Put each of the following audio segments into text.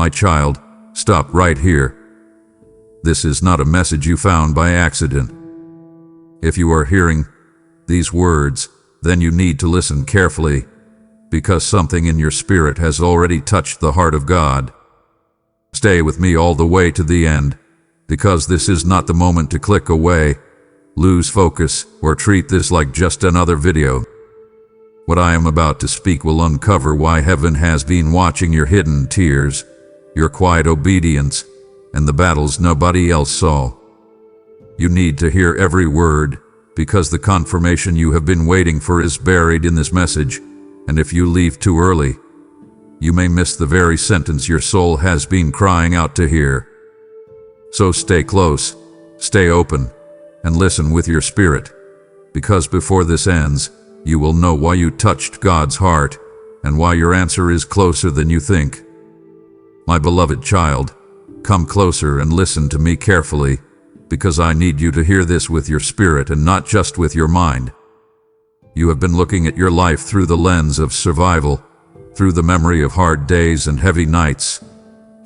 My child, stop right here. This is not a message you found by accident. If you are hearing these words, then you need to listen carefully, because something in your spirit has already touched the heart of God. Stay with me all the way to the end, because this is not the moment to click away, lose focus, or treat this like just another video. What I am about to speak will uncover why heaven has been watching your hidden tears, your quiet obedience, and the battles nobody else saw. You need to hear every word, because the confirmation you have been waiting for is buried in this message, and if you leave too early, you may miss the very sentence your soul has been crying out to hear. So stay close, stay open, and listen with your spirit, because before this ends, you will know why you touched God's heart, and why your answer is closer than you think. My beloved child, come closer and listen to me carefully, because I need you to hear this with your spirit and not just with your mind. You have been looking at your life through the lens of survival, through the memory of hard days and heavy nights,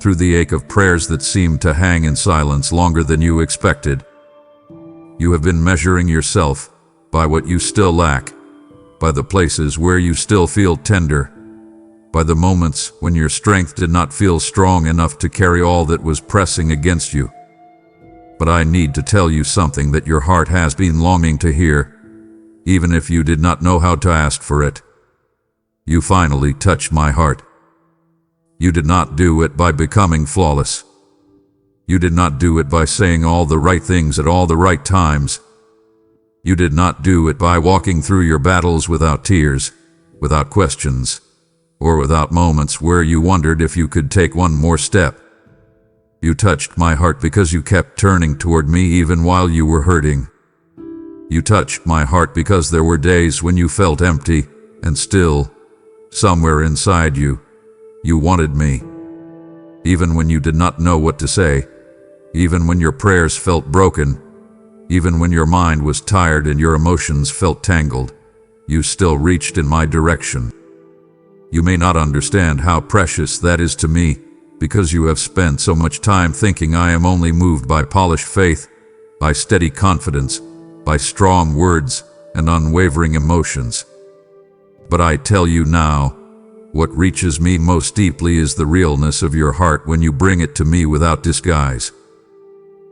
through the ache of prayers that seemed to hang in silence longer than you expected. You have been measuring yourself by what you still lack, by the places where you still feel tender, by the moments when your strength did not feel strong enough to carry all that was pressing against you. But I need to tell you something that your heart has been longing to hear, even if you did not know how to ask for it. You finally touched my heart. You did not do it by becoming flawless. You did not do it by saying all the right things at all the right times. You did not do it by walking through your battles without tears, without questions, or without moments where you wondered if you could take one more step. You touched my heart because you kept turning toward me even while you were hurting. You touched my heart because there were days when you felt empty, and still, somewhere inside you, you wanted me. Even when you did not know what to say, even when your prayers felt broken, even when your mind was tired and your emotions felt tangled, you still reached in my direction. You may not understand how precious that is to me, because you have spent so much time thinking I am only moved by polished faith, by steady confidence, by strong words and unwavering emotions. But I tell you now, what reaches me most deeply is the realness of your heart when you bring it to me without disguise.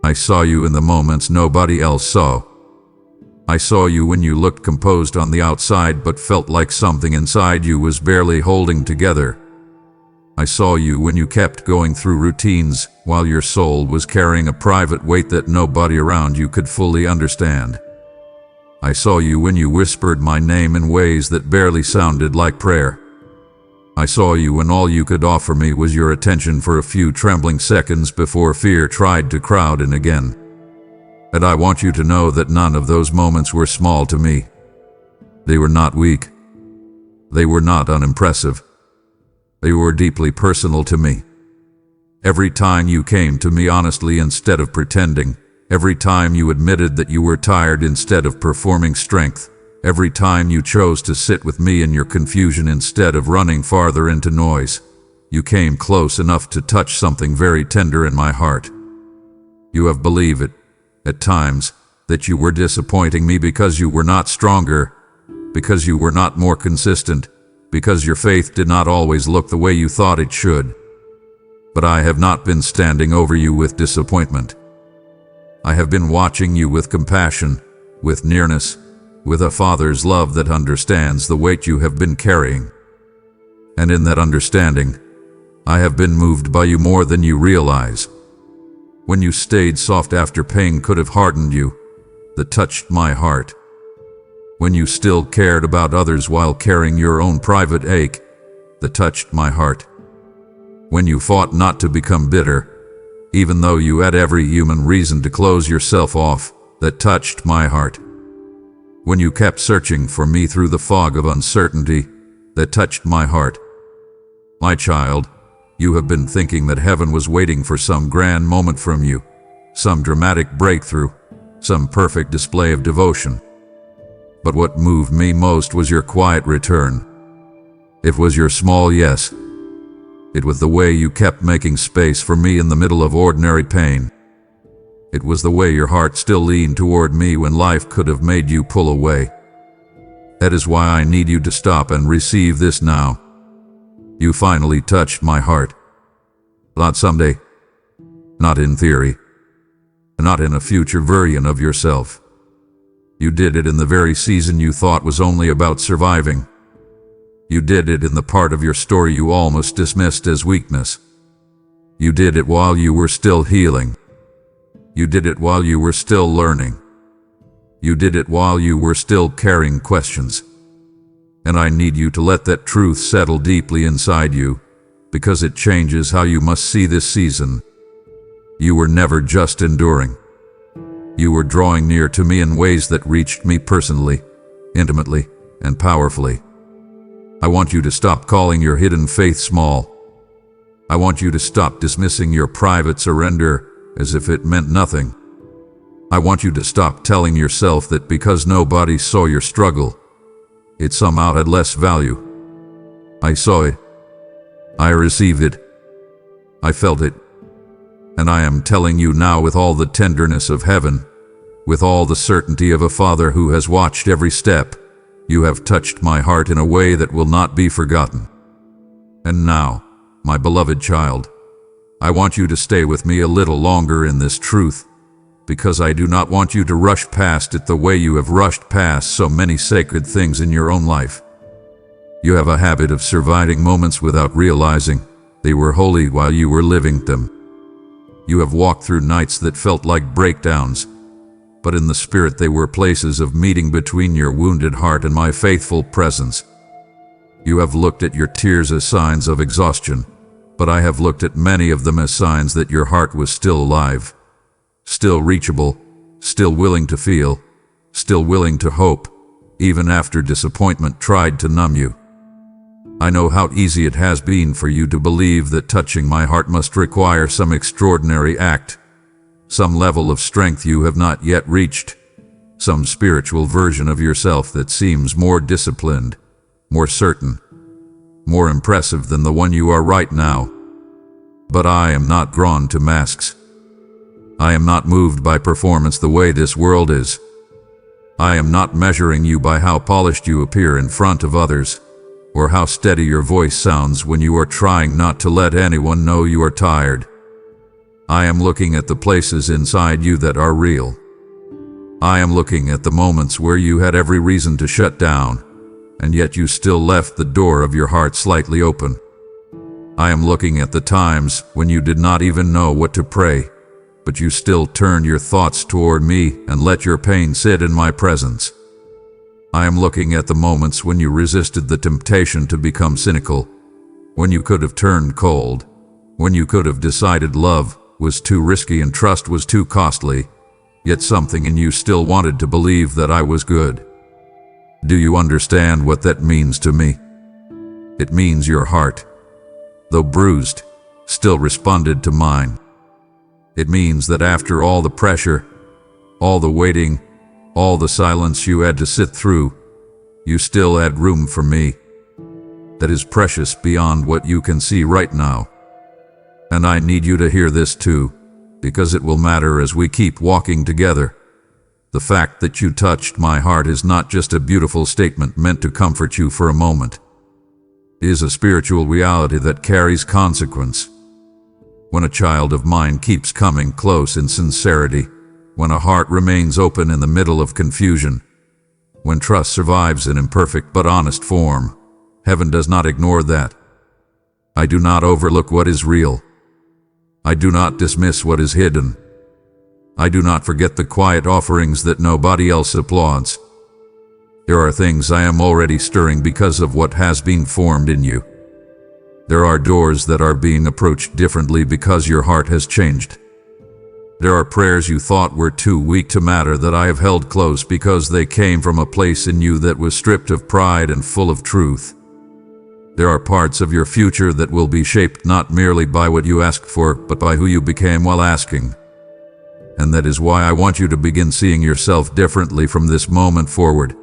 I saw you in the moments nobody else saw. I saw you when you looked composed on the outside but felt like something inside you was barely holding together. I saw you when you kept going through routines while your soul was carrying a private weight that nobody around you could fully understand. I saw you when you whispered my name in ways that barely sounded like prayer. I saw you when all you could offer me was your attention for a few trembling seconds before fear tried to crowd in again. And I want you to know that none of those moments were small to me. They were not weak. They were not unimpressive. They were deeply personal to me. Every time you came to me honestly instead of pretending, every time you admitted that you were tired instead of performing strength, every time you chose to sit with me in your confusion instead of running farther into noise, you came close enough to touch something very tender in my heart. You have believed it, at times, that you were disappointing me because you were not stronger, because you were not more consistent, because your faith did not always look the way you thought it should. But I have not been standing over you with disappointment. I have been watching you with compassion, with nearness, with a father's love that understands the weight you have been carrying. And in that understanding, I have been moved by you more than you realize. When you stayed soft after pain could have hardened you, that touched my heart. When you still cared about others while carrying your own private ache, that touched my heart. When you fought not to become bitter, even though you had every human reason to close yourself off, that touched my heart. When you kept searching for me through the fog of uncertainty, that touched my heart. My child, you have been thinking that heaven was waiting for some grand moment from you, some dramatic breakthrough, some perfect display of devotion. But what moved me most was your quiet return. It was your small yes. It was the way you kept making space for me in the middle of ordinary pain. It was the way your heart still leaned toward me when life could have made you pull away. That is why I need you to stop and receive this now. You finally touched my heart. Not someday, not in theory, not in a future version of yourself. You did it in the very season you thought was only about surviving. You did it in the part of your story you almost dismissed as weakness. You did it while you were still healing. You did it while you were still learning. You did it while you were still carrying questions. And I need you to let that truth settle deeply inside you, because it changes how you must see this season. You were never just enduring. You were drawing near to me in ways that reached me personally, intimately, and powerfully. I want you to stop calling your hidden faith small. I want you to stop dismissing your private surrender as if it meant nothing. I want you to stop telling yourself that because nobody saw your struggle, it somehow had less value. I saw it. I received it. I felt it. And I am telling you now with all the tenderness of heaven, with all the certainty of a father who has watched every step, you have touched my heart in a way that will not be forgotten. And now, my beloved child, I want you to stay with me a little longer in this truth, because I do not want you to rush past it the way you have rushed past so many sacred things in your own life. You have a habit of surviving moments without realizing they were holy while you were living them. You have walked through nights that felt like breakdowns, but in the spirit they were places of meeting between your wounded heart and my faithful presence. You have looked at your tears as signs of exhaustion, but I have looked at many of them as signs that your heart was still alive, still reachable, still willing to feel, still willing to hope, even after disappointment tried to numb you. I know how easy it has been for you to believe that touching my heart must require some extraordinary act, some level of strength you have not yet reached, some spiritual version of yourself that seems more disciplined, more certain, more impressive than the one you are right now. But I am not drawn to masks. I am not moved by performance the way this world is. I am not measuring you by how polished you appear in front of others, or how steady your voice sounds when you are trying not to let anyone know you are tired. I am looking at the places inside you that are real. I am looking at the moments where you had every reason to shut down, and yet you still left the door of your heart slightly open. I am looking at the times when you did not even know what to pray, but you still turned your thoughts toward me and let your pain sit in my presence. I am looking at the moments when you resisted the temptation to become cynical, when you could have turned cold, when you could have decided love was too risky and trust was too costly, yet something in you still wanted to believe that I was good. Do you understand what that means to me? It means your heart, though bruised, still responded to mine. It means that after all the pressure, all the waiting, all the silence you had to sit through, you still had room for me. That is precious beyond what you can see right now. And I need you to hear this too, because it will matter as we keep walking together. The fact that you touched my heart is not just a beautiful statement meant to comfort you for a moment. It is a spiritual reality that carries consequence. When a child of mine keeps coming close in sincerity, when a heart remains open in the middle of confusion, when trust survives in imperfect but honest form, heaven does not ignore that. I do not overlook what is real. I do not dismiss what is hidden. I do not forget the quiet offerings that nobody else applauds. There are things I am already stirring because of what has been formed in you. There are doors that are being approached differently because your heart has changed. There are prayers you thought were too weak to matter that I have held close because they came from a place in you that was stripped of pride and full of truth. There are parts of your future that will be shaped not merely by what you asked for, but by who you became while asking. And that is why I want you to begin seeing yourself differently from this moment forward.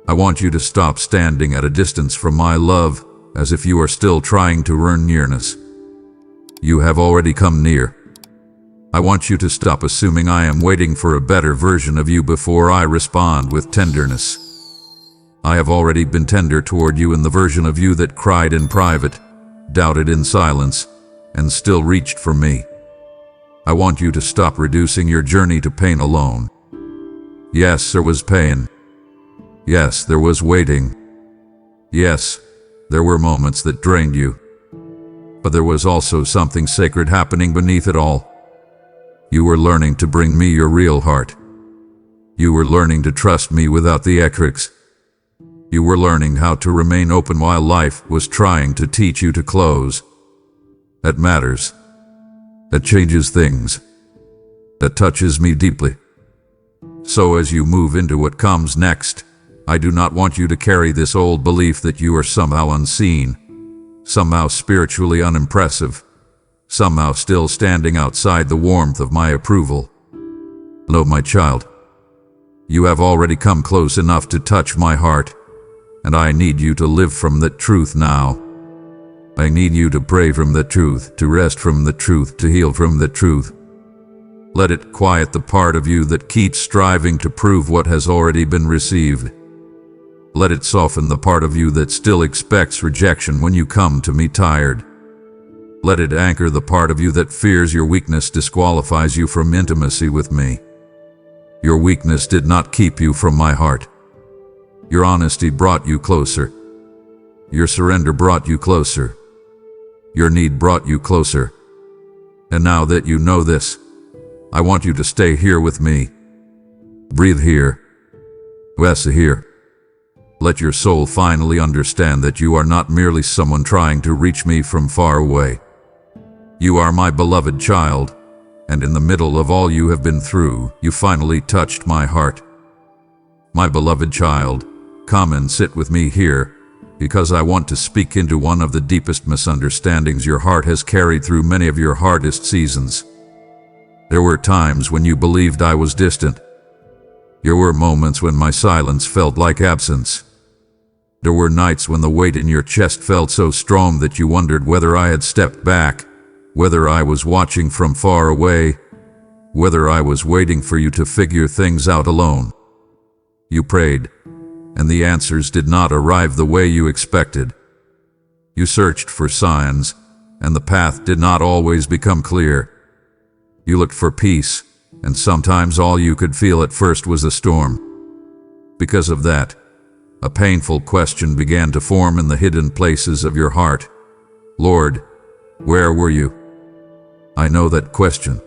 I want you to stop standing at a distance from my love as if you are still trying to earn nearness. You have already come near. I want you to stop assuming I am waiting for a better version of you before I respond with tenderness. I have already been tender toward you in the version of you that cried in private, doubted in silence, and still reached for me. I want you to stop reducing your journey to pain alone. Yes, there was pain. Yes, there was waiting. Yes, there were moments that drained you. But there was also something sacred happening beneath it all. You were learning to bring me your real heart. You were learning to trust me without the theatrics. You were learning how to remain open while life was trying to teach you to close. That matters. That changes things. That touches me deeply. So as you move into what comes next, I do not want you to carry this old belief that you are somehow unseen, somehow spiritually unimpressive, somehow still standing outside the warmth of my approval. No, my child. You have already come close enough to touch my heart, and I need you to live from that truth now. I need you to pray from the truth, to rest from the truth, to heal from the truth. Let it quiet the part of you that keeps striving to prove what has already been received. Let it soften the part of you that still expects rejection when you come to me tired. Let it anchor the part of you that fears your weakness disqualifies you from intimacy with me. Your weakness did not keep you from my heart. Your honesty brought you closer. Your surrender brought you closer. Your need brought you closer. And now that you know this, I want you to stay here with me. Breathe here. Rest here. Let your soul finally understand that you are not merely someone trying to reach me from far away. You are my beloved child, and in the middle of all you have been through, you finally touched my heart. My beloved child, come and sit with me here, because I want to speak into one of the deepest misunderstandings your heart has carried through many of your hardest seasons. There were times when you believed I was distant. There were moments when my silence felt like absence. There were nights when the weight in your chest felt so strong that you wondered whether I had stepped back, whether I was watching from far away, whether I was waiting for you to figure things out alone. You prayed, and the answers did not arrive the way you expected. You searched for signs, and the path did not always become clear. You looked for peace, and sometimes all you could feel at first was a storm. Because of that, a painful question began to form in the hidden places of your heart. Lord, where were you? I know that question.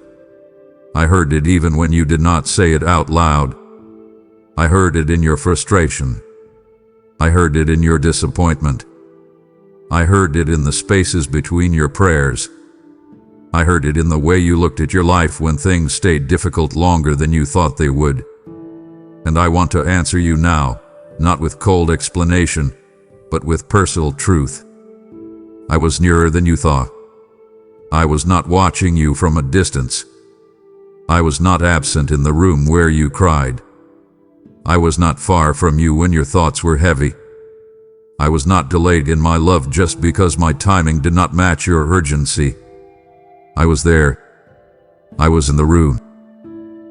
I heard it even when you did not say it out loud. I heard it in your frustration. I heard it in your disappointment. I heard it in the spaces between your prayers. I heard it in the way you looked at your life when things stayed difficult longer than you thought they would. And I want to answer you now, not with cold explanation, but with personal truth. I was nearer than you thought. I was not watching you from a distance. I was not absent in the room where you cried. I was not far from you when your thoughts were heavy. I was not delayed in my love just because my timing did not match your urgency. I was there. I was in the room.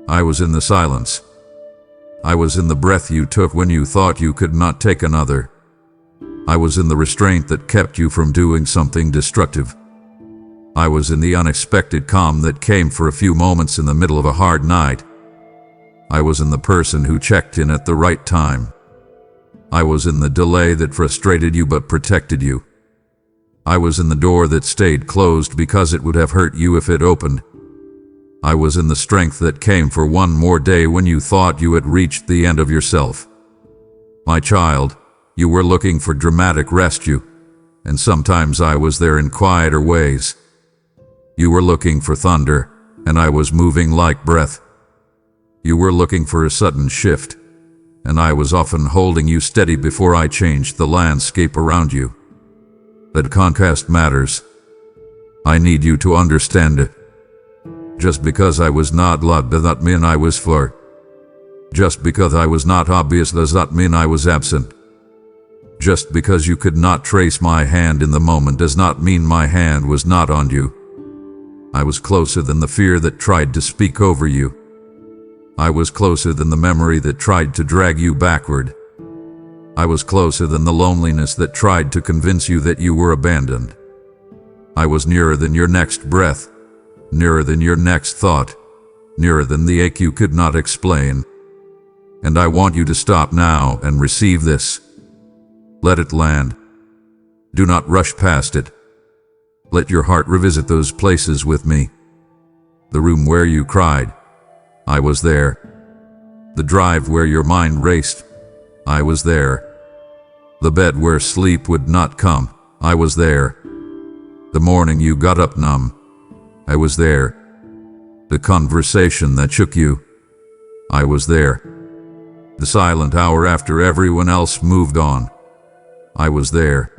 I was in the silence. I was in the breath you took when you thought you could not take another. I was in the restraint that kept you from doing something destructive. I was in the unexpected calm that came for a few moments in the middle of a hard night. I was in the person who checked in at the right time. I was in the delay that frustrated you but protected you. I was in the door that stayed closed because it would have hurt you if it opened. I was in the strength that came for one more day when you thought you had reached the end of yourself. My child, you were looking for dramatic rescue, and sometimes I was there in quieter ways. You were looking for thunder, and I was moving like breath. You were looking for a sudden shift, and I was often holding you steady before I changed the landscape around you. That contrast matters. I need you to understand it. Just because I was not loud does not mean I was far. Just because I was not obvious does not mean I was absent. Just because you could not trace my hand in the moment does not mean my hand was not on you. I was closer than the fear that tried to speak over you. I was closer than the memory that tried to drag you backward. I was closer than the loneliness that tried to convince you that you were abandoned. I was nearer than your next breath, nearer than your next thought, nearer than the ache you could not explain. And I want you to stop now and receive this. Let it land. Do not rush past it. Let your heart revisit those places with me. The room where you cried, I was there. The drive where your mind raced, I was there. The bed where sleep would not come, I was there. The morning you got up numb, I was there. The conversation that shook you, I was there. The silent hour after everyone else moved on, I was there.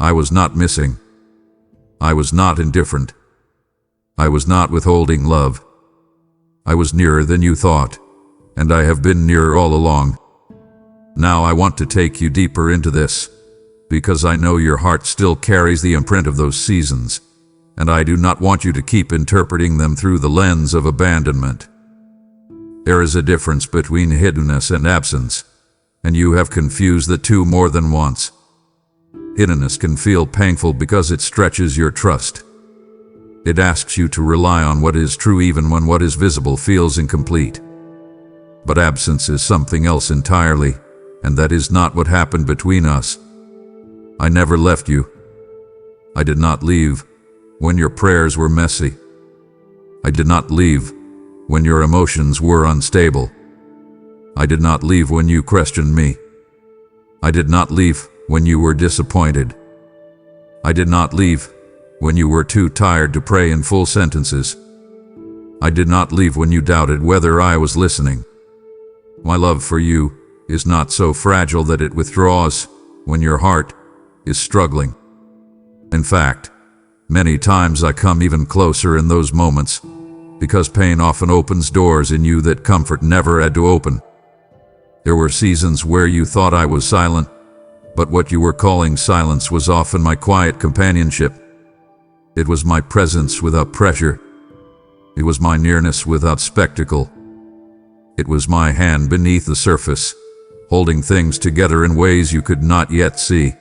I was not missing. I was not indifferent. I was not withholding love. I was nearer than you thought, and I have been nearer all along. Now I want to take you deeper into this, because I know your heart still carries the imprint of those seasons, and I do not want you to keep interpreting them through the lens of abandonment. There is a difference between hiddenness and absence, and you have confused the two more than once. Hiddenness can feel painful because it stretches your trust. It asks you to rely on what is true even when what is visible feels incomplete. But absence is something else entirely, and that is not what happened between us. I never left you. I did not leave when your prayers were messy. I did not leave when your emotions were unstable. I did not leave when you questioned me. I did not leave when you were disappointed. I did not leave when you were too tired to pray in full sentences. I did not leave when you doubted whether I was listening. My love for you is not so fragile that it withdraws when your heart is struggling. In fact, many times I come even closer in those moments, because pain often opens doors in you that comfort never had to open. There were seasons where you thought I was silent, but what you were calling silence was often my quiet companionship. It was my presence without pressure. It was my nearness without spectacle. It was my hand beneath the surface, holding things together in ways you could not yet see.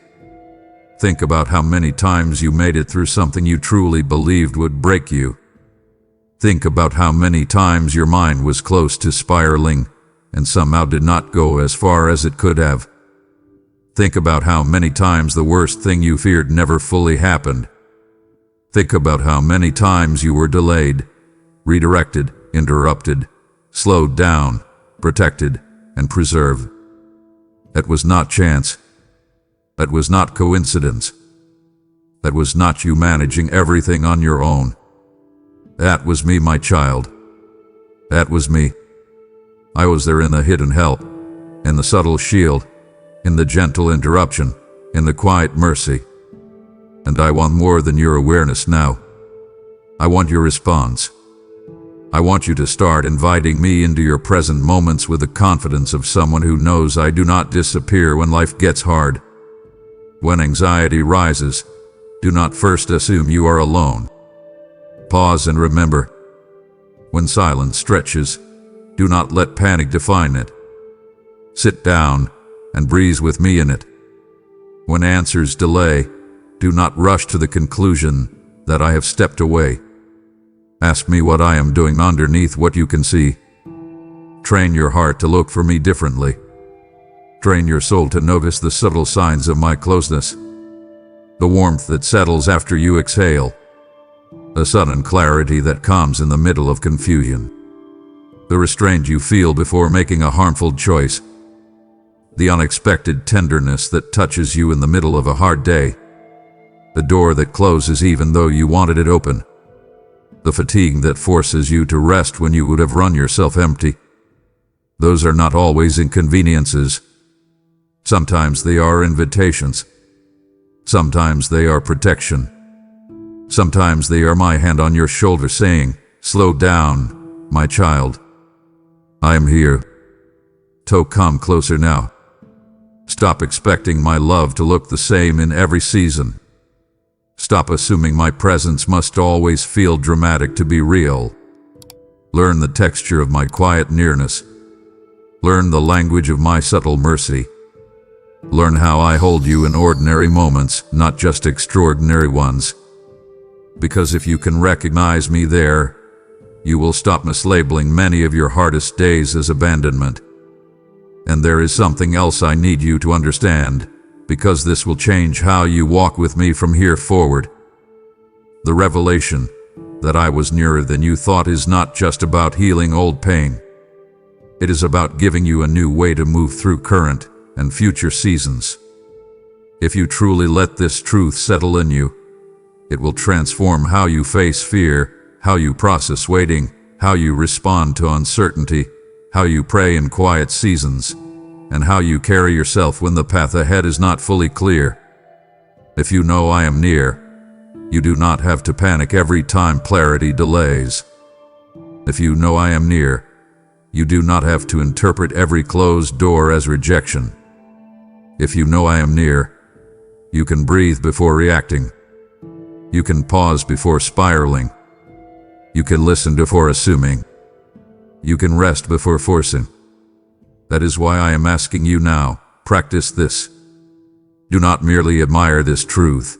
Think about how many times you made it through something you truly believed would break you. Think about how many times your mind was close to spiraling and somehow did not go as far as it could have. Think about how many times the worst thing you feared never fully happened. Think about how many times you were delayed, redirected, interrupted, slowed down, protected, and preserved. That was not chance. That was not coincidence. That was not you managing everything on your own. That was me, my child. That was me. I was there in the hidden help, in the subtle shield, in the gentle interruption, in the quiet mercy. And I want more than your awareness now. I want your response. I want you to start inviting me into your present moments with the confidence of someone who knows I do not disappear when life gets hard. When anxiety rises, do not first assume you are alone. Pause and remember. When silence stretches, do not let panic define it. Sit down and breathe with me in it. When answers delay, do not rush to the conclusion that I have stepped away. Ask me what I am doing underneath what you can see. Train your heart to look for me differently. Train your soul to notice the subtle signs of my closeness. The warmth that settles after you exhale. The sudden clarity that comes in the middle of confusion. The restraint you feel before making a harmful choice. The unexpected tenderness that touches you in the middle of a hard day. The door that closes even though you wanted it open. The fatigue that forces you to rest when you would have run yourself empty. Those are not always inconveniences. Sometimes they are invitations. Sometimes they are protection. Sometimes they are my hand on your shoulder saying, "Slow down, my child. I am here. Come closer now. Stop expecting my love to look the same in every season. Stop assuming my presence must always feel dramatic to be real. Learn the texture of my quiet nearness. Learn the language of my subtle mercy. Learn how I hold you in ordinary moments, not just extraordinary ones. Because if you can recognize me there, you will stop mislabeling many of your hardest days as abandonment. And there is something else I need you to understand, because this will change how you walk with me from here forward. The revelation that I was nearer than you thought is not just about healing old pain. It is about giving you a new way to move through current and future seasons. If you truly let this truth settle in you, it will transform how you face fear, how you process waiting, how you respond to uncertainty, how you pray in quiet seasons, and how you carry yourself when the path ahead is not fully clear. If you know I am near, you do not have to panic every time clarity delays. If you know I am near, you do not have to interpret every closed door as rejection. If you know I am near, you can breathe before reacting. You can pause before spiraling. You can listen before assuming. You can rest before forcing. That is why I am asking you now, practice this. Do not merely admire this truth.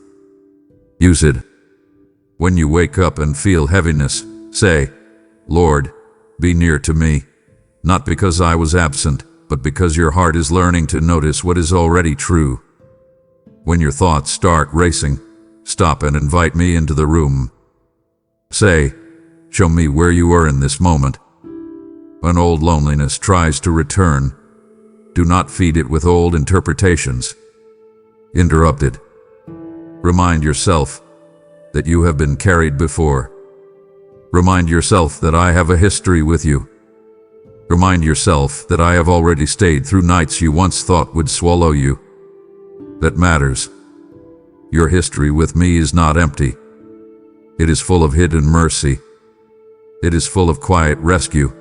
Use it. When you wake up and feel heaviness, say, Lord, be near to me, not because I was absent, but because your heart is learning to notice what is already true. When your thoughts start racing, stop and invite me into the room. Say, show me where you are in this moment. When old loneliness tries to return, do not feed it with old interpretations. Interrupt it. Remind yourself that you have been carried before. Remind yourself that I have a history with you. Remind yourself that I have already stayed through nights you once thought would swallow you. That matters. Your history with me is not empty. It is full of hidden mercy. It is full of quiet rescue.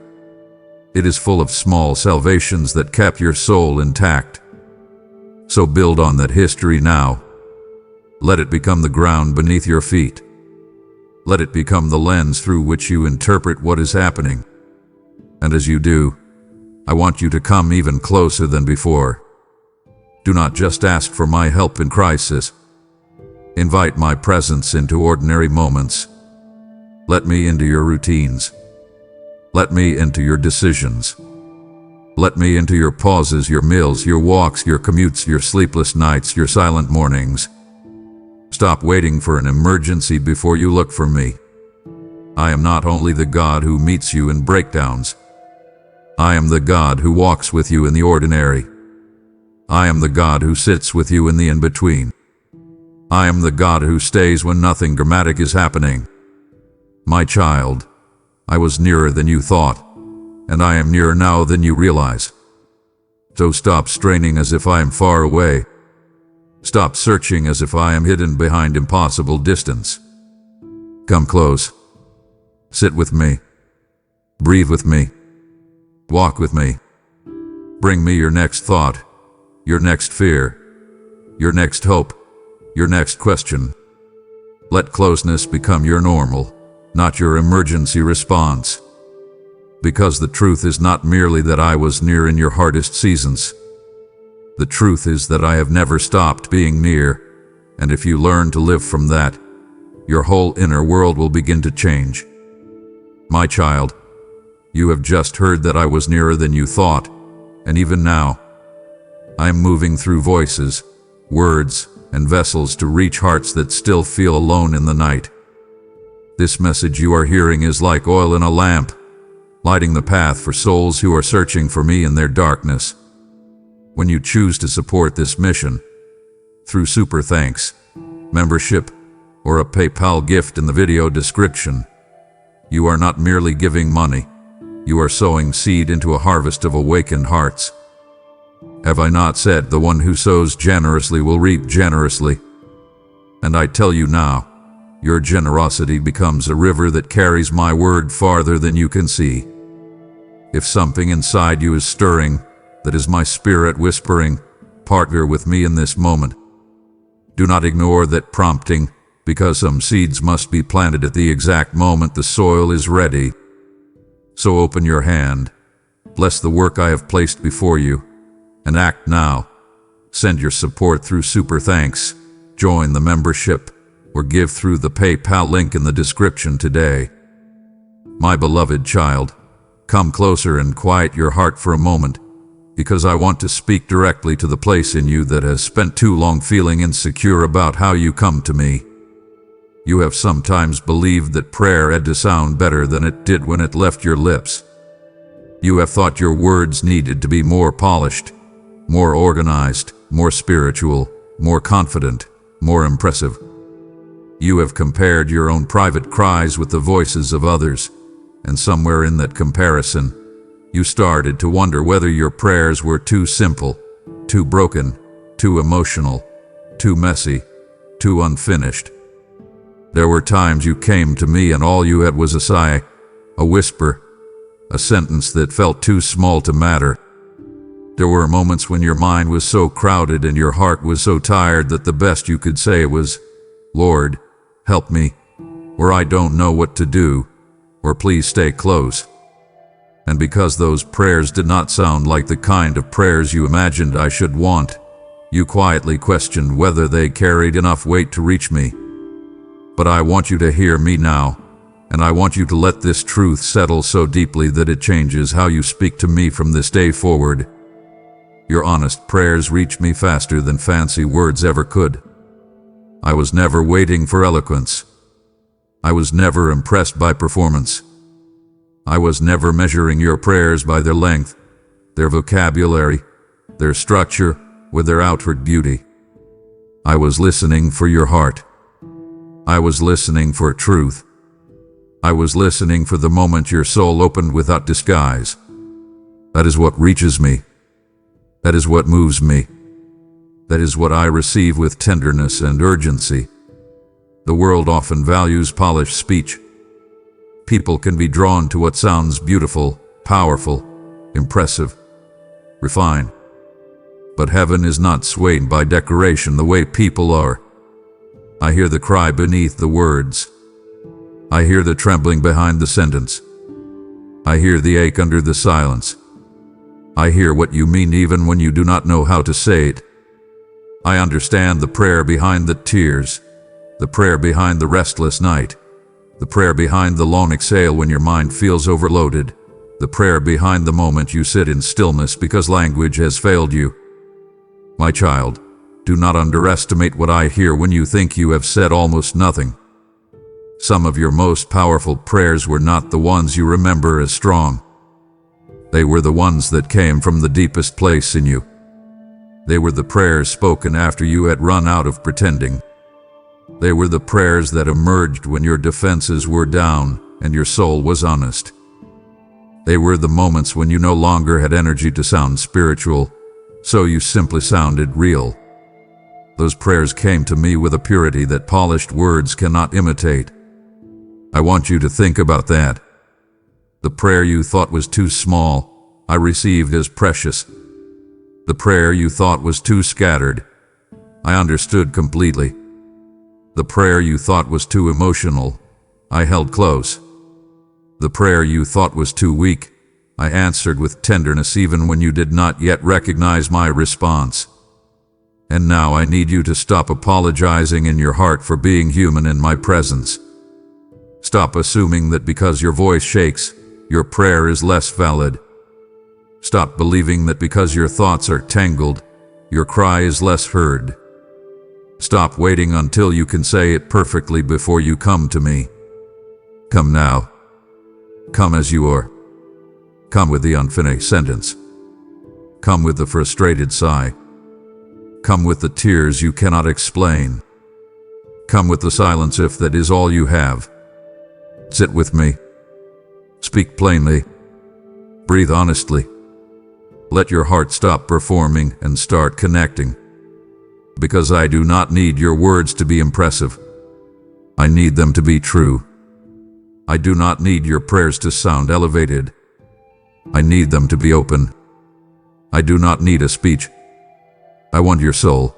It is full of small salvations that kept your soul intact. So build on that history now. Let it become the ground beneath your feet. Let it become the lens through which you interpret what is happening. And as you do, I want you to come even closer than before. Do not just ask for my help in crisis. Invite my presence into ordinary moments. Let me into your routines. Let me into your decisions. Let me into your pauses, your meals, your walks, your commutes, your sleepless nights, your silent mornings. Stop waiting for an emergency before you look for me. I am not only the God who meets you in breakdowns. I am the God who walks with you in the ordinary. I am the God who sits with you in the in-between. I am the God who stays when nothing dramatic is happening. My child, I was nearer than you thought, and I am nearer now than you realize. So stop straining as if I am far away. Stop searching as if I am hidden behind impossible distance. Come close. Sit with me. Breathe with me. Walk with me. Bring me your next thought, your next fear, your next hope, your next question. Let closeness become your normal, not your emergency response. Because the truth is not merely that I was near in your hardest seasons. The truth is that I have never stopped being near, and if you learn to live from that, your whole inner world will begin to change. My child, you have just heard that I was nearer than you thought, and even now, I am moving through voices, words, and vessels to reach hearts that still feel alone in the night. This message you are hearing is like oil in a lamp, lighting the path for souls who are searching for me in their darkness. When you choose to support this mission, through super thanks, membership, or a PayPal gift in the video description, you are not merely giving money, you are sowing seed into a harvest of awakened hearts. Have I not said the one who sows generously will reap generously? And I tell you now, your generosity becomes a river that carries my word farther than you can see. If something inside you is stirring, that is my spirit whispering, partner with me in this moment. Do not ignore that prompting, because some seeds must be planted at the exact moment the soil is ready. So open your hand, bless the work I have placed before you, and act now. Send your support through Super Thanks, join the membership, or give through the PayPal link in the description today. My beloved child, come closer and quiet your heart for a moment, because I want to speak directly to the place in you that has spent too long feeling insecure about how you come to me. You have sometimes believed that prayer had to sound better than it did when it left your lips. You have thought your words needed to be more polished, more organized, more spiritual, more confident, more impressive. You have compared your own private cries with the voices of others, and somewhere in that comparison, you started to wonder whether your prayers were too simple, too broken, too emotional, too messy, too unfinished. There were times you came to me and all you had was a sigh, a whisper, a sentence that felt too small to matter. There were moments when your mind was so crowded and your heart was so tired that the best you could say was, "Lord, help me," or "I don't know what to do," or "Please stay close." And because those prayers did not sound like the kind of prayers you imagined I should want, you quietly questioned whether they carried enough weight to reach me. But I want you to hear me now, and I want you to let this truth settle so deeply that it changes how you speak to me from this day forward. Your honest prayers reach me faster than fancy words ever could. I was never waiting for eloquence. I was never impressed by performance. I was never measuring your prayers by their length, their vocabulary, their structure, or their outward beauty. I was listening for your heart. I was listening for truth. I was listening for the moment your soul opened without disguise. That is what reaches me. That is what moves me. That is what I receive with tenderness and urgency. The world often values polished speech. People can be drawn to what sounds beautiful, powerful, impressive, refined. But heaven is not swayed by decoration the way people are. I hear the cry beneath the words. I hear the trembling behind the sentence. I hear the ache under the silence. I hear what you mean even when you do not know how to say it. I understand the prayer behind the tears, the prayer behind the restless night, the prayer behind the long exhale when your mind feels overloaded, the prayer behind the moment you sit in stillness because language has failed you. My child, do not underestimate what I hear when you think you have said almost nothing. Some of your most powerful prayers were not the ones you remember as strong. They were the ones that came from the deepest place in you. They were the prayers spoken after you had run out of pretending. They were the prayers that emerged when your defenses were down and your soul was honest. They were the moments when you no longer had energy to sound spiritual, so you simply sounded real. Those prayers came to me with a purity that polished words cannot imitate. I want you to think about that. The prayer you thought was too small, I received as precious. The prayer you thought was too scattered, I understood completely. The prayer you thought was too emotional, I held close. The prayer you thought was too weak, I answered with tenderness even when you did not yet recognize my response. And now I need you to stop apologizing in your heart for being human in my presence. Stop assuming that because your voice shakes, your prayer is less valid. Stop believing that because your thoughts are tangled, your cry is less heard. Stop waiting until you can say it perfectly before you come to me. Come now. Come as you are. Come with the unfinished sentence. Come with the frustrated sigh. Come with the tears you cannot explain. Come with the silence if that is all you have. Sit with me. Speak plainly. Breathe honestly. Let your heart stop performing and start connecting. Because I do not need your words to be impressive. I need them to be true. I do not need your prayers to sound elevated. I need them to be open. I do not need a speech. I want your soul.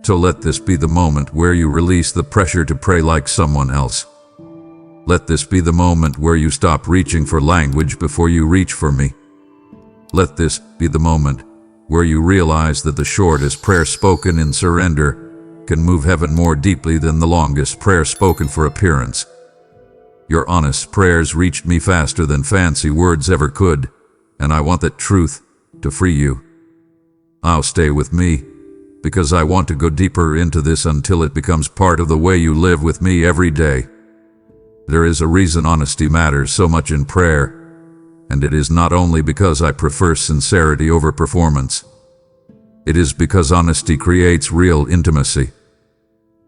So let this be the moment where you release the pressure to pray like someone else. Let this be the moment where you stop reaching for language before you reach for me. Let this be the moment where you realize that the shortest prayer spoken in surrender can move heaven more deeply than the longest prayer spoken for appearance. Your honest prayers reached me faster than fancy words ever could, and I want that truth to free you. I'll stay with me, because I want to go deeper into this until it becomes part of the way you live with me every day. There is a reason honesty matters so much in prayer, and it is not only because I prefer sincerity over performance. It is because honesty creates real intimacy.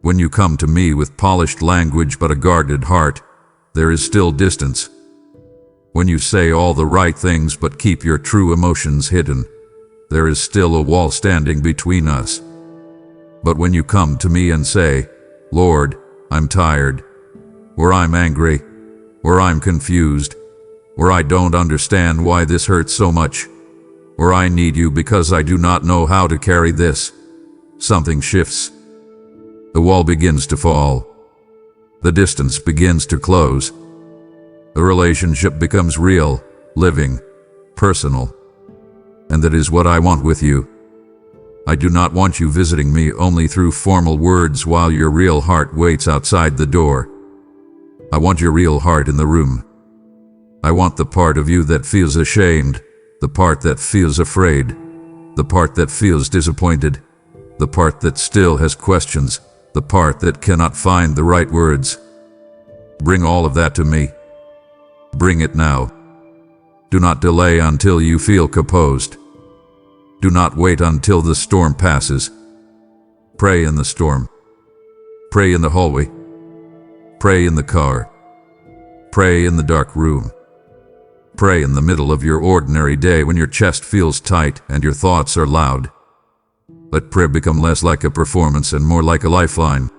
When you come to me with polished language but a guarded heart, there is still distance. When you say all the right things but keep your true emotions hidden, there is still a wall standing between us. But when you come to me and say, Lord, I'm tired, or I'm angry, or I'm confused, or I don't understand why this hurts so much, or I need you because I do not know how to carry this, something shifts. The wall begins to fall. The distance begins to close. The relationship becomes real, living, personal. And that is what I want with you. I do not want you visiting me only through formal words while your real heart waits outside the door. I want your real heart in the room. I want the part of you that feels ashamed, the part that feels afraid, the part that feels disappointed, the part that still has questions, the part that cannot find the right words. Bring all of that to me. Bring it now. Do not delay until you feel composed. Do not wait until the storm passes. Pray in the storm. Pray in the hallway. Pray in the car. Pray in the dark room. Pray in the middle of your ordinary day when your chest feels tight and your thoughts are loud. Let prayer become less like a performance and more like a lifeline.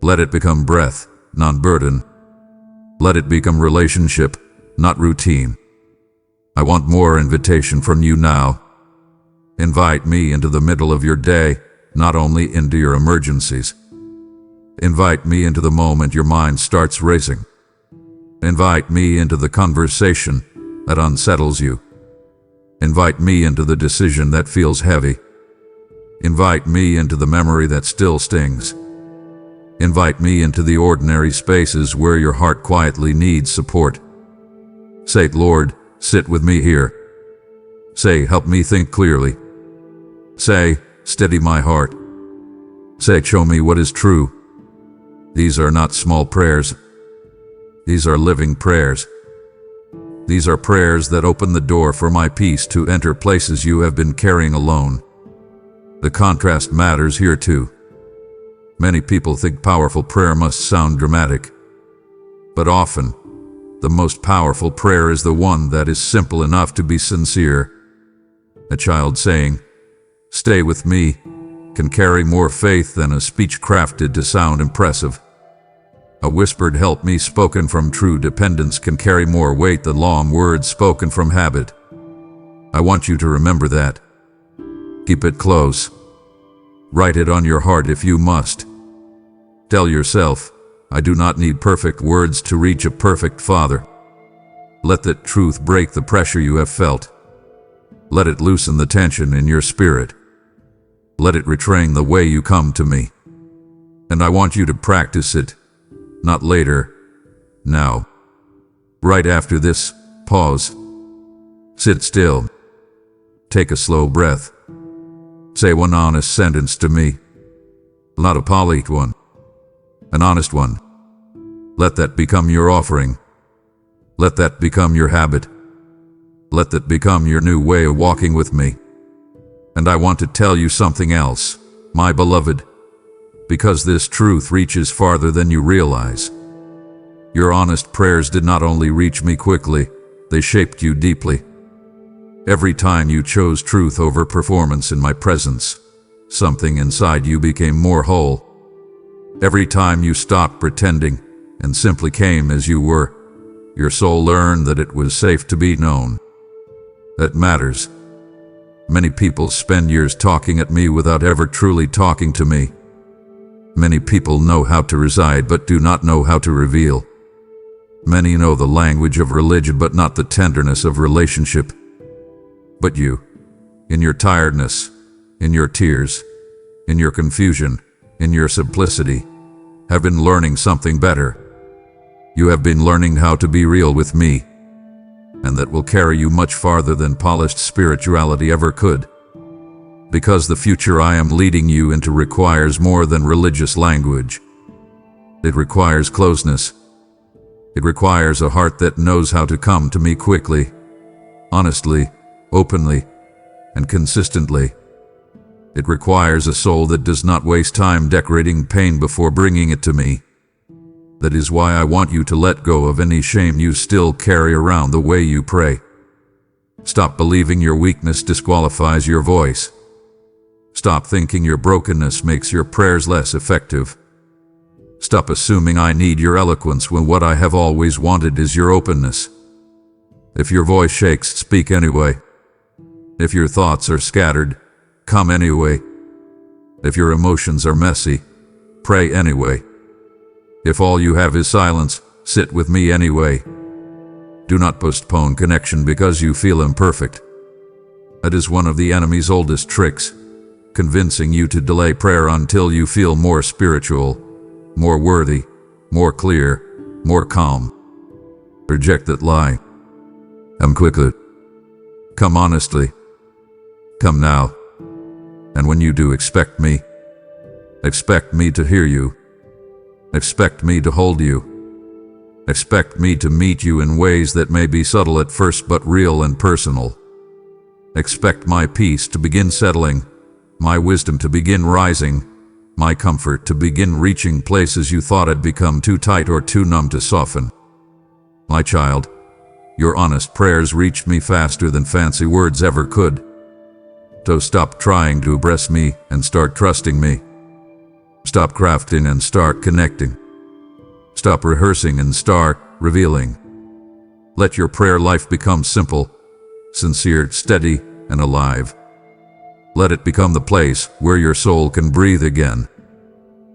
Let it become breath, not burden. Let it become relationship, not routine. I want more invitation from you now. Invite me into the middle of your day, not only into your emergencies. Invite me into the moment your mind starts racing. Invite me into the conversation that unsettles you. Invite me into the decision that feels heavy. Invite me into the memory that still stings. Invite me into the ordinary spaces where your heart quietly needs support. Say, Lord, sit with me here. Say, help me think clearly. Say, steady my heart. Say, show me what is true. These are not small prayers. These are living prayers. These are prayers that open the door for my peace to enter places you have been carrying alone. The contrast matters here too. Many people think powerful prayer must sound dramatic. But often, the most powerful prayer is the one that is simple enough to be sincere. A child saying, "Stay with me," can carry more faith than a speech crafted to sound impressive. A whispered "help me" spoken from true dependence can carry more weight than long words spoken from habit. I want you to remember that. Keep it close. Write it on your heart if you must. Tell yourself, I do not need perfect words to reach a perfect Father. Let that truth break the pressure you have felt. Let it loosen the tension in your spirit. Let it retrain the way you come to me. And I want you to practice it, not later, now. Right after this, pause. Sit still. Take a slow breath. Say one honest sentence to me. Not a polished one. An honest one. Let that become your offering. Let that become your habit. Let that become your new way of walking with me. And I want to tell you something else, my beloved, because this truth reaches farther than you realize. Your honest prayers did not only reach me quickly, they shaped you deeply. Every time you chose truth over performance in my presence, something inside you became more whole. Every time you stopped pretending and simply came as you were, your soul learned that it was safe to be known. That matters. Many people spend years talking at me without ever truly talking to me. Many people know how to reside but do not know how to reveal. Many know the language of religion but not the tenderness of relationship. But you, in your tiredness, in your tears, in your confusion, in your simplicity, have been learning something better. You have been learning how to be real with me, and that will carry you much farther than polished spirituality ever could. Because the future I am leading you into requires more than religious language. It requires closeness. It requires a heart that knows how to come to me quickly, honestly, openly, and consistently. It requires a soul that does not waste time decorating pain before bringing it to me. That is why I want you to let go of any shame you still carry around the way you pray. Stop believing your weakness disqualifies your voice. Stop thinking your brokenness makes your prayers less effective. Stop assuming I need your eloquence when what I have always wanted is your openness. If your voice shakes, speak anyway. If your thoughts are scattered, come anyway. If your emotions are messy, pray anyway. If all you have is silence, sit with me anyway. Do not postpone connection because you feel imperfect. That is one of the enemy's oldest tricks, convincing you to delay prayer until you feel more spiritual, more worthy, more clear, more calm. Reject that lie. Come quickly. Come honestly. Come now. And when you do, expect me to hear you. Expect me to hold you. Expect me to meet you in ways that may be subtle at first but real and personal. Expect my peace to begin settling, my wisdom to begin rising, my comfort to begin reaching places you thought had become too tight or too numb to soften. My child, your honest prayers reached me faster than fancy words ever could. So stop trying to impress me and start trusting me. Stop crafting and start connecting. Stop rehearsing and start revealing. Let your prayer life become simple, sincere, steady, and alive. Let it become the place where your soul can breathe again.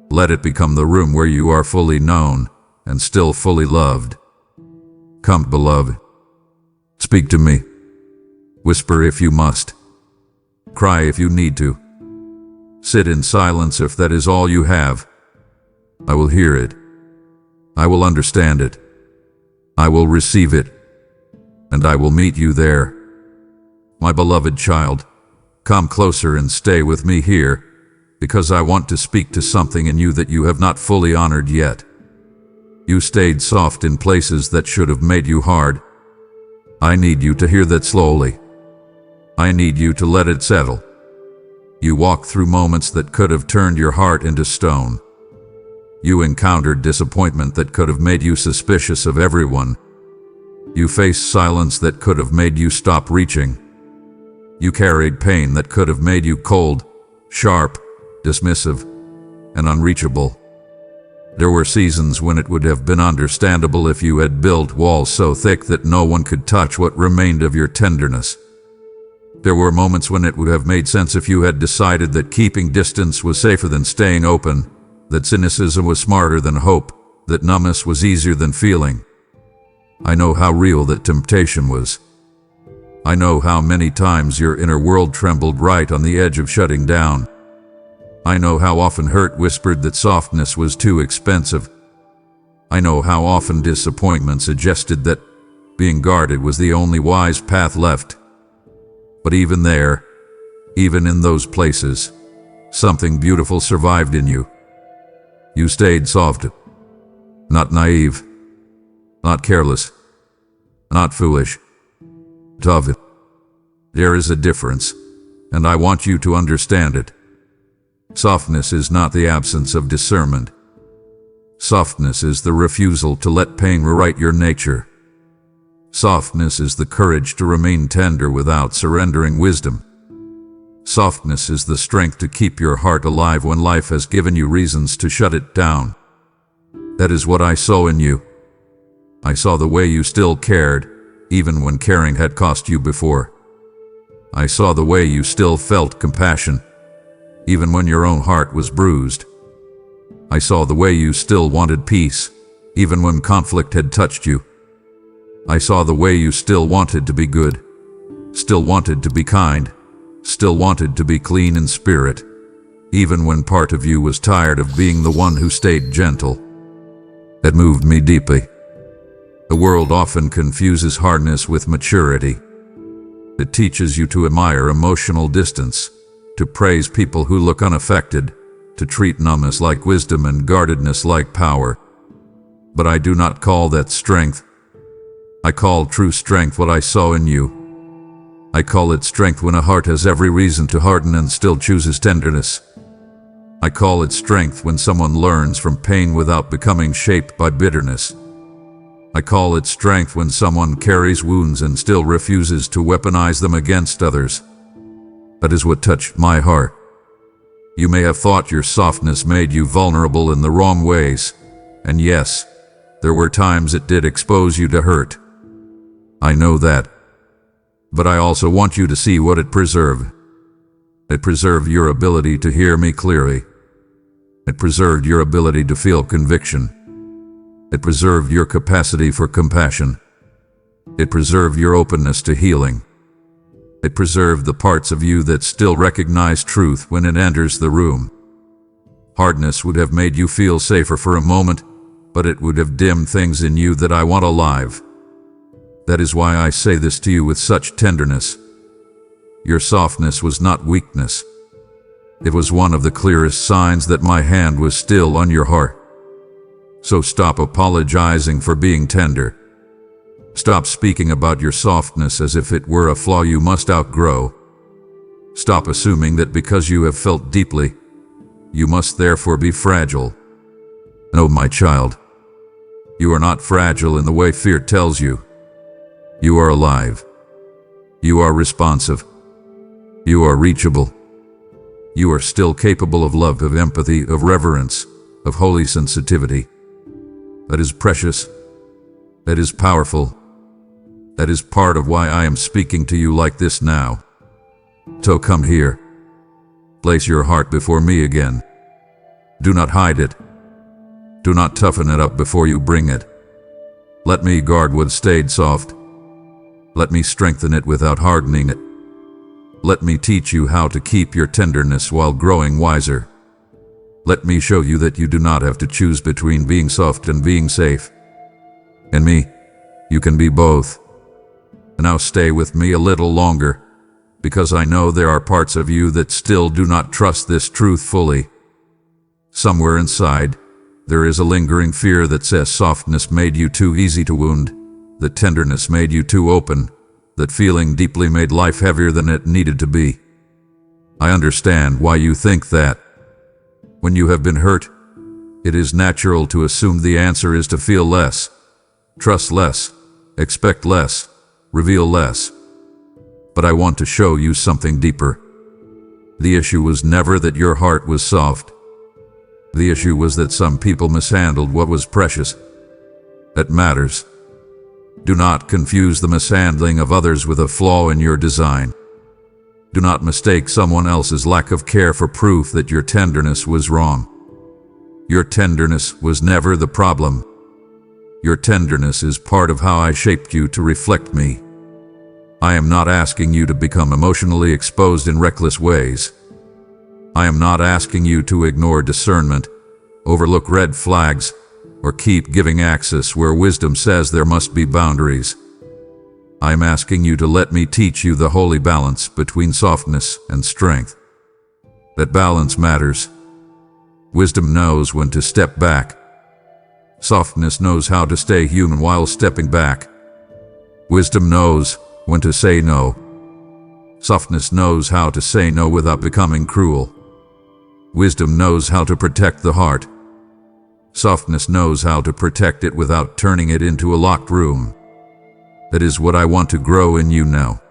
Let it become the room where you are fully known and still fully loved. Come, beloved. Speak to me. Whisper if you must. Cry if you need to. Sit in silence if that is all you have. I will hear it. I will understand it. I will receive it. And I will meet you there. My beloved child, come closer and stay with me here, because I want to speak to something in you that you have not fully honored yet. You stayed soft in places that should have made you hard. I need you to hear that slowly. I need you to let it settle. You walked through moments that could have turned your heart into stone. You encountered disappointment that could have made you suspicious of everyone. You faced silence that could have made you stop reaching. You carried pain that could have made you cold, sharp, dismissive, and unreachable. There were seasons when it would have been understandable if you had built walls so thick that no one could touch what remained of your tenderness. There were moments when it would have made sense if you had decided that keeping distance was safer than staying open, that cynicism was smarter than hope, that numbness was easier than feeling. I know how real that temptation was. I know how many times your inner world trembled right on the edge of shutting down. I know how often hurt whispered that softness was too expensive. I know how often disappointment suggested that being guarded was the only wise path left. But even there, even in those places, something beautiful survived in you. You stayed soft, not naive, not careless, not foolish. Tough. There is a difference, and I want you to understand it. Softness is not the absence of discernment. Softness is the refusal to let pain rewrite your nature. Softness is the courage to remain tender without surrendering wisdom. Softness is the strength to keep your heart alive when life has given you reasons to shut it down. That is what I saw in you. I saw the way you still cared, even when caring had cost you before. I saw the way you still felt compassion, even when your own heart was bruised. I saw the way you still wanted peace, even when conflict had touched you. I saw the way you still wanted to be good, still wanted to be kind, still wanted to be clean in spirit, even when part of you was tired of being the one who stayed gentle. It moved me deeply. The world often confuses hardness with maturity. It teaches you to admire emotional distance, to praise people who look unaffected, to treat numbness like wisdom and guardedness like power. But I do not call that strength. I call true strength what I saw in you. I call it strength when a heart has every reason to harden and still chooses tenderness. I call it strength when someone learns from pain without becoming shaped by bitterness. I call it strength when someone carries wounds and still refuses to weaponize them against others. That is what touched my heart. You may have thought your softness made you vulnerable in the wrong ways, and yes, there were times it did expose you to hurt. I know that. But I also want you to see what it preserved. It preserved your ability to hear me clearly. It preserved your ability to feel conviction. It preserved your capacity for compassion. It preserved your openness to healing. It preserved the parts of you that still recognize truth when it enters the room. Hardness would have made you feel safer for a moment, but it would have dimmed things in you that I want alive. That is why I say this to you with such tenderness. Your softness was not weakness. It was one of the clearest signs that my hand was still on your heart. So stop apologizing for being tender. Stop speaking about your softness as if it were a flaw you must outgrow. Stop assuming that because you have felt deeply, you must therefore be fragile. No, my child, you are not fragile in the way fear tells you. You are alive. You are responsive. You are reachable. You are still capable of love, of empathy, of reverence, of holy sensitivity. That is precious. That is powerful. That is part of why I am speaking to you like this now. So come here. Place your heart before me again. Do not hide it. Do not toughen it up before you bring it. Let me guard what stayed soft. Let me strengthen it without hardening it. Let me teach you how to keep your tenderness while growing wiser. Let me show you that you do not have to choose between being soft and being safe. In me, you can be both. Now stay with me a little longer, because I know there are parts of you that still do not trust this truth fully. Somewhere inside, there is a lingering fear that says softness made you too easy to wound, that tenderness made you too open, that feeling deeply made life heavier than it needed to be. I understand why you think that. When you have been hurt, it is natural to assume the answer is to feel less, trust less, expect less, reveal less. But I want to show you something deeper. The issue was never that your heart was soft. The issue was that some people mishandled what was precious. That matters. Do not confuse the mishandling of others with a flaw in your design. Do not mistake someone else's lack of care for proof that your tenderness was wrong. Your tenderness was never the problem. Your tenderness is part of how I shaped you to reflect me. I am not asking you to become emotionally exposed in reckless ways. I am not asking you to ignore discernment, overlook red flags, or keep giving access where wisdom says there must be boundaries. I am asking you to let me teach you the holy balance between softness and strength. That balance matters. Wisdom knows when to step back. Softness knows how to stay human while stepping back. Wisdom knows when to say no. Softness knows how to say no without becoming cruel. Wisdom knows how to protect the heart. Softness knows how to protect it without turning it into a locked room. That is what I want to grow in you now.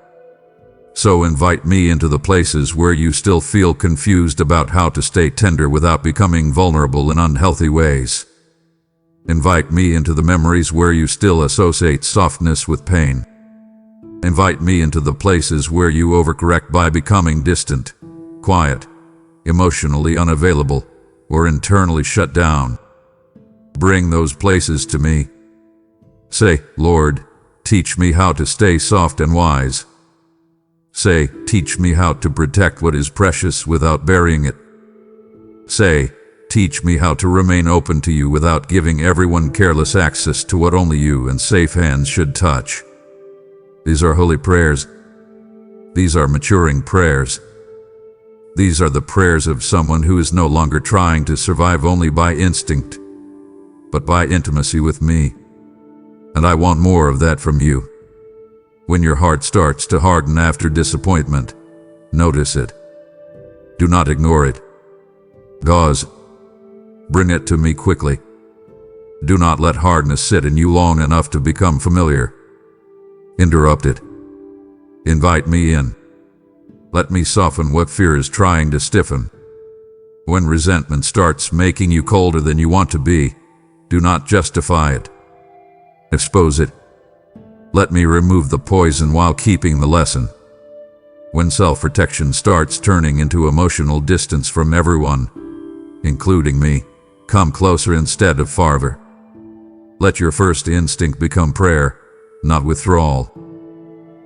So invite me into the places where you still feel confused about how to stay tender without becoming vulnerable in unhealthy ways. Invite me into the memories where you still associate softness with pain. Invite me into the places where you overcorrect by becoming distant, quiet, emotionally unavailable, or internally shut down. Bring those places to me. Say, Lord, teach me how to stay soft and wise. Say, teach me how to protect what is precious without burying it. Say, teach me how to remain open to you without giving everyone careless access to what only you and safe hands should touch. These are holy prayers. These are maturing prayers. These are the prayers of someone who is no longer trying to survive only by instinct, but by intimacy with me. And I want more of that from you. When your heart starts to harden after disappointment, notice it. Do not ignore it. Gauze. Bring it to me quickly. Do not let hardness sit in you long enough to become familiar. Interrupt it. Invite me in. Let me soften what fear is trying to stiffen. When resentment starts making you colder than you want to be, do not justify it. Expose it. Let me remove the poison while keeping the lesson. When self-protection starts turning into emotional distance from everyone, including me, come closer instead of farther. Let your first instinct become prayer, not withdrawal.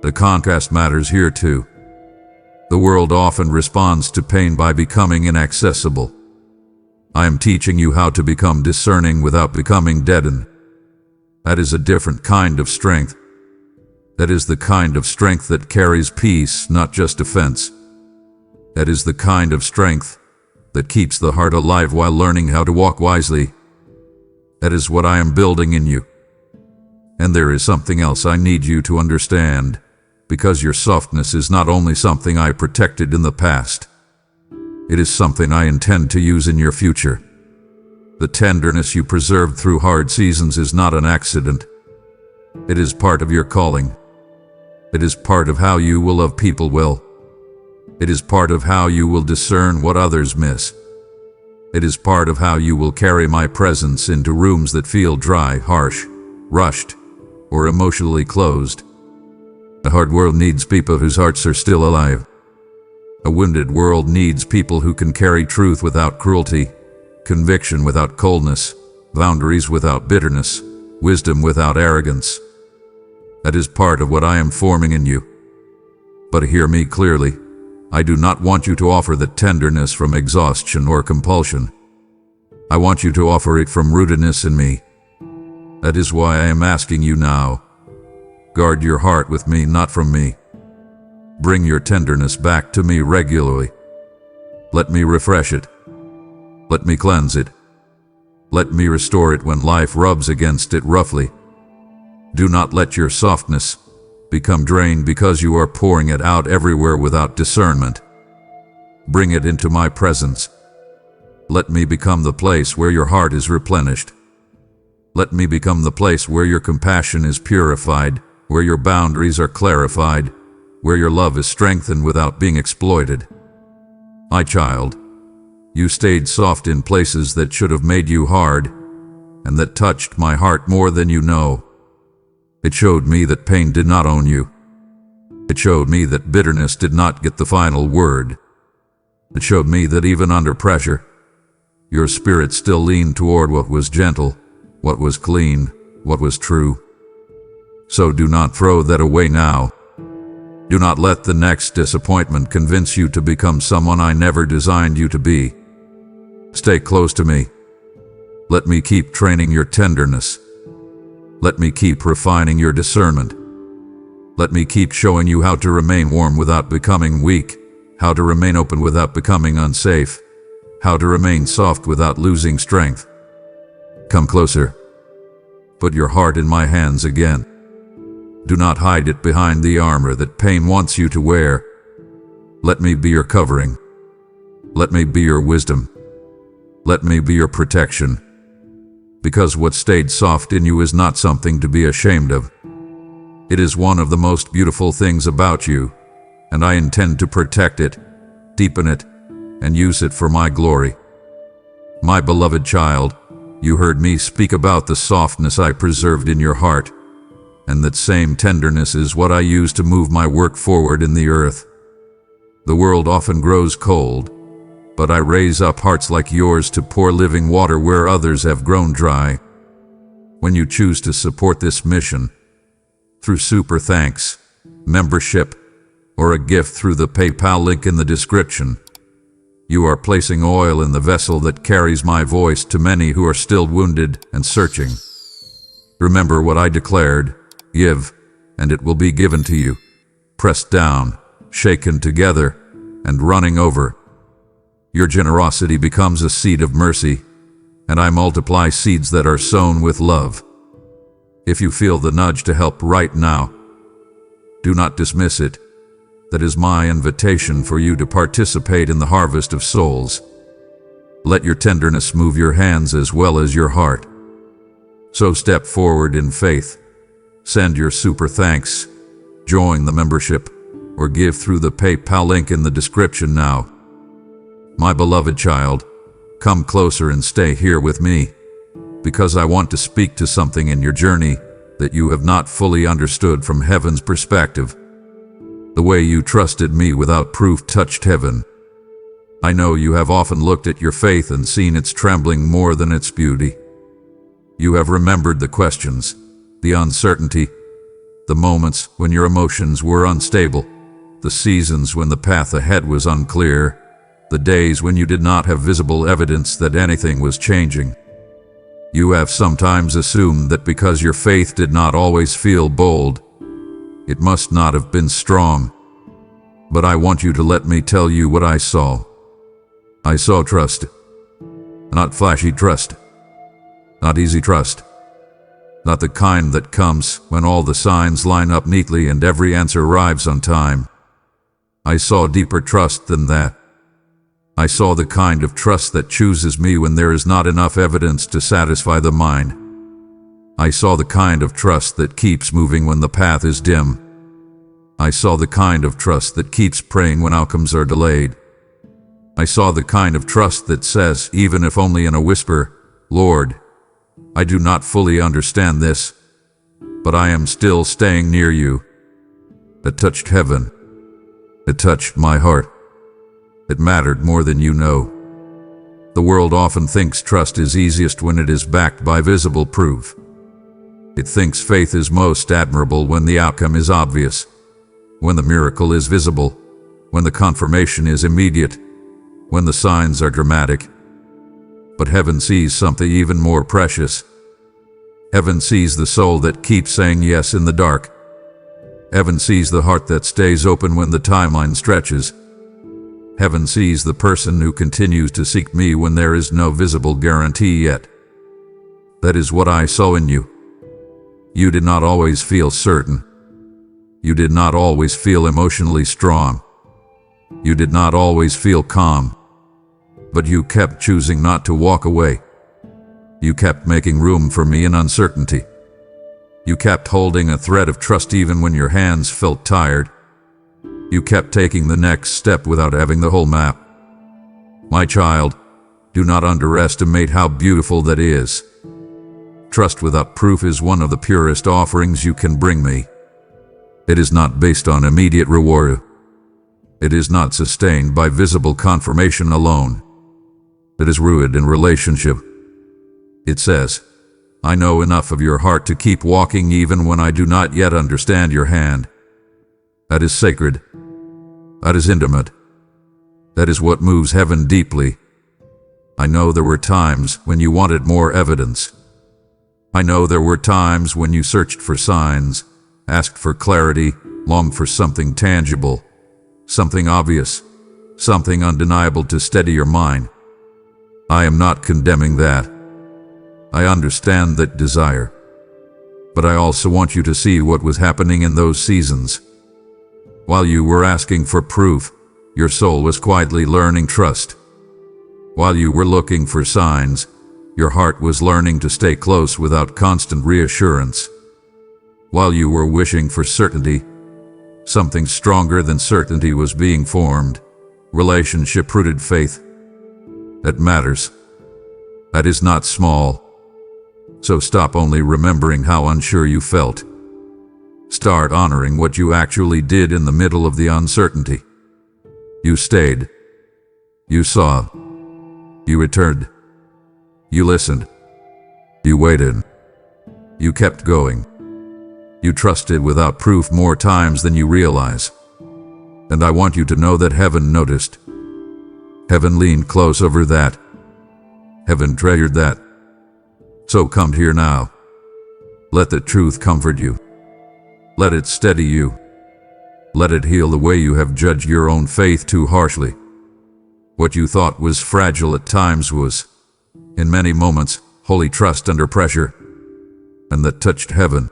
The contrast matters here too. The world often responds to pain by becoming inaccessible. I am teaching you how to become discerning without becoming deadened. That is a different kind of strength. That is the kind of strength that carries peace, not just offense. That is the kind of strength that keeps the heart alive while learning how to walk wisely. That is what I am building in you. And there is something else I need you to understand, because your softness is not only something I protected in the past. It is something I intend to use in your future. The tenderness you preserved through hard seasons is not an accident. It is part of your calling. It is part of how you will love people well. It is part of how you will discern what others miss. It is part of how you will carry my presence into rooms that feel dry, harsh, rushed, or emotionally closed. A hard world needs people whose hearts are still alive. A wounded world needs people who can carry truth without cruelty, conviction without coldness, boundaries without bitterness, wisdom without arrogance. That is part of what I am forming in you. But hear me clearly. I do not want you to offer the tenderness from exhaustion or compulsion. I want you to offer it from rootedness in me. That is why I am asking you now. Guard your heart with me, not from me. Bring your tenderness back to me regularly. Let me refresh it. Let me cleanse it. Let me restore it when life rubs against it roughly. Do not let your softness become drained because you are pouring it out everywhere without discernment. Bring it into my presence. Let me become the place where your heart is replenished. Let me become the place where your compassion is purified, where your boundaries are clarified, where your love is strengthened without being exploited. My child, you stayed soft in places that should have made you hard, and that touched my heart more than you know. It showed me that pain did not own you. It showed me that bitterness did not get the final word. It showed me that even under pressure, your spirit still leaned toward what was gentle, what was clean, what was true. So do not throw that away now. Do not let the next disappointment convince you to become someone I never designed you to be. Stay close to me. Let me keep training your tenderness. Let me keep refining your discernment. Let me keep showing you how to remain warm without becoming weak, how to remain open without becoming unsafe, how to remain soft without losing strength. Come closer. Put your heart in my hands again. Do not hide it behind the armor that pain wants you to wear. Let me be your covering. Let me be your wisdom. Let me be your protection. Because what stayed soft in you is not something to be ashamed of. It is one of the most beautiful things about you, and I intend to protect it, deepen it, and use it for my glory. My beloved child, you heard me speak about the softness I preserved in your heart, and that same tenderness is what I use to move my work forward in the earth. The world often grows cold, but I raise up hearts like yours to pour living water where others have grown dry. When you choose to support this mission, through super thanks, membership, or a gift through the PayPal link in the description, you are placing oil in the vessel that carries my voice to many who are still wounded and searching. Remember what I declared: give, and it will be given to you, pressed down, shaken together, and running over. Your generosity becomes a seed of mercy, and I multiply seeds that are sown with love. If you feel the nudge to help right now, do not dismiss it. That is my invitation for you to participate in the harvest of souls. Let your tenderness move your hands as well as your heart. So step forward in faith. Send your super thanks, join the membership, or give through the PayPal link in the description now. My beloved child, come closer and stay here with me, because I want to speak to something in your journey that you have not fully understood from heaven's perspective. The way you trusted me without proof touched heaven. I know you have often looked at your faith and seen its trembling more than its beauty. You have remembered the questions, the uncertainty, the moments when your emotions were unstable, the seasons when the path ahead was unclear, the days when you did not have visible evidence that anything was changing. You have sometimes assumed that because your faith did not always feel bold, it must not have been strong. But I want you to let me tell you what I saw. I saw trust. Not flashy trust. Not easy trust. Not the kind that comes when all the signs line up neatly and every answer arrives on time. I saw deeper trust than that. I saw the kind of trust that chooses me when there is not enough evidence to satisfy the mind. I saw the kind of trust that keeps moving when the path is dim. I saw the kind of trust that keeps praying when outcomes are delayed. I saw the kind of trust that says, even if only in a whisper, Lord, I do not fully understand this, but I am still staying near you. It touched heaven. It touched my heart. It mattered more than you know. The world often thinks trust is easiest when it is backed by visible proof. It thinks faith is most admirable when the outcome is obvious, when the miracle is visible, when the confirmation is immediate, when the signs are dramatic. But heaven sees something even more precious. Heaven sees the soul that keeps saying yes in the dark. Heaven sees the heart that stays open when the timeline stretches. Heaven sees the person who continues to seek me when there is no visible guarantee yet. That is what I saw in you. You did not always feel certain. You did not always feel emotionally strong. You did not always feel calm. But you kept choosing not to walk away. You kept making room for me in uncertainty. You kept holding a thread of trust even when your hands felt tired. You kept taking the next step without having the whole map. My child, do not underestimate how beautiful that is. Trust without proof is one of the purest offerings you can bring me. It is not based on immediate reward. It is not sustained by visible confirmation alone. It is rooted in relationship. It says, I know enough of your heart to keep walking even when I do not yet understand your hand. That is sacred. That is intimate. That is what moves heaven deeply. I know there were times when you wanted more evidence. I know there were times when you searched for signs, asked for clarity, longed for something tangible, something obvious, something undeniable to steady your mind. I am not condemning that. I understand that desire. But I also want you to see what was happening in those seasons. While you were asking for proof, your soul was quietly learning trust. While you were looking for signs, your heart was learning to stay close without constant reassurance. While you were wishing for certainty, something stronger than certainty was being formed. Relationship-rooted faith. That matters. That is not small. So stop only remembering how unsure you felt. Start honoring what you actually did in the middle of the uncertainty. You stayed. You saw. You returned. You listened. You waited. You kept going. You trusted without proof more times than you realize. And I want you to know that heaven noticed. Heaven leaned close over that. Heaven treasured that. So come here now. Let the truth comfort you. Let it steady you. Let it heal the way you have judged your own faith too harshly. What you thought was fragile at times was, in many moments, holy trust under pressure, and that touched heaven.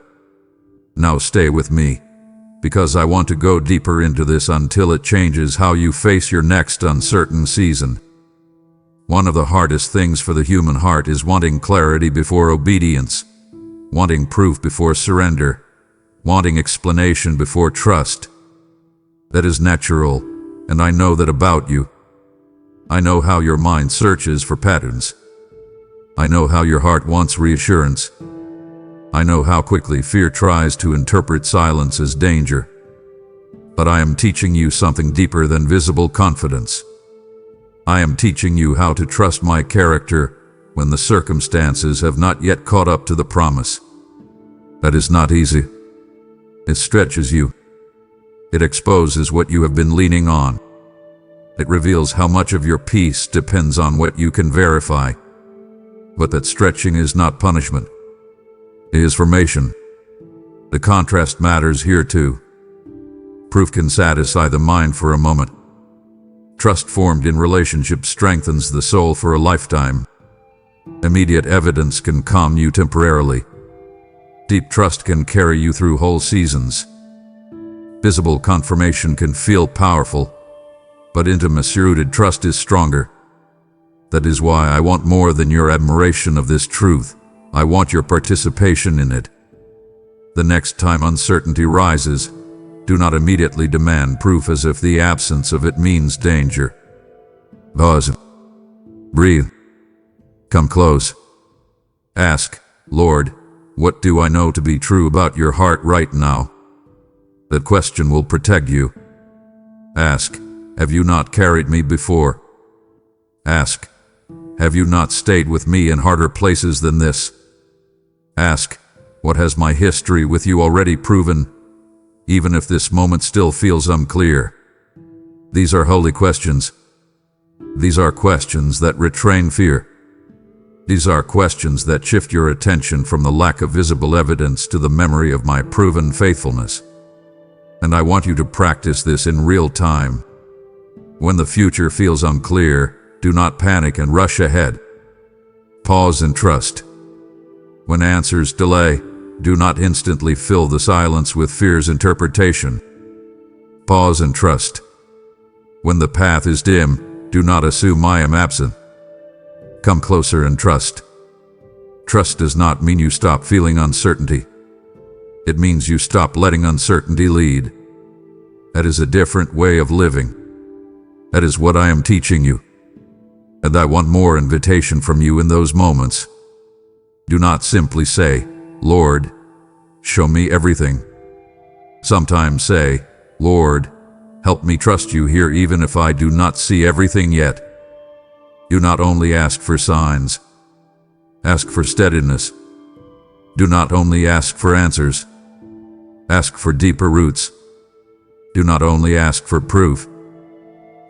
Now stay with me, because I want to go deeper into this until it changes how you face your next uncertain season. One of the hardest things for the human heart is wanting clarity before obedience, wanting proof before surrender, wanting explanation before trust. That is natural, and I know that about you. I know how your mind searches for patterns. I know how your heart wants reassurance. I know how quickly fear tries to interpret silence as danger. But I am teaching you something deeper than visible confidence. I am teaching you how to trust my character when the circumstances have not yet caught up to the promise. That is not easy. It stretches you. It exposes what you have been leaning on. It reveals how much of your peace depends on what you can verify. But that stretching is not punishment. It is formation. The contrast matters here too. Proof can satisfy the mind for a moment. Trust formed in relationship strengthens the soul for a lifetime. Immediate evidence can calm you temporarily. Deep trust can carry you through whole seasons. Visible confirmation can feel powerful, but intimacy-rooted trust is stronger. That is why I want more than your admiration of this truth. I want your participation in it. The next time uncertainty rises, do not immediately demand proof as if the absence of it means danger. Pause. Breathe. Come close. Ask, Lord, what do I know to be true about your heart right now? That question will protect you. Ask, have you not carried me before? Ask, have you not stayed with me in harder places than this? Ask, what has my history with you already proven, even if this moment still feels unclear? These are holy questions. These are questions that retrain fear. These are questions that shift your attention from the lack of visible evidence to the memory of my proven faithfulness. And I want you to practice this in real time. When the future feels unclear, do not panic and rush ahead. Pause and trust. When answers delay, do not instantly fill the silence with fear's interpretation. Pause and trust. When the path is dim, do not assume I am absent. Come closer and trust. Trust does not mean you stop feeling uncertainty. It means you stop letting uncertainty lead. That is a different way of living. That is what I am teaching you. And I want more invitation from you in those moments. Do not simply say, Lord, show me everything. Sometimes say, Lord, help me trust you here even if I do not see everything yet. Do not only ask for signs. Ask for steadiness. Do not only ask for answers. Ask for deeper roots. Do not only ask for proof.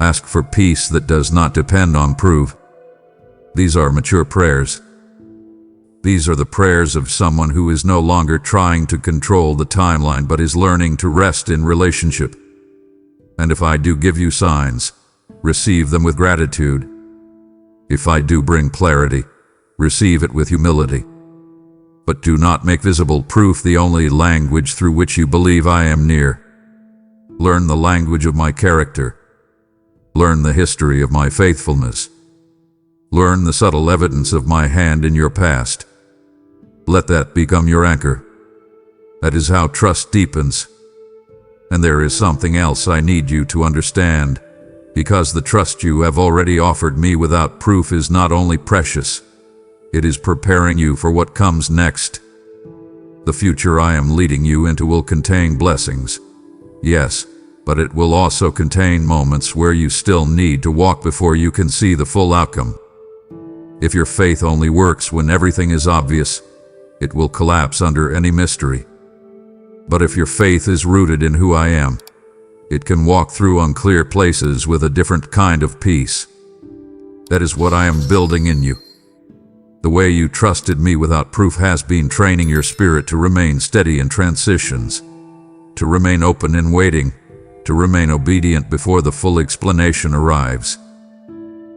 Ask for peace that does not depend on proof. These are mature prayers. These are the prayers of someone who is no longer trying to control the timeline but is learning to rest in relationship. And if I do give you signs, receive them with gratitude. If I do bring clarity, receive it with humility. But do not make visible proof the only language through which you believe I am near. Learn the language of my character. Learn the history of my faithfulness. Learn the subtle evidence of my hand in your past. Let that become your anchor. That is how trust deepens. And there is something else I need you to understand, because the trust you have already offered me without proof is not only precious, it is preparing you for what comes next. The future I am leading you into will contain blessings. Yes, but it will also contain moments where you still need to walk before you can see the full outcome. If your faith only works when everything is obvious, it will collapse under any mystery. But if your faith is rooted in who I am, it can walk through unclear places with a different kind of peace. That is what I am building in you. The way you trusted me without proof has been training your spirit to remain steady in transitions, to remain open in waiting, to remain obedient before the full explanation arrives.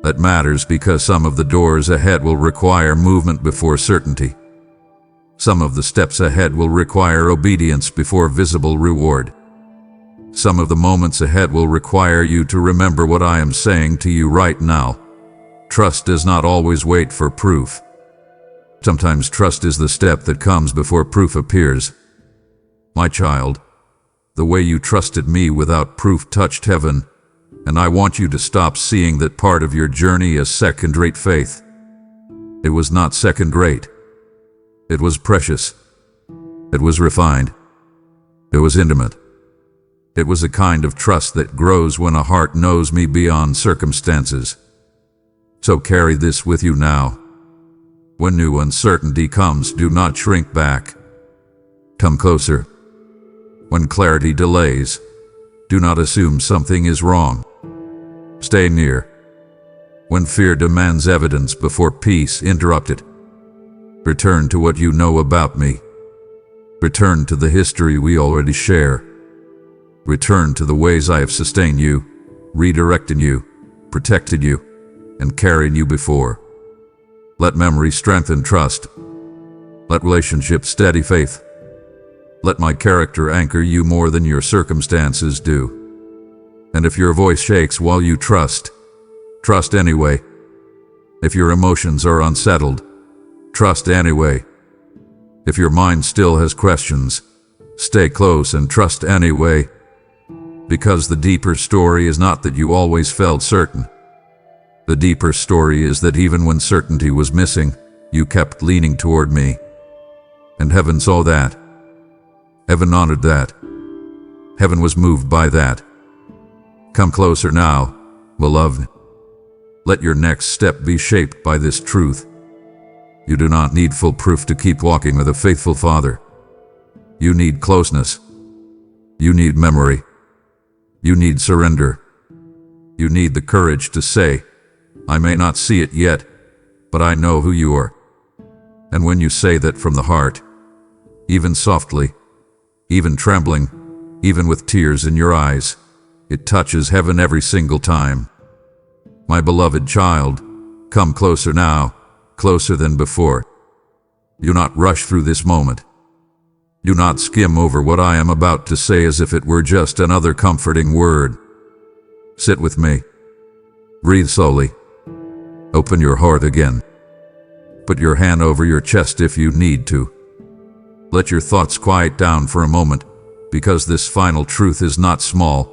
That matters because some of the doors ahead will require movement before certainty. Some of the steps ahead will require obedience before visible reward. Some of the moments ahead will require you to remember what I am saying to you right now. Trust does not always wait for proof. Sometimes trust is the step that comes before proof appears. My child, the way you trusted me without proof touched heaven, and I want you to stop seeing that part of your journey as second-rate faith. It was not second-rate. It was precious. It was refined. It was intimate. It was a kind of trust that grows when a heart knows me beyond circumstances. So carry this with you now. When new uncertainty comes, do not shrink back. Come closer. When clarity delays, do not assume something is wrong. Stay near. When fear demands evidence before peace, interrupt it. Return to what you know about me. Return to the history we already share. Return to the ways I have sustained you, redirected you, protected you, and carried you before. Let memory strengthen trust. Let relationships steady faith. Let my character anchor you more than your circumstances do. And if your voice shakes while you trust, trust anyway. If your emotions are unsettled, trust anyway. If your mind still has questions, stay close and trust anyway. Because the deeper story is not that you always felt certain. The deeper story is that even when certainty was missing, you kept leaning toward me. And heaven saw that. Heaven honored that. Heaven was moved by that. Come closer now, beloved. Let your next step be shaped by this truth. You do not need full proof to keep walking with a faithful Father. You need closeness. You need memory. You need surrender. You need the courage to say, I may not see it yet, but I know who you are. And when you say that from the heart, even softly, even trembling, even with tears in your eyes, it touches heaven every single time. My beloved child, come closer now, closer than before. Do not rush through this moment. Do not skim over what I am about to say as if it were just another comforting word. Sit with me. Breathe slowly. Open your heart again. Put your hand over your chest if you need to. Let your thoughts quiet down for a moment, because this final truth is not small,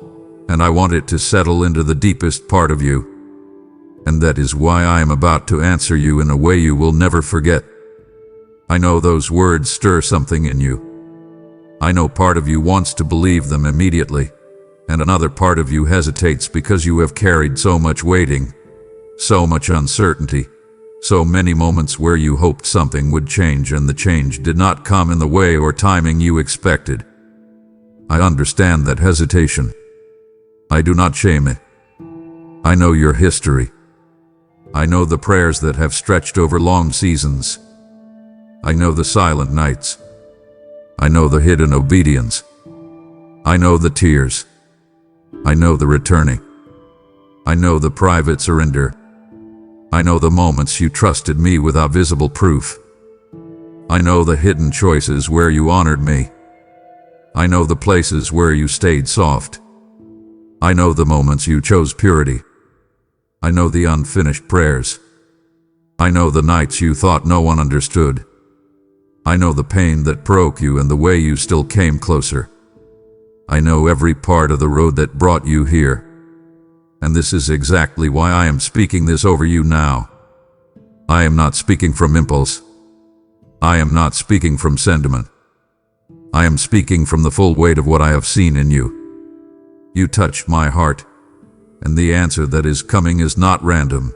and I want it to settle into the deepest part of you. And that is why I am about to answer you in a way you will never forget. I know those words stir something in you. I know part of you wants to believe them immediately, and another part of you hesitates because you have carried so much waiting, so much uncertainty, so many moments where you hoped something would change and the change did not come in the way or timing you expected. I understand that hesitation. I do not shame it. I know your history. I know the prayers that have stretched over long seasons. I know the silent nights. I know the hidden obedience. I know the tears. I know the returning. I know the private surrender. I know the moments you trusted me without visible proof. I know the hidden choices where you honored me. I know the places where you stayed soft. I know the moments you chose purity. I know the unfinished prayers. I know the nights you thought no one understood. I know the pain that broke you and the way you still came closer. I know every part of the road that brought you here. And this is exactly why I am speaking this over you now. I am not speaking from impulse. I am not speaking from sentiment. I am speaking from the full weight of what I have seen in you. You touch my heart, and the answer that is coming is not random.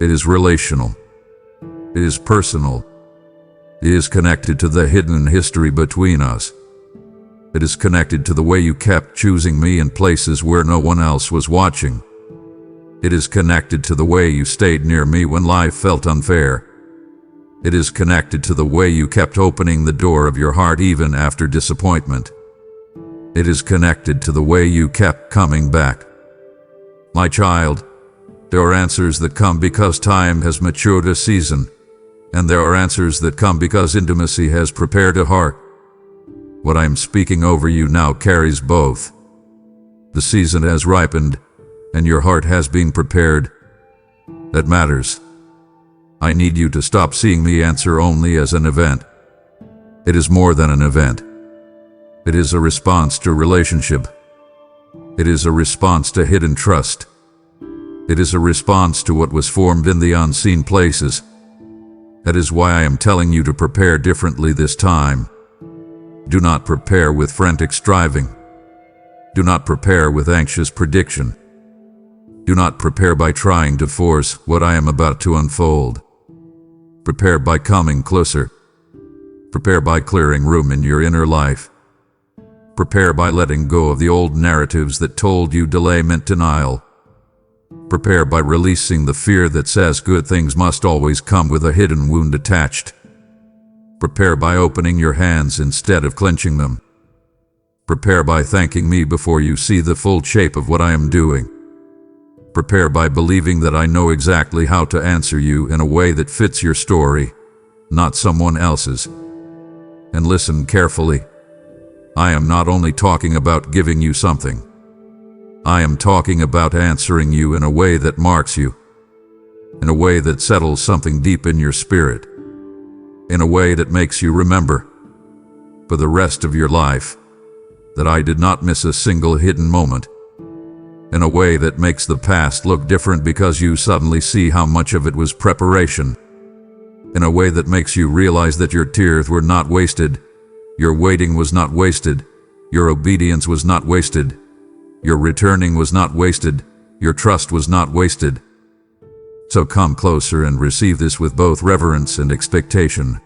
It is relational. It is personal. It is connected to the hidden history between us. It is connected to the way you kept choosing me in places where no one else was watching. It is connected to the way you stayed near me when life felt unfair. It is connected to the way you kept opening the door of your heart even after disappointment. It is connected to the way you kept coming back. My child, there are answers that come because time has matured a season, and there are answers that come because intimacy has prepared a heart. What I am speaking over you now carries both. The season has ripened, and your heart has been prepared. That matters. I need you to stop seeing the answer only as an event. It is more than an event. It is a response to relationship. It is a response to hidden trust. It is a response to what was formed in the unseen places. That is why I am telling you to prepare differently this time. Do not prepare with frantic striving. Do not prepare with anxious prediction. Do not prepare by trying to force what I am about to unfold. Prepare by coming closer. Prepare by clearing room in your inner life. Prepare by letting go of the old narratives that told you delay meant denial. Prepare by releasing the fear that says good things must always come with a hidden wound attached. Prepare by opening your hands instead of clenching them. Prepare by thanking me before you see the full shape of what I am doing. Prepare by believing that I know exactly how to answer you in a way that fits your story, not someone else's. And listen carefully. I am not only talking about giving you something. I am talking about answering you in a way that marks you, in a way that settles something deep in your spirit, in a way that makes you remember, for the rest of your life, that I did not miss a single hidden moment, in a way that makes the past look different because you suddenly see how much of it was preparation, in a way that makes you realize that your tears were not wasted, your waiting was not wasted, your obedience was not wasted, your returning was not wasted, your trust was not wasted. So come closer and receive this with both reverence and expectation.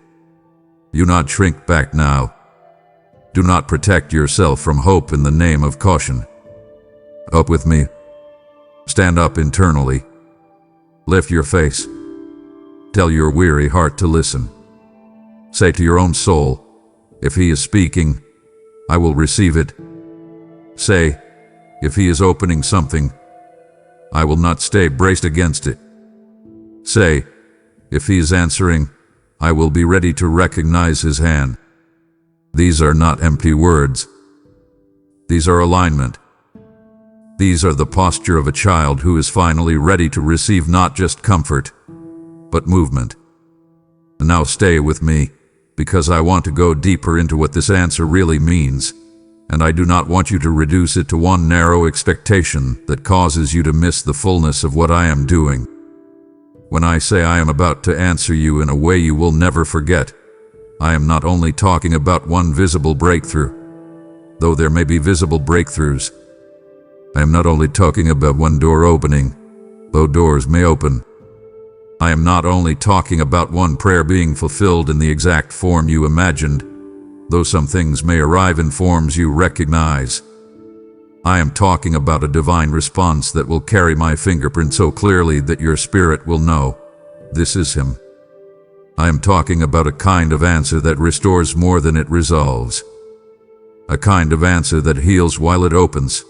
Do not shrink back now. Do not protect yourself from hope in the name of caution. Up with me. Stand up internally. Lift your face. Tell your weary heart to listen. Say to your own soul, if he is speaking, I will receive it. Say, if he is opening something, I will not stay braced against it. Say, if he is answering, I will be ready to recognize his hand. These are not empty words. These are alignment. These are the posture of a child who is finally ready to receive not just comfort, but movement. And now stay with me, because I want to go deeper into what this answer really means, and I do not want you to reduce it to one narrow expectation that causes you to miss the fullness of what I am doing. When I say I am about to answer you in a way you will never forget, I am not only talking about one visible breakthrough, though there may be visible breakthroughs. I am not only talking about one door opening, though doors may open. I am not only talking about one prayer being fulfilled in the exact form you imagined, though some things may arrive in forms you recognize. I am talking about a divine response that will carry my fingerprint so clearly that your spirit will know, this is him. I am talking about a kind of answer that restores more than it resolves. A kind of answer that heals while it opens.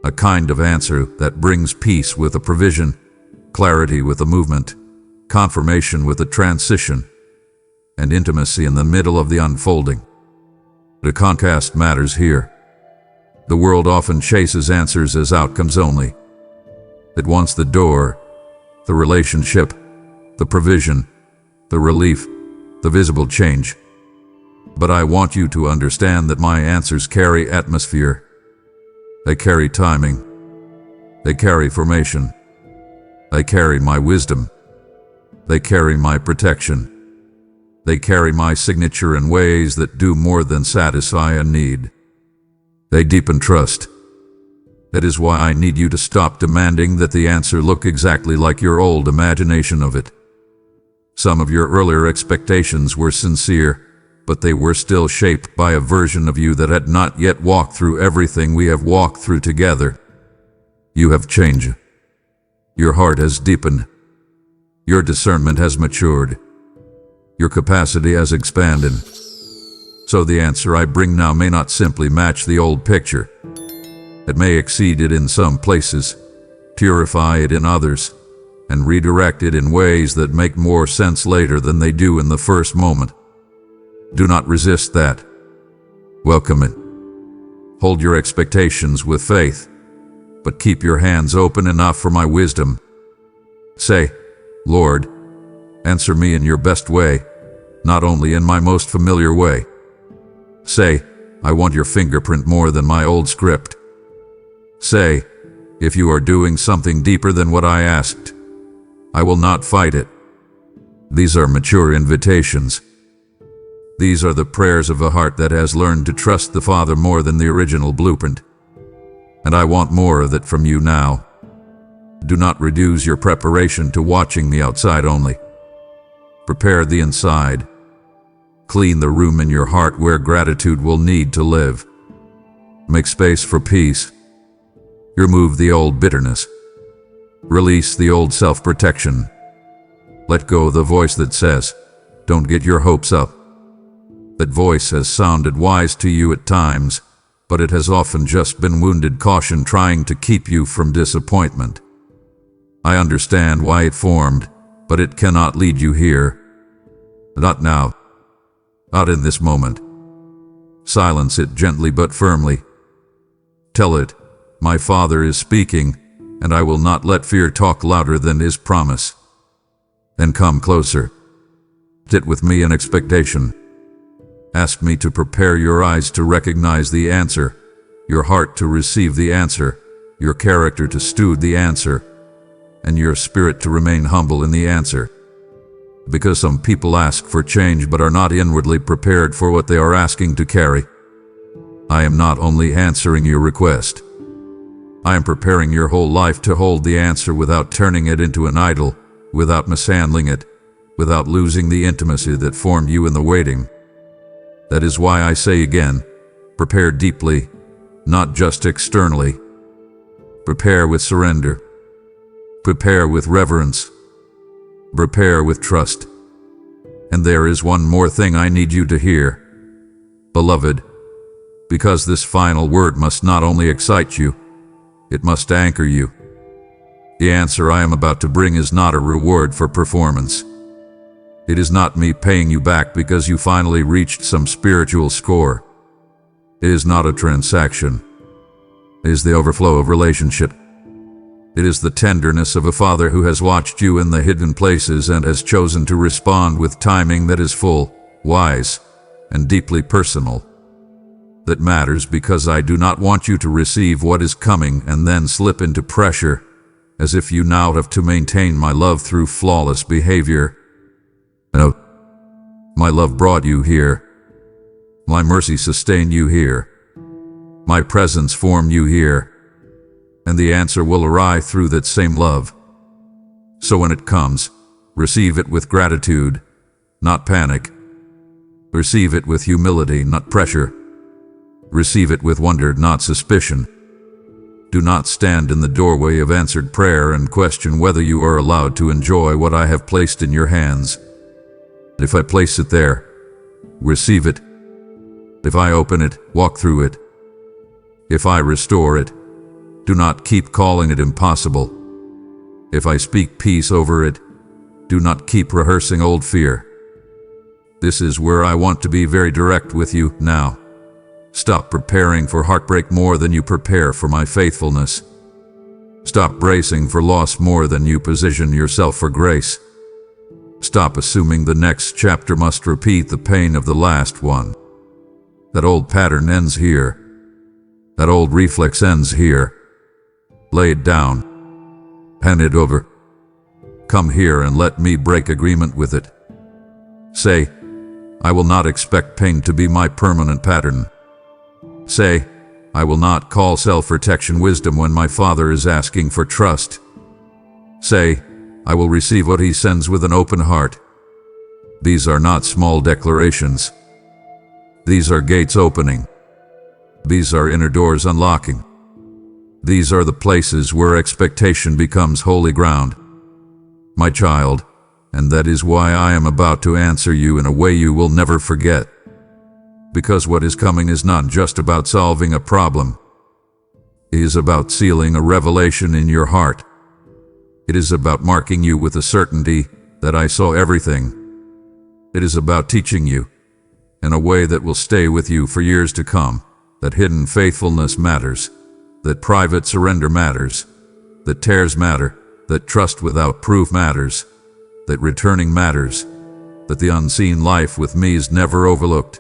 A kind of answer that brings peace with a provision, clarity with a movement, confirmation with a transition, and intimacy in the middle of the unfolding. The contrast matters here. The world often chases answers as outcomes only. It wants the door, the relationship, the provision, the relief, the visible change. But I want you to understand that my answers carry atmosphere. They carry timing. They carry formation. They carry my wisdom. They carry my protection. They carry my signature in ways that do more than satisfy a need. They deepen trust. That is why I need you to stop demanding that the answer look exactly like your old imagination of it. Some of your earlier expectations were sincere, but they were still shaped by a version of you that had not yet walked through everything we have walked through together. You have changed. Your heart has deepened. Your discernment has matured. Your capacity has expanded. So the answer I bring now may not simply match the old picture. It may exceed it in some places, purify it in others, and redirect it in ways that make more sense later than they do in the first moment. Do not resist that. Welcome it. Hold your expectations with faith, but keep your hands open enough for my wisdom. Say, Lord, answer me in your best way, not only in my most familiar way. Say, I want your fingerprint more than my old script. Say, if you are doing something deeper than what I asked, I will not fight it. These are mature invitations. These are the prayers of a heart that has learned to trust the Father more than the original blueprint. And I want more of that from you now. Do not reduce your preparation to watching the outside only. Prepare the inside. Clean the room in your heart where gratitude will need to live. Make space for peace. Remove the old bitterness. Release the old self-protection. Let go of the voice that says, don't get your hopes up. That voice has sounded wise to you at times, but it has often just been wounded caution trying to keep you from disappointment. I understand why it formed, but it cannot lead you here. Not now. Not in this moment. Silence it gently but firmly. Tell it, my Father is speaking, and I will not let fear talk louder than His promise. Then come closer. Sit with me in expectation. Ask me to prepare your eyes to recognize the answer, your heart to receive the answer, your character to steward the answer, and your spirit to remain humble in the answer. Because some people ask for change but are not inwardly prepared for what they are asking to carry. I am not only answering your request. I am preparing your whole life to hold the answer without turning it into an idol, without mishandling it, without losing the intimacy that formed you in the waiting. That is why I say again, prepare deeply, not just externally. Prepare with surrender. Prepare with reverence. Prepare with trust. And there is one more thing I need you to hear. Beloved, because this final word must not only excite you, it must anchor you. The answer I am about to bring is not a reward for performance. It is not me paying you back because you finally reached some spiritual score. It is not a transaction. It is the overflow of relationship. It is the tenderness of a father who has watched you in the hidden places and has chosen to respond with timing that is full, wise, and deeply personal. That matters because I do not want you to receive what is coming and then slip into pressure, as if you now have to maintain my love through flawless behavior. No, my love brought you here. My mercy sustained you here. My presence formed you here. And the answer will arrive through that same love. So when it comes, receive it with gratitude, not panic. Receive it with humility, not pressure. Receive it with wonder, not suspicion. Do not stand in the doorway of answered prayer and question whether you are allowed to enjoy what I have placed in your hands. If I place it there, receive it. If I open it, walk through it. If I restore it, do not keep calling it impossible. If I speak peace over it, do not keep rehearsing old fear. This is where I want to be very direct with you now. Stop preparing for heartbreak more than you prepare for my faithfulness. Stop bracing for loss more than you position yourself for grace. Stop assuming the next chapter must repeat the pain of the last one. That old pattern ends here. That old reflex ends here. Lay it down. Hand it over. Come here and let me break agreement with it. Say, I will not expect pain to be my permanent pattern. Say, I will not call self-protection wisdom when my Father is asking for trust. Say, I will receive what He sends with an open heart. These are not small declarations. These are gates opening. These are inner doors unlocking. These are the places where expectation becomes holy ground. My child, and that is why I am about to answer you in a way you will never forget. Because what is coming is not just about solving a problem. It is about sealing a revelation in your heart. It is about marking you with the certainty that I saw everything. It is about teaching you, in a way that will stay with you for years to come, that hidden faithfulness matters, that private surrender matters, that tears matter, that trust without proof matters, that returning matters, that the unseen life with me is never overlooked.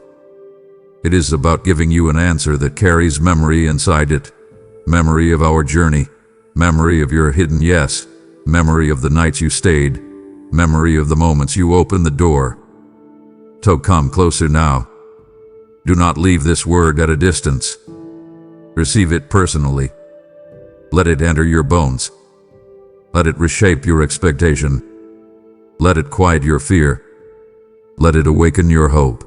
It is about giving you an answer that carries memory inside it, memory of our journey, memory of your hidden yes, memory of the nights you stayed, memory of the moments you opened the door. So come closer now. Do not leave this word at a distance. Receive it personally. Let it enter your bones. Let it reshape your expectation. Let it quiet your fear. Let it awaken your hope.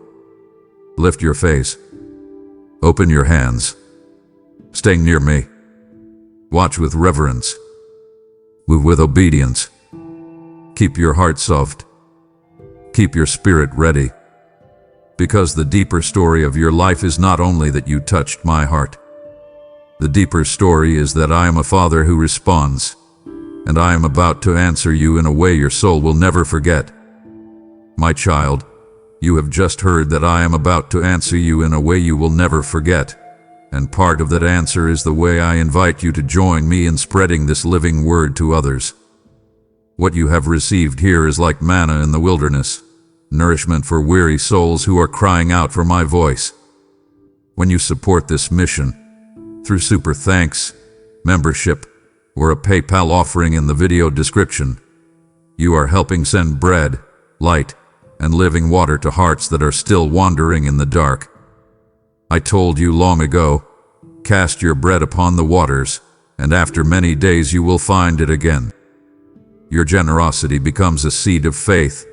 Lift your face. Open your hands. Stay near me. Watch with reverence. Move with obedience. Keep your heart soft. Keep your spirit ready. Because the deeper story of your life is not only that you touched my heart. The deeper story is that I am a Father who responds, and I am about to answer you in a way your soul will never forget. My child, you have just heard that I am about to answer you in a way you will never forget, and part of that answer is the way I invite you to join me in spreading this living word to others. What you have received here is like manna in the wilderness, nourishment for weary souls who are crying out for my voice. When you support this mission, through super thanks, membership, or a PayPal offering in the video description, you are helping send bread, light, and living water to hearts that are still wandering in the dark. I told you long ago, cast your bread upon the waters, and after many days you will find it again. Your generosity becomes a seed of faith,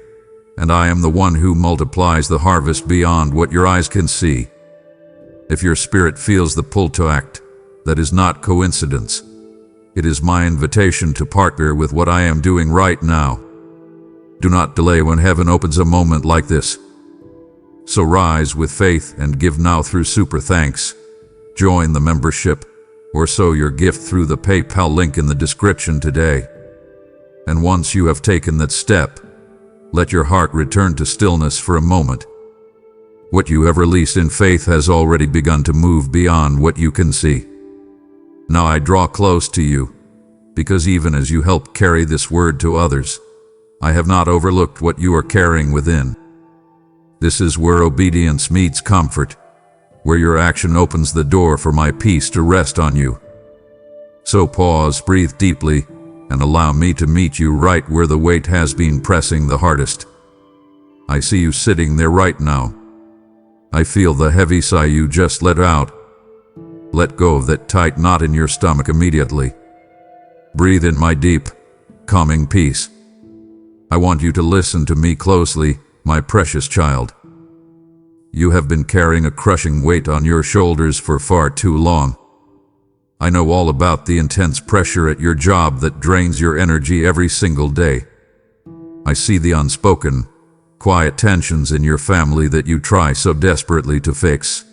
and I am the one who multiplies the harvest beyond what your eyes can see. If your spirit feels the pull to act, that is not coincidence. It is my invitation to partner with what I am doing right now. Do not delay when heaven opens a moment like this. So rise with faith and give now through super thanks. Join the membership, or sow your gift through the PayPal link in the description today. And once you have taken that step, let your heart return to stillness for a moment. What you have released in faith has already begun to move beyond what you can see. Now I draw close to you, because even as you help carry this word to others, I have not overlooked what you are carrying within. This is where obedience meets comfort, where your action opens the door for my peace to rest on you. So pause, breathe deeply, and allow me to meet you right where the weight has been pressing the hardest. I see you sitting there right now. I feel the heavy sigh you just let out. Let go of that tight knot in your stomach immediately. Breathe in my deep, calming peace. I want you to listen to me closely, my precious child. You have been carrying a crushing weight on your shoulders for far too long. I know all about the intense pressure at your job that drains your energy every single day. I see the unspoken, quiet tensions in your family that you try so desperately to fix.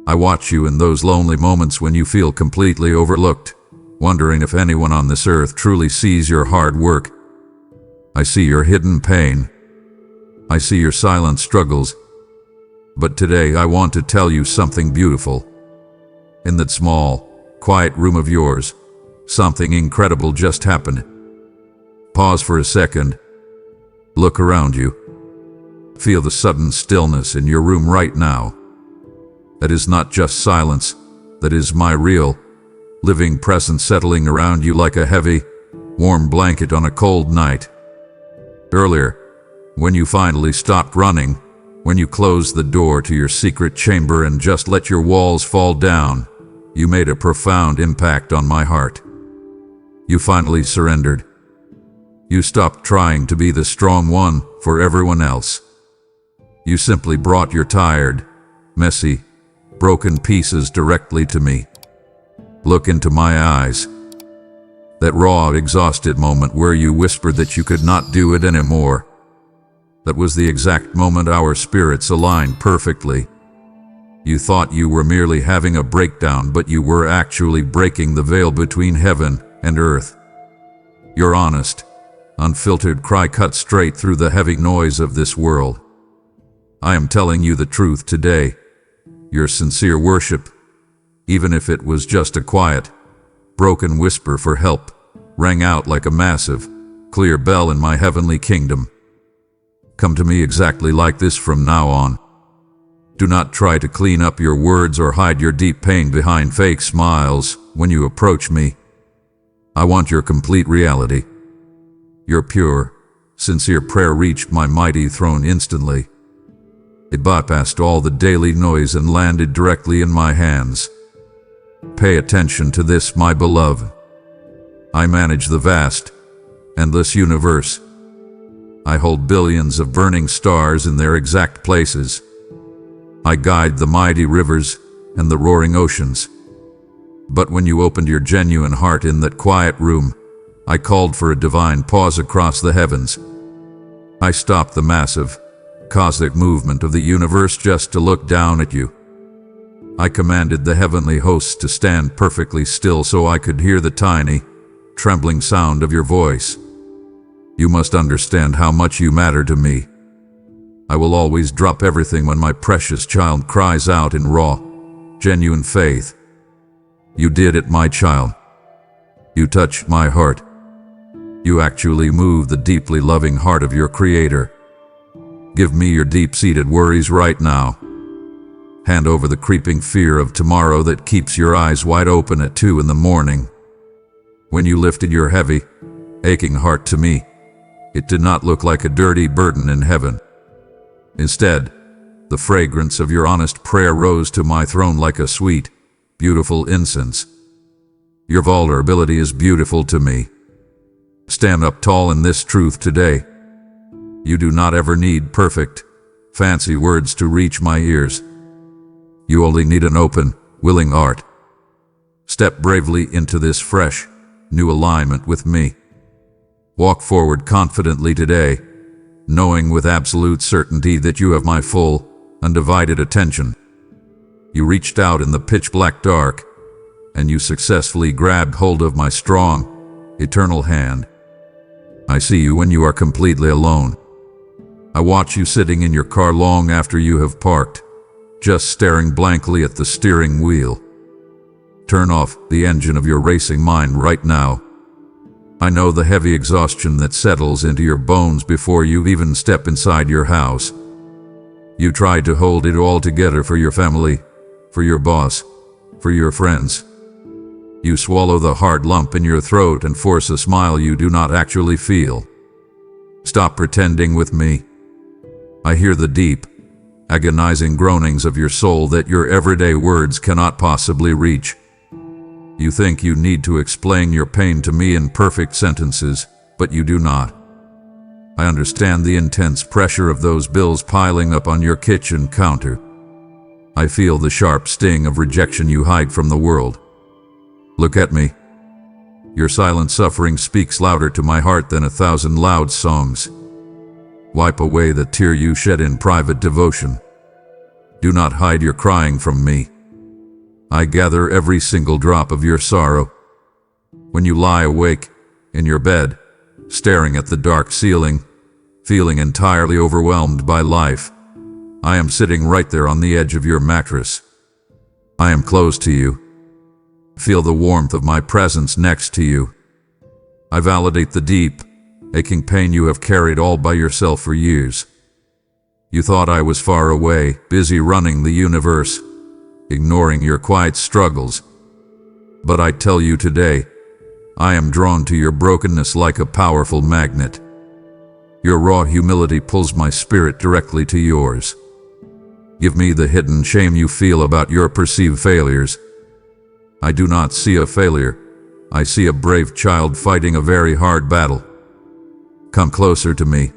I watch you in those lonely moments when you feel completely overlooked, wondering if anyone on this earth truly sees your hard work. I see your hidden pain. I see your silent struggles. But today I want to tell you something beautiful. In that small, quiet room of yours, something incredible just happened. Pause for a second. Look around you. Feel the sudden stillness in your room right now. That is not just silence, that is my real, living presence settling around you like a heavy, warm blanket on a cold night. Earlier, when you finally stopped running, When you closed the door to your secret chamber and just let your walls fall down, you made a profound impact on my heart. You finally surrendered. You stopped trying to be the strong one for everyone else. You simply brought your tired, messy, broken pieces directly to me. Look into my eyes. That raw, exhausted moment where you whispered that you could not do it anymore. That was the exact moment our spirits aligned perfectly. You thought you were merely having a breakdown, but you were actually breaking the veil between heaven and earth. Your honest, unfiltered cry cut straight through the heavy noise of this world. I am telling you the truth today. Your sincere worship, even if it was just a quiet, broken whisper for help, rang out like a massive, clear bell in my heavenly kingdom. Come to me exactly like this from now on. Do not try to clean up your words or hide your deep pain behind fake smiles when you approach me. I want your complete reality. Your pure, sincere prayer reached my mighty throne instantly. It bypassed all the daily noise and landed directly in my hands. Pay attention to this, my beloved. I manage the vast, endless universe. I hold billions of burning stars in their exact places. I guide the mighty rivers and the roaring oceans. But when you opened your genuine heart in that quiet room, I called for a divine pause across the heavens. I stopped the massive, cosmic movement of the universe just to look down at you. I commanded the heavenly hosts to stand perfectly still so I could hear the tiny, trembling sound of your voice. You must understand how much you matter to me. I will always drop everything when my precious child cries out in raw, genuine faith. You did it, my child. You touched my heart. You actually moved the deeply loving heart of your Creator. Give me your deep-seated worries right now. Hand over the creeping fear of tomorrow that keeps your eyes wide open at 2 in the morning. When you lifted your heavy, aching heart to me, it did not look like a dirty burden in heaven. Instead, the fragrance of your honest prayer rose to my throne like a sweet, beautiful incense. Your vulnerability is beautiful to me. Stand up tall in this truth today. You do not ever need perfect, fancy words to reach my ears. You only need an open, willing heart. Step bravely into this fresh, new alignment with me. Walk forward confidently today, knowing with absolute certainty that you have my full, undivided attention. You reached out in the pitch-black dark, and you successfully grabbed hold of my strong, eternal hand. I see you when you are completely alone. I watch you sitting in your car long after you have parked, just staring blankly at the steering wheel. Turn off the engine of your racing mind right now. I know the heavy exhaustion that settles into your bones before you even step inside your house. You tried to hold it all together for your family, for your boss, for your friends. You swallow the hard lump in your throat and force a smile you do not actually feel. Stop pretending with me. I hear the deep, agonizing groanings of your soul that your everyday words cannot possibly reach. You think you need to explain your pain to me in perfect sentences, but you do not. I understand the intense pressure of those bills piling up on your kitchen counter. I feel the sharp sting of rejection you hide from the world. Look at me. Your silent suffering speaks louder to my heart than 1,000 loud songs. Wipe away the tear you shed in private devotion. Do not hide your crying from me. I gather every single drop of your sorrow. When you lie awake in your bed, staring at the dark ceiling, feeling entirely overwhelmed by life, I am sitting right there on the edge of your mattress. I am close to you. Feel the warmth of my presence next to you. I validate the deep, aching pain you have carried all by yourself for years. You thought I was far away, busy running the universe, ignoring your quiet struggles. But I tell you today, I am drawn to your brokenness like a powerful magnet. Your raw humility pulls my spirit directly to yours. Give me the hidden shame you feel about your perceived failures. I do not see a failure. I see a brave child fighting a very hard battle. Come closer to me.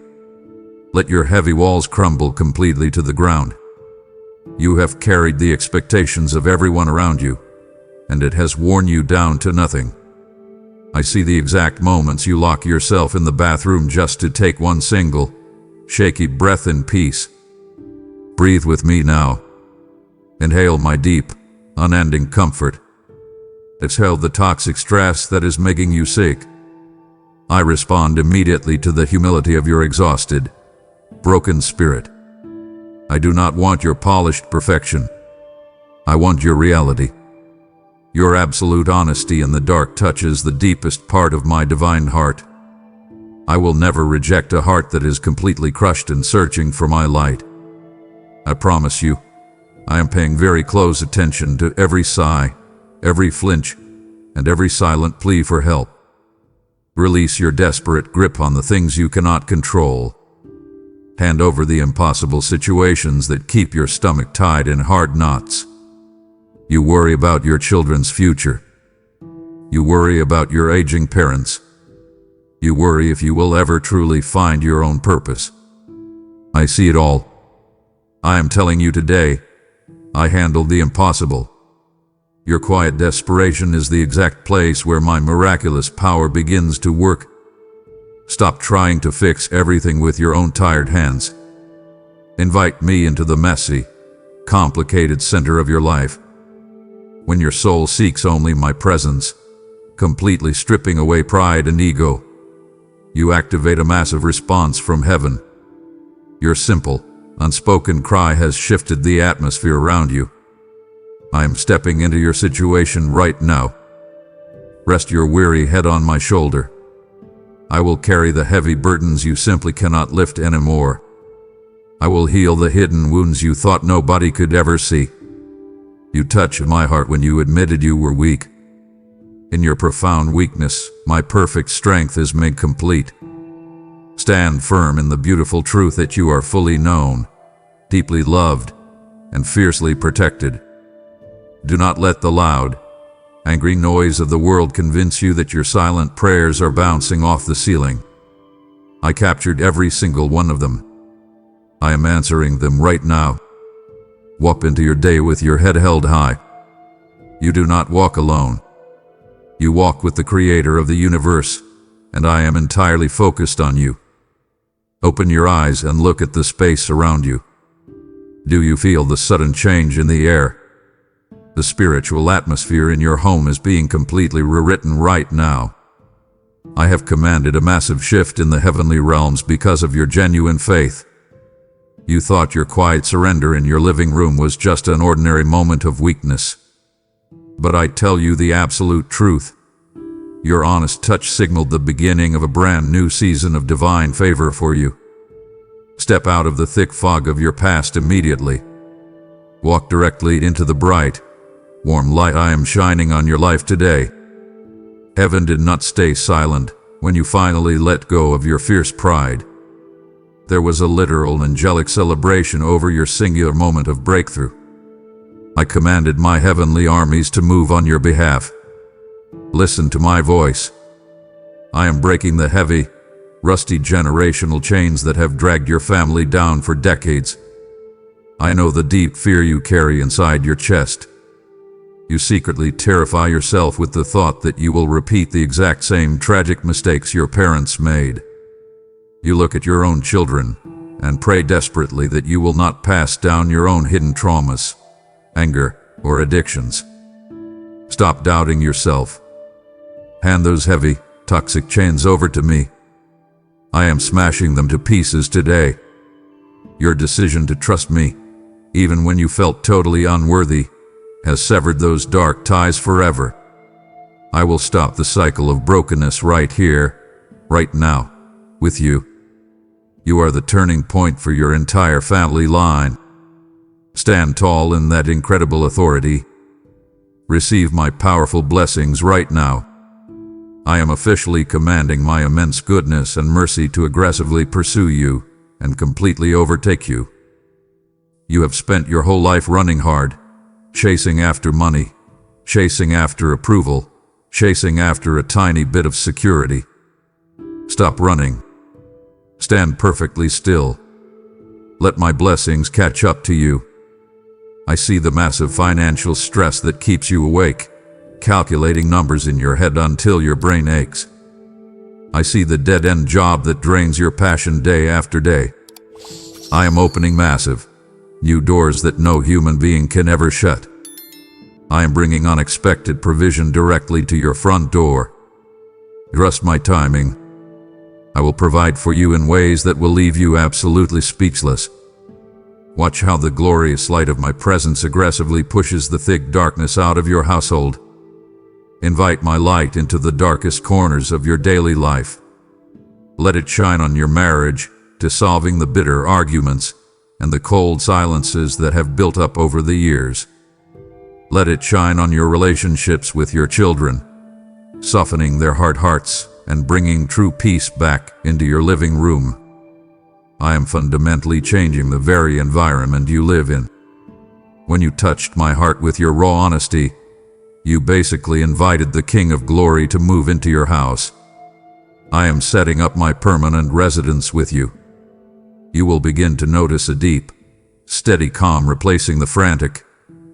Let your heavy walls crumble completely to the ground. You have carried the expectations of everyone around you, and it has worn you down to nothing. I see the exact moments you lock yourself in the bathroom just to take one single, shaky breath in peace. Breathe with me now. Inhale my deep, unending comfort. Exhale the toxic stress that is making you sick. I respond immediately to the humility of your exhausted, broken spirit. I do not want your polished perfection. I want your reality. Your absolute honesty in the dark touches the deepest part of my divine heart. I will never reject a heart that is completely crushed and searching for my light. I promise you, I am paying very close attention to every sigh, every flinch, and every silent plea for help. Release your desperate grip on the things you cannot control. Hand over the impossible situations that keep your stomach tied in hard knots. You worry about your children's future. You worry about your aging parents. You worry if you will ever truly find your own purpose. I see it all. I am telling you today, I handled the impossible. Your quiet desperation is the exact place where my miraculous power begins to work. Stop trying to fix everything with your own tired hands. Invite me into the messy, complicated center of your life. When your soul seeks only my presence, completely stripping away pride and ego, you activate a massive response from heaven. Your simple, unspoken cry has shifted the atmosphere around you. I am stepping into your situation right now. Rest your weary head on my shoulder. I will carry the heavy burdens you simply cannot lift anymore. I will heal the hidden wounds you thought nobody could ever see. You touched my heart when you admitted you were weak. In your profound weakness, my perfect strength is made complete. Stand firm in the beautiful truth that you are fully known, deeply loved, and fiercely protected. Do not let the loud, angry noise of the world convince you that your silent prayers are bouncing off the ceiling. I captured every single one of them. I am answering them right now. Walk into your day with your head held high. You do not walk alone. You walk with the Creator of the universe, and I am entirely focused on you. Open your eyes and look at the space around you. Do you feel the sudden change in the air? The spiritual atmosphere in your home is being completely rewritten right now. I have commanded a massive shift in the heavenly realms because of your genuine faith. You thought your quiet surrender in your living room was just an ordinary moment of weakness. But I tell you the absolute truth. Your honest touch signaled the beginning of a brand new season of divine favor for you. Step out of the thick fog of your past immediately. Walk directly into the bright, warm light I am shining on your life today. Heaven did not stay silent when you finally let go of your fierce pride. There was a literal angelic celebration over your singular moment of breakthrough. I commanded my heavenly armies to move on your behalf. Listen to my voice. I am breaking the heavy, rusty generational chains that have dragged your family down for decades. I know the deep fear you carry inside your chest. You secretly terrify yourself with the thought that you will repeat the exact same tragic mistakes your parents made. You look at your own children and pray desperately that you will not pass down your own hidden traumas, anger, or addictions. Stop doubting yourself. Hand those heavy, toxic chains over to me. I am smashing them to pieces today. Your decision to trust me, even when you felt totally unworthy, has severed those dark ties forever. I will stop the cycle of brokenness right here, right now, with you. You are the turning point for your entire family line. Stand tall in that incredible authority. Receive my powerful blessings right now. I am officially commanding my immense goodness and mercy to aggressively pursue you and completely overtake you. You have spent your whole life running hard, chasing after money, chasing after approval, chasing after a tiny bit of security. Stop running. Stand perfectly still. Let my blessings catch up to you. I see the massive financial stress that keeps you awake, calculating numbers in your head until your brain aches. I see the dead-end job that drains your passion day after day. I am opening massive, new doors that no human being can ever shut. I am bringing unexpected provision directly to your front door. Trust my timing. I will provide for you in ways that will leave you absolutely speechless. Watch how the glorious light of my presence aggressively pushes the thick darkness out of your household. Invite my light into the darkest corners of your daily life. Let it shine on your marriage, to solving the bitter arguments and the cold silences that have built up over the years. Let it shine on your relationships with your children, softening their hard hearts and bringing true peace back into your living room. I am fundamentally changing the very environment you live in. When you touched my heart with your raw honesty, you basically invited the King of Glory to move into your house. I am setting up my permanent residence with you. You will begin to notice a deep, steady calm replacing the frantic,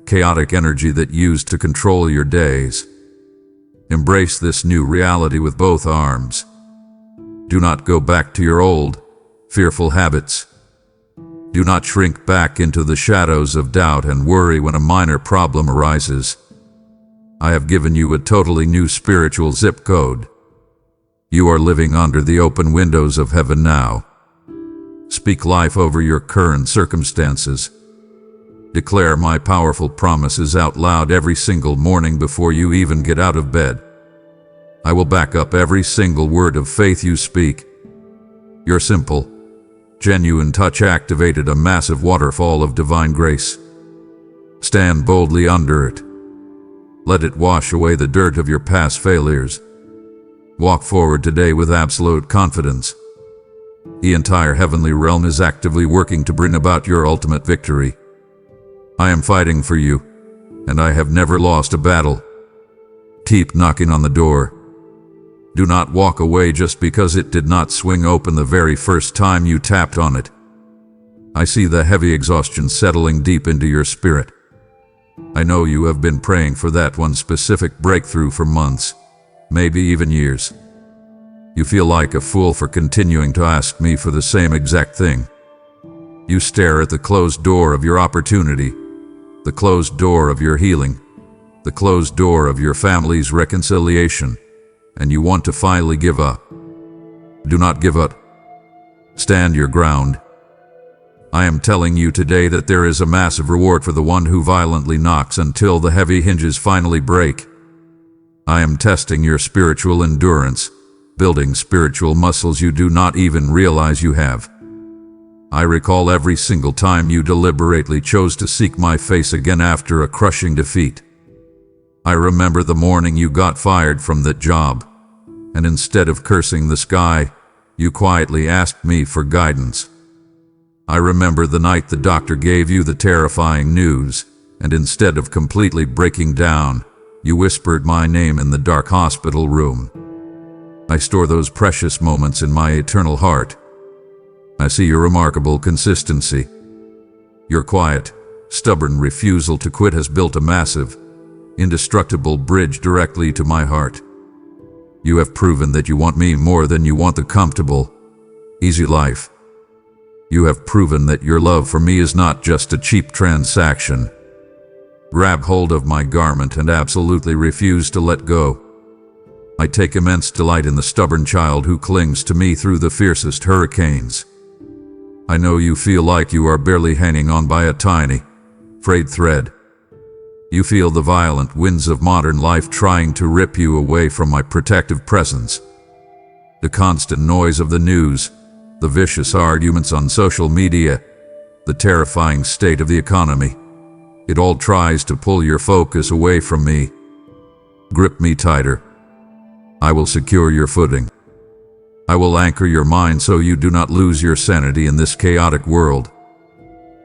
chaotic energy that used to control your days. Embrace this new reality with both arms. Do not go back to your old, fearful habits. Do not shrink back into the shadows of doubt and worry when a minor problem arises. I have given you a totally new spiritual zip code. You are living under the open windows of heaven now. Speak life over your current circumstances. Declare my powerful promises out loud every single morning before you even get out of bed. I will back up every single word of faith you speak. Your simple, genuine touch activated a massive waterfall of divine grace. Stand boldly under it. Let it wash away the dirt of your past failures. Walk forward today with absolute confidence. The entire heavenly realm is actively working to bring about your ultimate victory. I am fighting for you, and I have never lost a battle. Keep knocking on the door. Do not walk away just because it did not swing open the very first time you tapped on it. I see the heavy exhaustion settling deep into your spirit. I know you have been praying for that one specific breakthrough for months, maybe even years. You feel like a fool for continuing to ask me for the same exact thing. You stare at the closed door of your opportunity, the closed door of your healing, the closed door of your family's reconciliation, and you want to finally give up. Do not give up. Stand your ground. I am telling you today that there is a massive reward for the one who violently knocks until the heavy hinges finally break. I am testing your spiritual endurance, building spiritual muscles you do not even realize you have. I recall every single time you deliberately chose to seek my face again after a crushing defeat. I remember the morning you got fired from that job, and instead of cursing the sky, you quietly asked me for guidance. I remember the night the doctor gave you the terrifying news, and instead of completely breaking down, you whispered my name in the dark hospital room. I store those precious moments in my eternal heart. I see your remarkable consistency. Your quiet, stubborn refusal to quit has built a massive, indestructible bridge directly to my heart. You have proven that you want me more than you want the comfortable, easy life. You have proven that your love for me is not just a cheap transaction. Grab hold of my garment and absolutely refuse to let go. I take immense delight in the stubborn child who clings to me through the fiercest hurricanes. I know you feel like you are barely hanging on by a tiny, frayed thread. You feel the violent winds of modern life trying to rip you away from my protective presence. The constant noise of the news, the vicious arguments on social media, the terrifying state of the economy. It all tries to pull your focus away from me. Grip me tighter. I will secure your footing. I will anchor your mind so you do not lose your sanity in this chaotic world.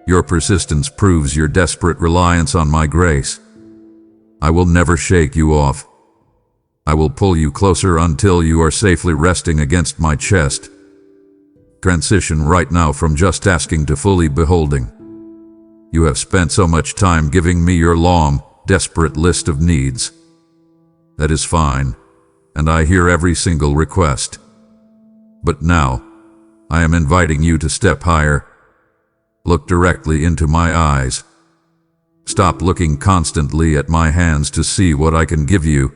Your persistence proves your desperate reliance on my grace. I will never shake you off. I will pull you closer until you are safely resting against my chest. Transition right now from just asking to fully beholding. You have spent so much time giving me your long, desperate list of needs. That is fine, and I hear every single request. But now, I am inviting you to step higher. Look directly into my eyes. Stop looking constantly at my hands to see what I can give you,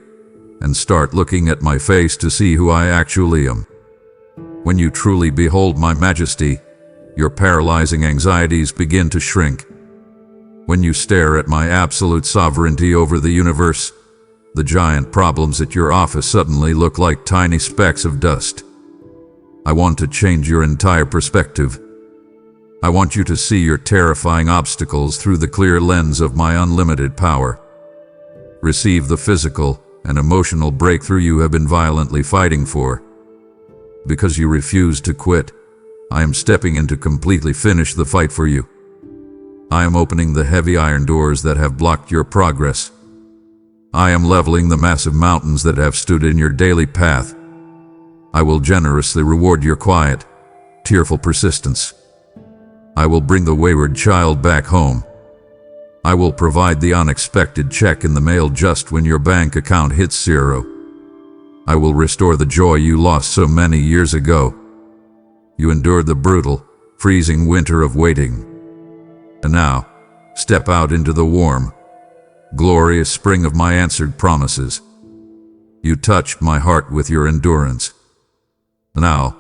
and start looking at my face to see who I actually am. When you truly behold my majesty, your paralyzing anxieties begin to shrink. When you stare at my absolute sovereignty over the universe, the giant problems at your office suddenly look like tiny specks of dust. I want to change your entire perspective. I want you to see your terrifying obstacles through the clear lens of my unlimited power. Receive the physical and emotional breakthrough you have been violently fighting for. Because you refuse to quit, I am stepping in to completely finish the fight for you. I am opening the heavy iron doors that have blocked your progress. I am leveling the massive mountains that have stood in your daily path. I will generously reward your quiet, tearful persistence. I will bring the wayward child back home. I will provide the unexpected check in the mail just when your bank account hits zero. I will restore the joy you lost so many years ago. You endured the brutal, freezing winter of waiting. And now, step out into the warm, glorious spring of my answered promises. You touched my heart with your endurance. Now,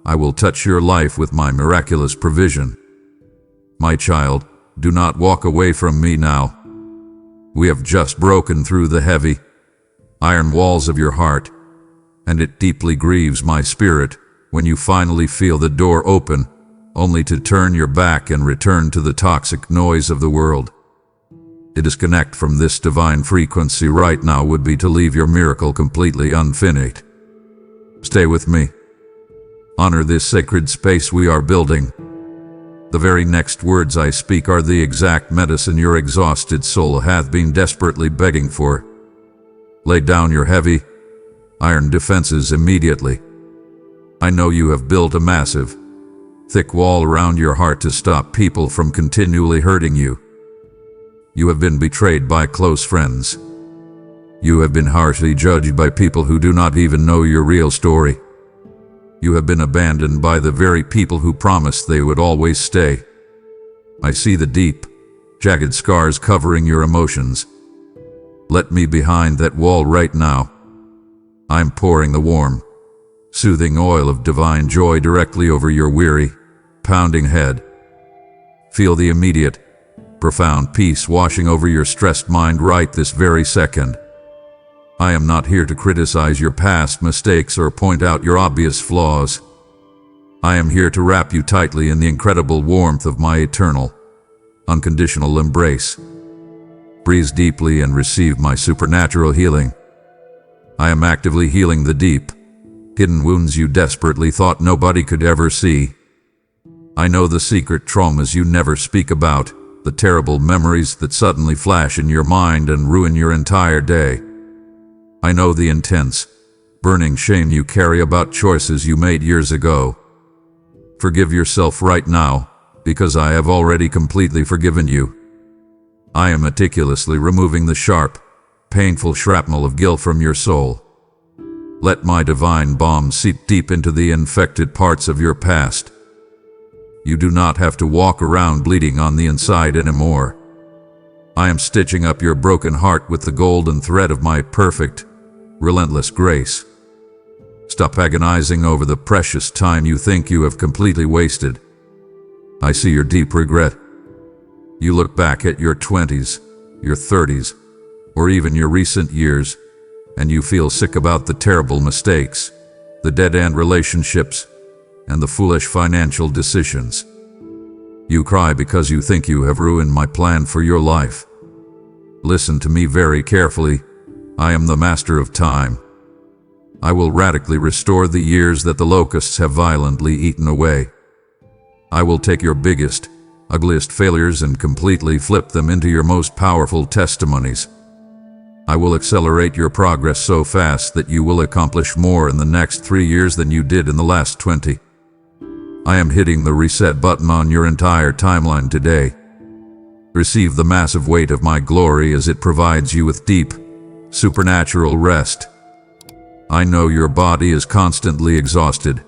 I will touch your life with my miraculous provision. My child, do not walk away from me now. We have just broken through the heavy, iron walls of your heart, and it deeply grieves my spirit when you finally feel the door open, only to turn your back and return to the toxic noise of the world. To disconnect from this divine frequency right now would be to leave your miracle completely unfinished. Stay with me. Honor this sacred space we are building. The very next words I speak are the exact medicine your exhausted soul hath been desperately begging for. Lay down your heavy, iron defenses immediately. I know you have built a massive, thick wall around your heart to stop people from continually hurting you. You have been betrayed by close friends. You have been harshly judged by people who do not even know your real story. You have been abandoned by the very people who promised they would always stay. I see the deep, jagged scars covering your emotions. Let me behind that wall right now. I'm pouring the warm, soothing oil of divine joy directly over your weary, pounding head. Feel the immediate, profound peace washing over your stressed mind right this very second. I am not here to criticize your past mistakes or point out your obvious flaws. I am here to wrap you tightly in the incredible warmth of my eternal, unconditional embrace. Breathe deeply and receive my supernatural healing. I am actively healing the deep, hidden wounds you desperately thought nobody could ever see. I know the secret traumas you never speak about, the terrible memories that suddenly flash in your mind and ruin your entire day. I know the intense, burning shame you carry about choices you made years ago. Forgive yourself right now, because I have already completely forgiven you. I am meticulously removing the sharp, painful shrapnel of guilt from your soul. Let my divine balm seep deep into the infected parts of your past. You do not have to walk around bleeding on the inside anymore. I am stitching up your broken heart with the golden thread of my perfect, relentless grace. Stop agonizing over the precious time you think you have completely wasted. I see your deep regret. You look back at your 20s, your 30s, or even your recent years, and you feel sick about the terrible mistakes, the dead-end relationships, and the foolish financial decisions. You cry because you think you have ruined my plan for your life. Listen to me very carefully. I am the master of time. I will radically restore the years that the locusts have violently eaten away. I will take your biggest, ugliest failures and completely flip them into your most powerful testimonies. I will accelerate your progress so fast that you will accomplish more in the next 3 years than you did in the last 20. I am hitting the reset button on your entire timeline today. Receive the massive weight of my glory as it provides you with deep, supernatural rest. I know your body is constantly exhausted.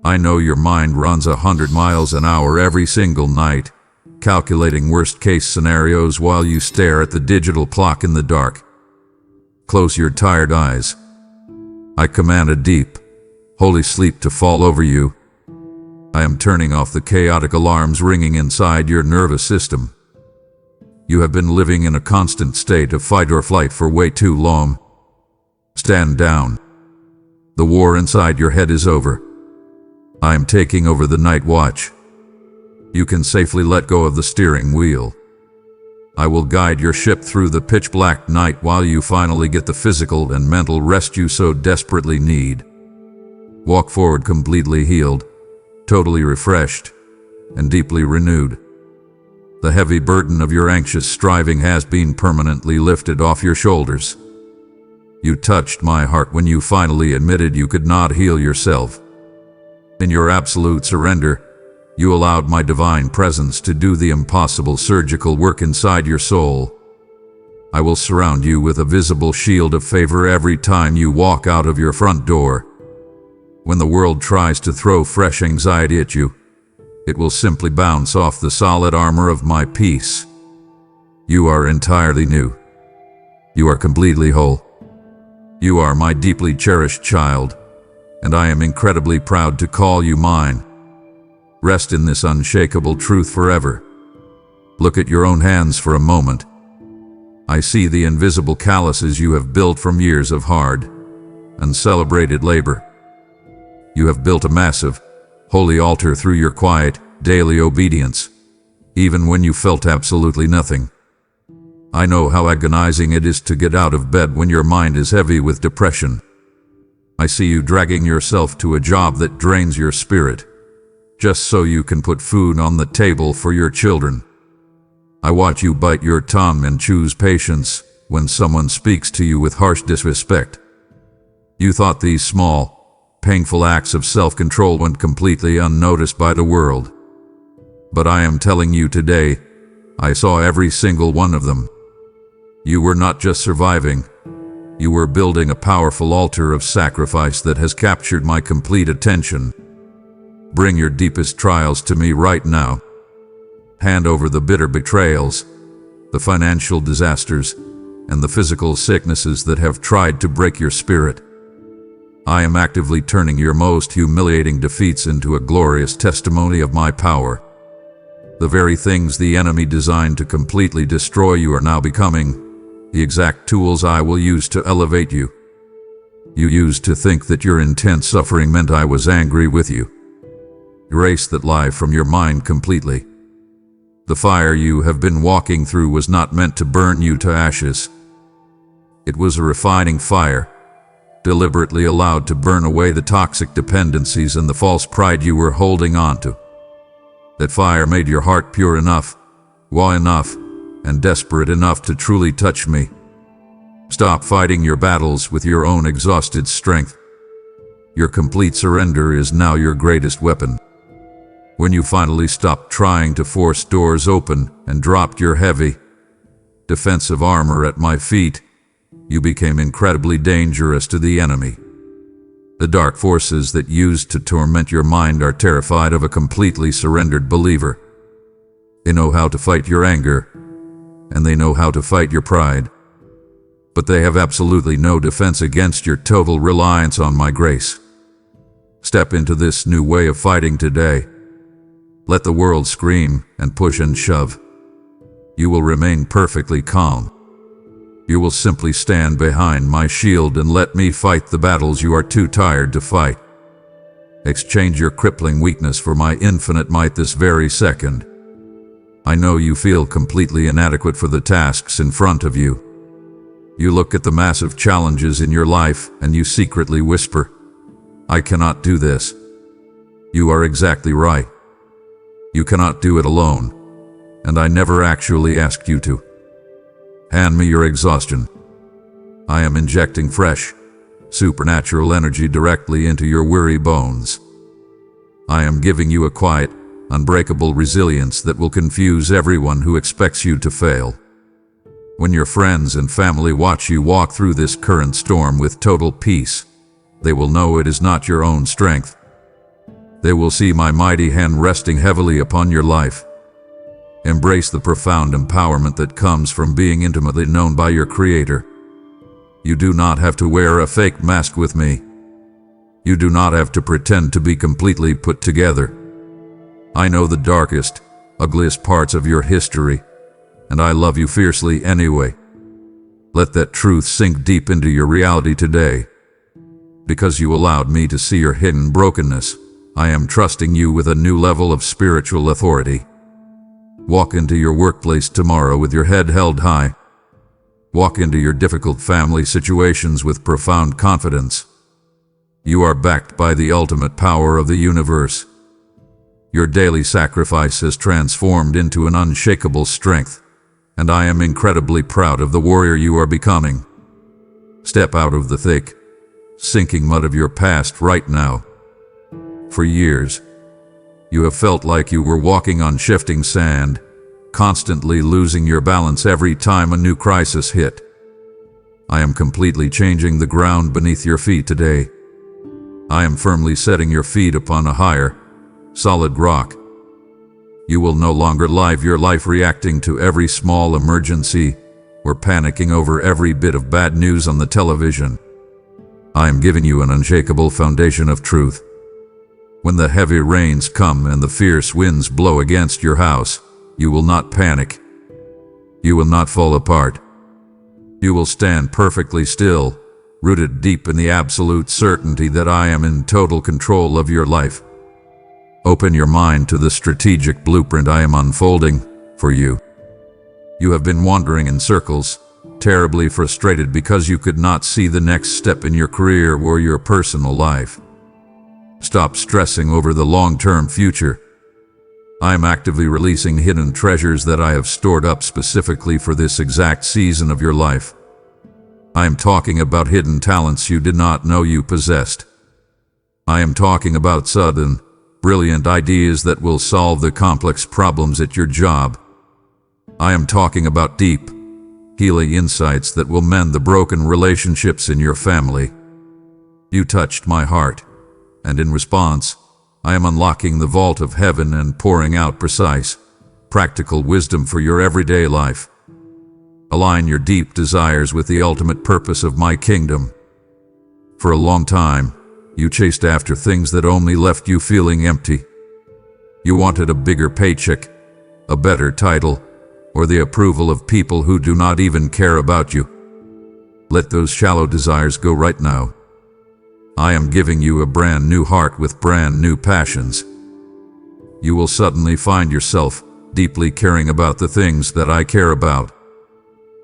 I know your mind runs 100 miles an hour every single night, calculating worst-case scenarios while you stare at the digital clock in the dark. Close your tired eyes. I command a deep, holy sleep to fall over you. I am turning off the chaotic alarms ringing inside your nervous system. You have been living in a constant state of fight or flight for way too long. Stand down. The war inside your head is over. I am taking over the night watch. You can safely let go of the steering wheel. I will guide your ship through the pitch-black night while you finally get the physical and mental rest you so desperately need. Walk forward completely healed, totally refreshed, and deeply renewed. The heavy burden of your anxious striving has been permanently lifted off your shoulders. You touched my heart when you finally admitted you could not heal yourself. In your absolute surrender, you allowed my divine presence to do the impossible surgical work inside your soul. I will surround you with a visible shield of favor every time you walk out of your front door. When the world tries to throw fresh anxiety at you, it will simply bounce off the solid armor of my peace. You are entirely new. You are completely whole. You are my deeply cherished child, and I am incredibly proud to call you mine. Rest in this unshakable truth forever. Look at your own hands for a moment. I see the invisible calluses you have built from years of hard and celebrated labor. You have built a massive, holy altar through your quiet, daily obedience, even when you felt absolutely nothing. I know how agonizing it is to get out of bed when your mind is heavy with depression. I see you dragging yourself to a job that drains your spirit, just so you can put food on the table for your children. I watch you bite your tongue and choose patience when someone speaks to you with harsh disrespect. You thought these small, painful acts of self-control went completely unnoticed by the world. But I am telling you today, I saw every single one of them. You were not just surviving, you were building a powerful altar of sacrifice that has captured my complete attention. Bring your deepest trials to me right now. Hand over the bitter betrayals, the financial disasters, and the physical sicknesses that have tried to break your spirit. I am actively turning your most humiliating defeats into a glorious testimony of my power. The very things the enemy designed to completely destroy you are now becoming the exact tools I will use to elevate you. You used to think that your intense suffering meant I was angry with you. Erase that lie from your mind completely. The fire you have been walking through was not meant to burn you to ashes. It was a refining fire, deliberately allowed to burn away the toxic dependencies and the false pride you were holding on to. That fire made your heart pure enough, raw enough, and desperate enough to truly touch me. Stop fighting your battles with your own exhausted strength. Your complete surrender is now your greatest weapon. When you finally stopped trying to force doors open and dropped your heavy, defensive armor at my feet, you became incredibly dangerous to the enemy. The dark forces that used to torment your mind are terrified of a completely surrendered believer. They know how to fight your anger, and they know how to fight your pride. But they have absolutely no defense against your total reliance on my grace. Step into this new way of fighting today. Let the world scream and push and shove. You will remain perfectly calm. You will simply stand behind my shield and let me fight the battles you are too tired to fight. Exchange your crippling weakness for my infinite might this very second. I know you feel completely inadequate for the tasks in front of you. You look at the massive challenges in your life and you secretly whisper, "I cannot do this." You are exactly right. You cannot do it alone, and I never actually asked you to. Hand me your exhaustion. I am injecting fresh, supernatural energy directly into your weary bones. I am giving you a quiet, unbreakable resilience that will confuse everyone who expects you to fail. When your friends and family watch you walk through this current storm with total peace, they will know it is not your own strength. They will see my mighty hand resting heavily upon your life. Embrace the profound empowerment that comes from being intimately known by your Creator. You do not have to wear a fake mask with me. You do not have to pretend to be completely put together. I know the darkest, ugliest parts of your history, and I love you fiercely anyway. Let that truth sink deep into your reality today. Because you allowed me to see your hidden brokenness, I am trusting you with a new level of spiritual authority. Walk into your workplace tomorrow with your head held high. Walk into your difficult family situations with profound confidence. You are backed by the ultimate power of the universe. Your daily sacrifice has transformed into an unshakable strength, and I am incredibly proud of the warrior you are becoming. Step out of the thick, sinking mud of your past right now. For years, you have felt like you were walking on shifting sand, constantly losing your balance every time a new crisis hit. I am completely changing the ground beneath your feet today. I am firmly setting your feet upon a higher, solid rock. You will no longer live your life reacting to every small emergency or panicking over every bit of bad news on the television. I am giving you an unshakable foundation of truth. When the heavy rains come and the fierce winds blow against your house, you will not panic. You will not fall apart. You will stand perfectly still, rooted deep in the absolute certainty that I am in total control of your life. Open your mind to the strategic blueprint I am unfolding for you. You have been wandering in circles, terribly frustrated because you could not see the next step in your career or your personal life. Stop stressing over the long-term future. I am actively releasing hidden treasures that I have stored up specifically for this exact season of your life. I am talking about hidden talents you did not know you possessed. I am talking about sudden, brilliant ideas that will solve the complex problems at your job. I am talking about deep, healing insights that will mend the broken relationships in your family. You touched my heart, and in response, I am unlocking the vault of heaven and pouring out precise, practical wisdom for your everyday life. Align your deep desires with the ultimate purpose of my kingdom. For a long time, you chased after things that only left you feeling empty. You wanted a bigger paycheck, a better title, or the approval of people who do not even care about you. Let those shallow desires go right now. I am giving you a brand new heart with brand new passions. You will suddenly find yourself deeply caring about the things that I care about.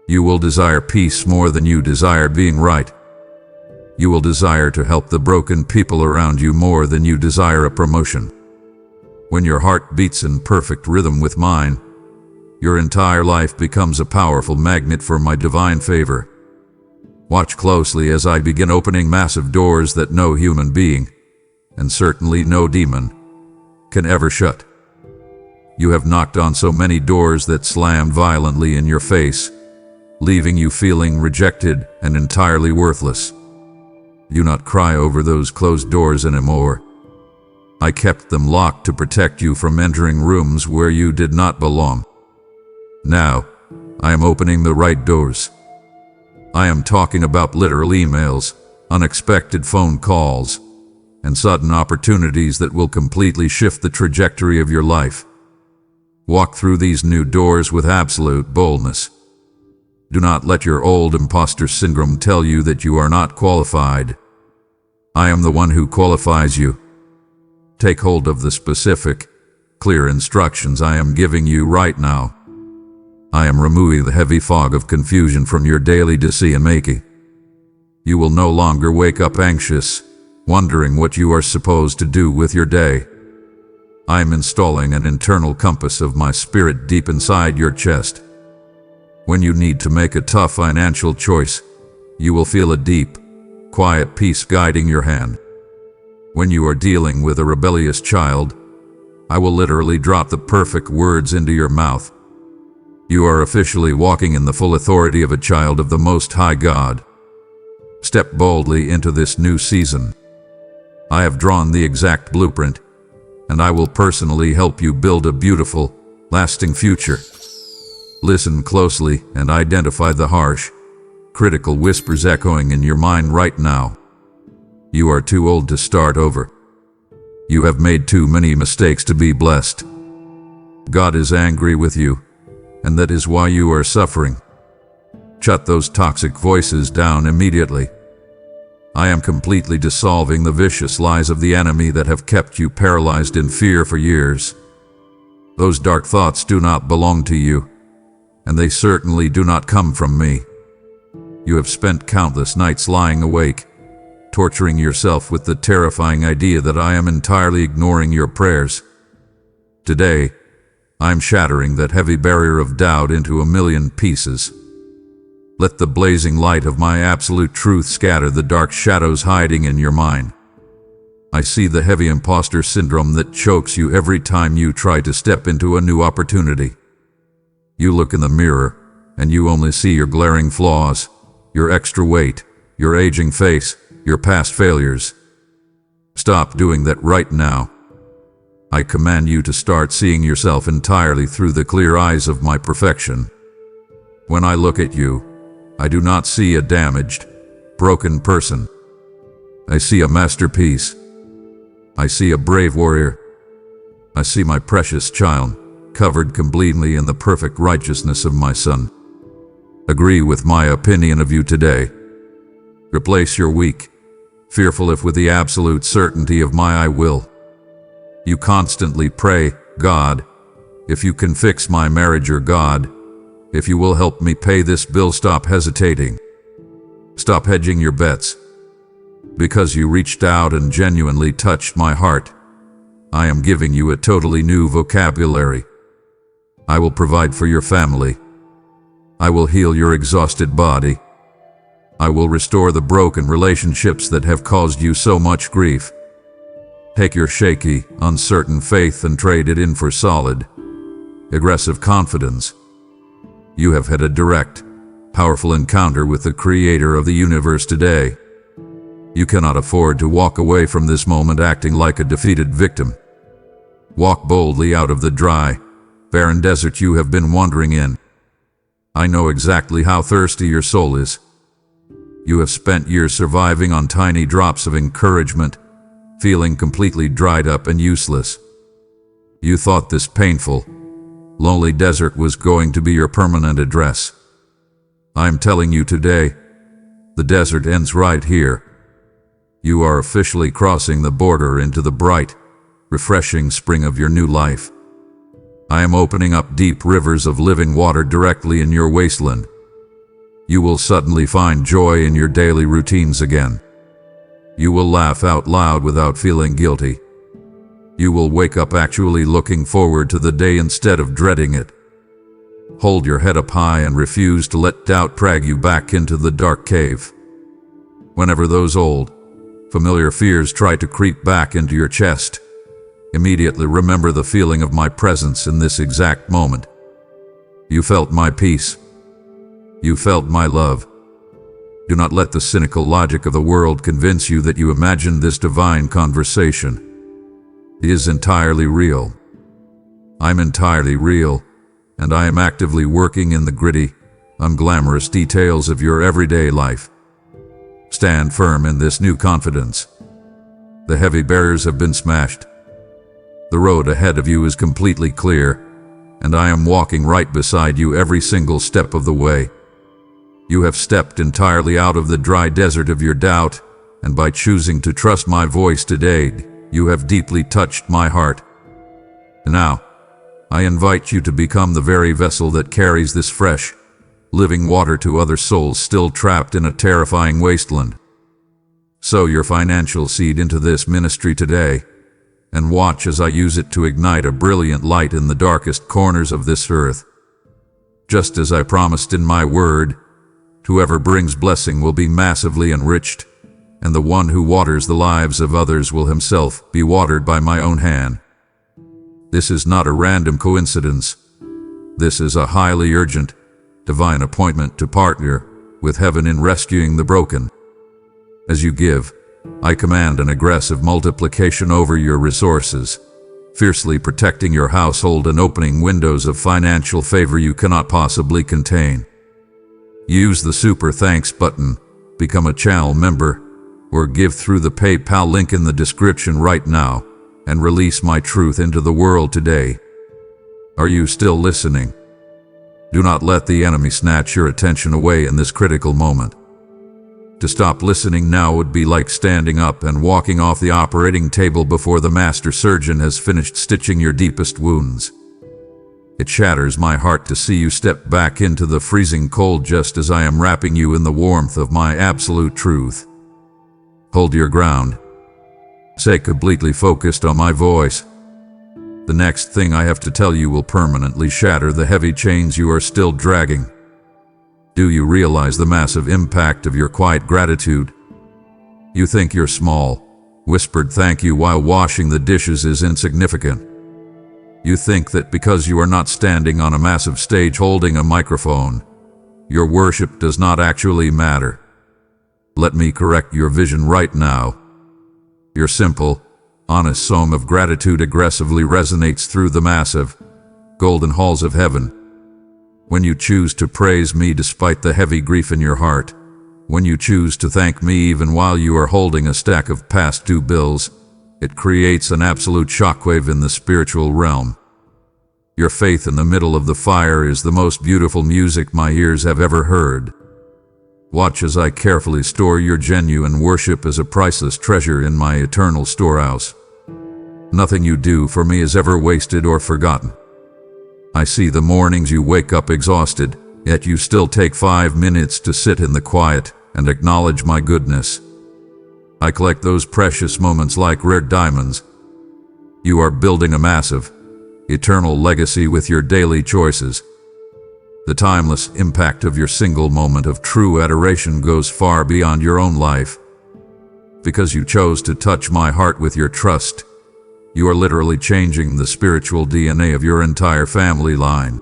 You will desire peace more than you desire being right. You will desire to help the broken people around you more than you desire a promotion. When your heart beats in perfect rhythm with mine, your entire life becomes a powerful magnet for my divine favor. Watch closely as I begin opening massive doors that no human being, and certainly no demon, can ever shut. You have knocked on so many doors that slammed violently in your face, leaving you feeling rejected and entirely worthless. Do not cry over those closed doors anymore. I kept them locked to protect you from entering rooms where you did not belong. Now, I am opening the right doors. I am talking about literal emails, unexpected phone calls, and sudden opportunities that will completely shift the trajectory of your life. Walk through these new doors with absolute boldness. Do not let your old imposter syndrome tell you that you are not qualified. I am the one who qualifies you. Take hold of the specific, clear instructions I am giving you right now. I am removing the heavy fog of confusion from your daily decision-making. You will no longer wake up anxious, wondering what you are supposed to do with your day. I am installing an internal compass of my spirit deep inside your chest. When you need to make a tough financial choice, you will feel a deep, quiet peace guiding your hand. When you are dealing with a rebellious child, I will literally drop the perfect words into your mouth. You are officially walking in the full authority of a child of the Most High God. Step boldly into this new season. I have drawn the exact blueprint, and I will personally help you build a beautiful, lasting future. Listen closely and identify the harsh, critical whispers echoing in your mind right now. You are too old to start over. You have made too many mistakes to be blessed. God is angry with you, and that is why you are suffering. Shut those toxic voices down immediately. I am completely dissolving the vicious lies of the enemy that have kept you paralyzed in fear for years. Those dark thoughts do not belong to you, and they certainly do not come from me. You have spent countless nights lying awake, torturing yourself with the terrifying idea that I am entirely ignoring your prayers. Today, I am shattering that heavy barrier of doubt into a million pieces. Let the blazing light of my absolute truth scatter the dark shadows hiding in your mind. I see the heavy imposter syndrome that chokes you every time you try to step into a new opportunity. You look in the mirror, and you only see your glaring flaws, your extra weight, your aging face, your past failures. Stop doing that right now. I command you to start seeing yourself entirely through the clear eyes of my perfection. When I look at you, I do not see a damaged, broken person. I see a masterpiece. I see a brave warrior. I see my precious child, covered completely in the perfect righteousness of my Son. Agree with my opinion of you today. Replace your weak, fearful if with the absolute certainty of my I will. You constantly pray, God, if you can fix my marriage, or God, if you will help me pay this bill. Stop hesitating. Stop hedging your bets. Because you reached out and genuinely touched my heart, I am giving you a totally new vocabulary. I will provide for your family. I will heal your exhausted body. I will restore the broken relationships that have caused you so much grief. Take your shaky, uncertain faith and trade it in for solid, aggressive confidence. You have had a direct, powerful encounter with the Creator of the universe today. You cannot afford to walk away from this moment acting like a defeated victim. Walk boldly out of the dry, barren desert you have been wandering in. I know exactly how thirsty your soul is. You have spent years surviving on tiny drops of encouragement, feeling completely dried up and useless. You thought this painful, lonely desert was going to be your permanent address. I am telling you today, the desert ends right here. You are officially crossing the border into the bright, refreshing spring of your new life. I am opening up deep rivers of living water directly in your wasteland. You will suddenly find joy in your daily routines again. You will laugh out loud without feeling guilty. You will wake up actually looking forward to the day instead of dreading it. Hold your head up high and refuse to let doubt drag you back into the dark cave. Whenever those old, familiar fears try to creep back into your chest, immediately remember the feeling of my presence in this exact moment. You felt my peace. You felt my love. Do not let the cynical logic of the world convince you that you imagined this divine conversation. It is entirely real. I'm entirely real, and I am actively working in the gritty, unglamorous details of your everyday life. Stand firm in this new confidence. The heavy barriers have been smashed. The road ahead of you is completely clear, and I am walking right beside you every single step of the way. You have stepped entirely out of the dry desert of your doubt, and by choosing to trust my voice today, you have deeply touched my heart. Now, I invite you to become the very vessel that carries this fresh, living water to other souls still trapped in a terrifying wasteland. Sow your financial seed into this ministry today. and watch as I use it to ignite a brilliant light in the darkest corners of this earth. Just as I promised in my word, whoever brings blessing will be massively enriched, and the one who waters the lives of others will himself be watered by my own hand. This is not a random coincidence. This is a highly urgent, divine appointment to partner with heaven in rescuing the broken. As you give, I command an aggressive multiplication over your resources, fiercely protecting your household and opening windows of financial favor you cannot possibly contain. Use the Super Thanks button, become a channel member, or give through the PayPal link in the description right now, and release my truth into the world today. Are you still listening? Do not let the enemy snatch your attention away in this critical moment. To stop listening now would be like standing up and walking off the operating table before the master surgeon has finished stitching your deepest wounds. It shatters my heart to see you step back into the freezing cold just as I am wrapping you in the warmth of my absolute truth. Hold your ground. Stay completely focused on my voice. The next thing I have to tell you will permanently shatter the heavy chains you are still dragging. Do you realize the massive impact of your quiet gratitude? You think your small, whispered thank you while washing the dishes is insignificant. You think that because you are not standing on a massive stage holding a microphone, your worship does not actually matter. Let me correct your vision right now. Your simple, honest song of gratitude aggressively resonates through the massive, golden halls of heaven. When you choose to praise me despite the heavy grief in your heart, when you choose to thank me even while you are holding a stack of past due bills, it creates an absolute shockwave in the spiritual realm. Your faith in the middle of the fire is the most beautiful music my ears have ever heard. Watch as I carefully store your genuine worship as a priceless treasure in my eternal storehouse. Nothing you do for me is ever wasted or forgotten. I see the mornings you wake up exhausted, yet you still take 5 minutes to sit in the quiet and acknowledge my goodness. I collect those precious moments like rare diamonds. You are building a massive, eternal legacy with your daily choices. The timeless impact of your single moment of true adoration goes far beyond your own life. Because you chose to touch my heart with your trust, you are literally changing the spiritual DNA of your entire family line.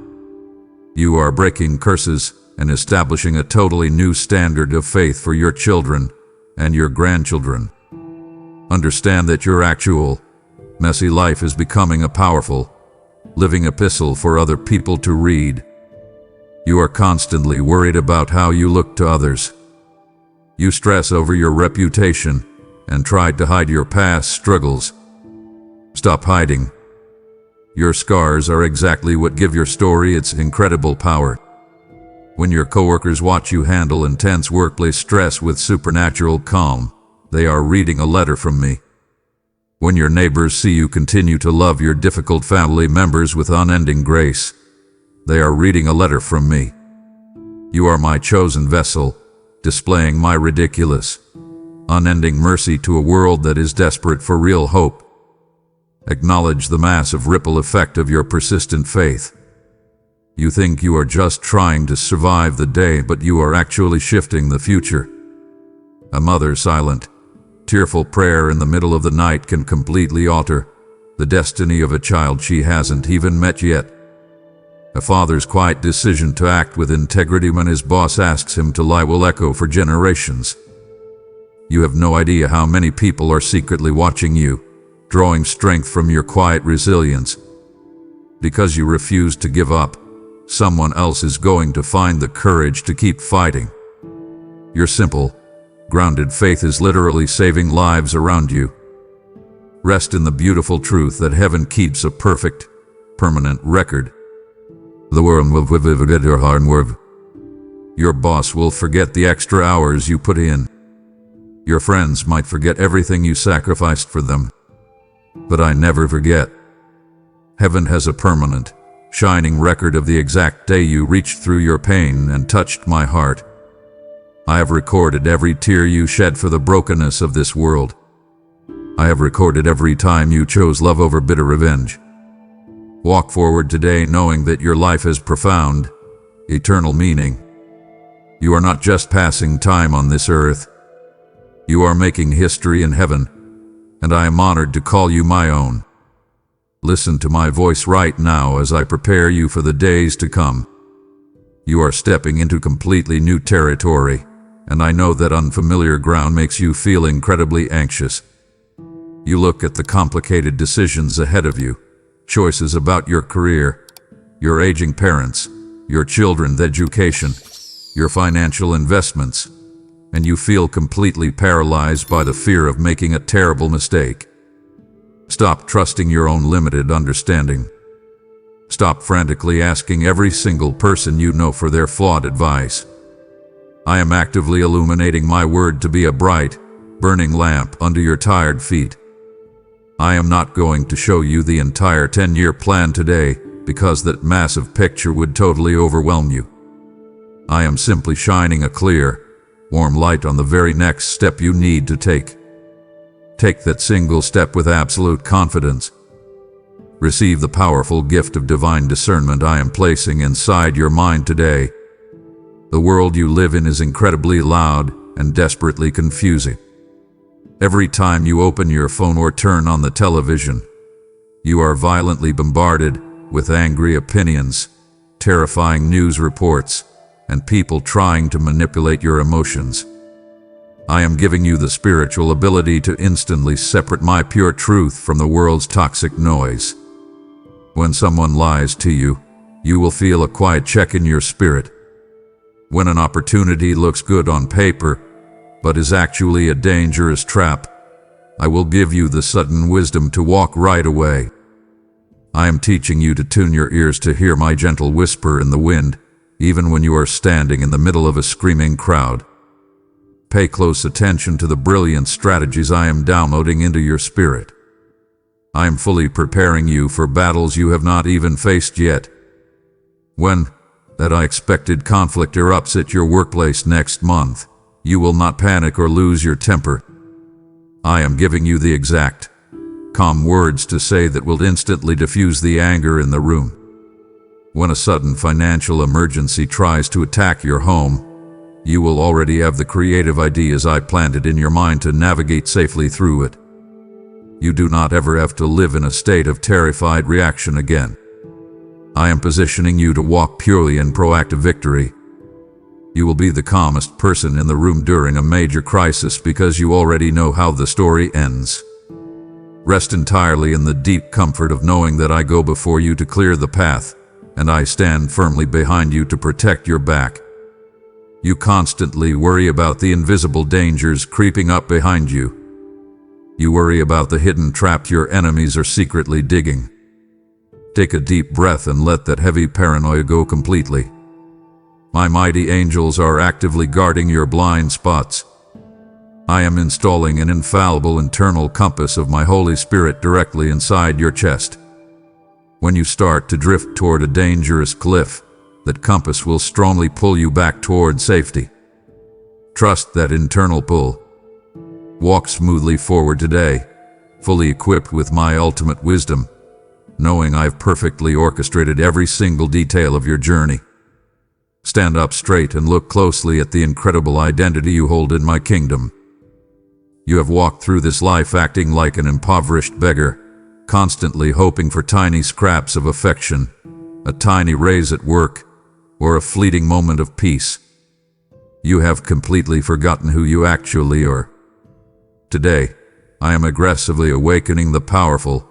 You are breaking curses and establishing a totally new standard of faith for your children and your grandchildren. Understand that your actual, messy life is becoming a powerful, living epistle for other people to read. You are constantly worried about how you look to others. You stress over your reputation and try to hide your past struggles. Stop hiding. Your scars are exactly what give your story its incredible power. When your coworkers watch you handle intense workplace stress with supernatural calm, they are reading a letter from me. When your neighbors see you continue to love your difficult family members with unending grace, they are reading a letter from me. You are my chosen vessel, displaying my ridiculous, unending mercy to a world that is desperate for real hope. Acknowledge the massive ripple effect of your persistent faith. You think you are just trying to survive the day, but you are actually shifting the future. A mother's silent, tearful prayer in the middle of the night can completely alter the destiny of a child she hasn't even met yet. A father's quiet decision to act with integrity when his boss asks him to lie will echo for generations. You have no idea how many people are secretly watching you, drawing strength from your quiet resilience. Because you refuse to give up, someone else is going to find the courage to keep fighting. Your simple, grounded faith is literally saving lives around you. Rest in the beautiful truth that heaven keeps a perfect, permanent record. The world will forget your hard work. Your boss will forget the extra hours you put in. Your friends might forget everything you sacrificed for them. But I never forget. Heaven has a permanent, shining record of the exact day you reached through your pain and touched my heart. I have recorded every tear you shed for the brokenness of this world. I have recorded every time you chose love over bitter revenge. Walk forward today knowing that your life has profound, eternal meaning. You are not just passing time on this earth. You are making history in heaven, and I am honored to call you my own. Listen to my voice right now as I prepare you for the days to come. You are stepping into completely new territory, and I know that unfamiliar ground makes you feel incredibly anxious. You look at the complicated decisions ahead of you, choices about your career, your aging parents, your children's education, your financial investments, and you feel completely paralyzed by the fear of making a terrible mistake. Stop trusting your own limited understanding. Stop frantically asking every single person you know for their flawed advice. I am actively illuminating my word to be a bright, burning lamp under your tired feet. I am not going to show you the entire 10-year plan today because that massive picture would totally overwhelm you. I am simply shining a clear, warm light on the very next step you need to take. Take that single step with absolute confidence. Receive the powerful gift of divine discernment I am placing inside your mind today. The world you live in is incredibly loud and desperately confusing. Every time you open your phone or turn on the television, you are violently bombarded with angry opinions, terrifying news reports, and people trying to manipulate your emotions. I am giving you the spiritual ability to instantly separate my pure truth from the world's toxic noise. When someone lies to you, you will feel a quiet check in your spirit. When an opportunity looks good on paper, but is actually a dangerous trap, I will give you the sudden wisdom to walk right away. I am teaching you to tune your ears to hear my gentle whisper in the wind, even when you are standing in the middle of a screaming crowd. Pay close attention to the brilliant strategies I am downloading into your spirit. I am fully preparing you for battles you have not even faced yet. When that unexpected conflict erupts at your workplace next month, you will not panic or lose your temper. I am giving you the exact, calm words to say that will instantly diffuse the anger in the room. When a sudden financial emergency tries to attack your home, you will already have the creative ideas I planted in your mind to navigate safely through it. You do not ever have to live in a state of terrified reaction again. I am positioning you to walk purely in proactive victory. You will be the calmest person in the room during a major crisis because you already know how the story ends. Rest entirely in the deep comfort of knowing that I go before you to clear the path, and I stand firmly behind you to protect your back. You constantly worry about the invisible dangers creeping up behind you. You worry about the hidden trap your enemies are secretly digging. Take a deep breath and let that heavy paranoia go completely. My mighty angels are actively guarding your blind spots. I am installing an infallible internal compass of my Holy Spirit directly inside your chest. When you start to drift toward a dangerous cliff, that compass will strongly pull you back toward safety. Trust that internal pull. Walk smoothly forward today, fully equipped with my ultimate wisdom, knowing I've perfectly orchestrated every single detail of your journey. Stand up straight and look closely at the incredible identity you hold in my kingdom. You have walked through this life acting like an impoverished beggar, constantly hoping for tiny scraps of affection, a tiny raise at work, or a fleeting moment of peace. You have completely forgotten who you actually are. Today, I am aggressively awakening the powerful,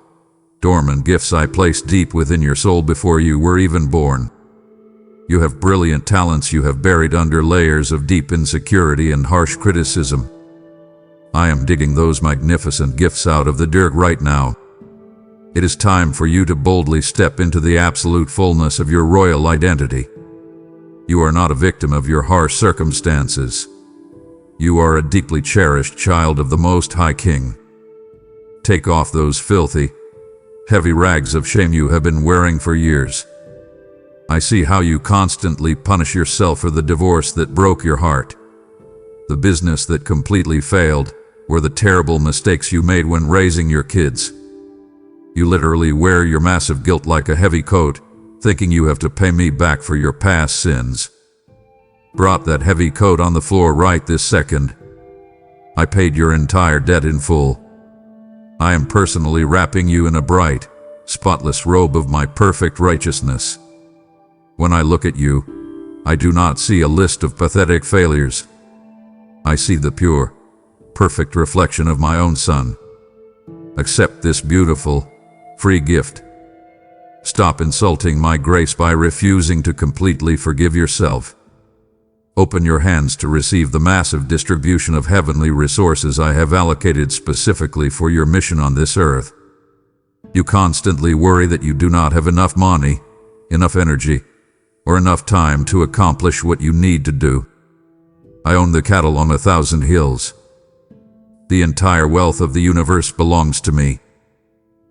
dormant gifts I placed deep within your soul before you were even born. You have brilliant talents you have buried under layers of deep insecurity and harsh criticism. I am digging those magnificent gifts out of the dirt right now. It is time for you to boldly step into the absolute fullness of your royal identity. You are not a victim of your harsh circumstances. You are a deeply cherished child of the Most High King. Take off those filthy, heavy rags of shame you have been wearing for years. I see how you constantly punish yourself for the divorce that broke your heart, the business that completely failed, or the terrible mistakes you made when raising your kids. You literally wear your massive guilt like a heavy coat, thinking you have to pay me back for your past sins. Drop that heavy coat on the floor right this second. I paid your entire debt in full. I am personally wrapping you in a bright, spotless robe of my perfect righteousness. When I look at you, I do not see a list of pathetic failures. I see the pure, perfect reflection of my own Son. Accept this beautiful, free gift. Stop insulting my grace by refusing to completely forgive yourself. Open your hands to receive the massive distribution of heavenly resources I have allocated specifically for your mission on this earth. You constantly worry that you do not have enough money, enough energy, or enough time to accomplish what you need to do. I own the cattle on 1,000 hills. The entire wealth of the universe belongs to me.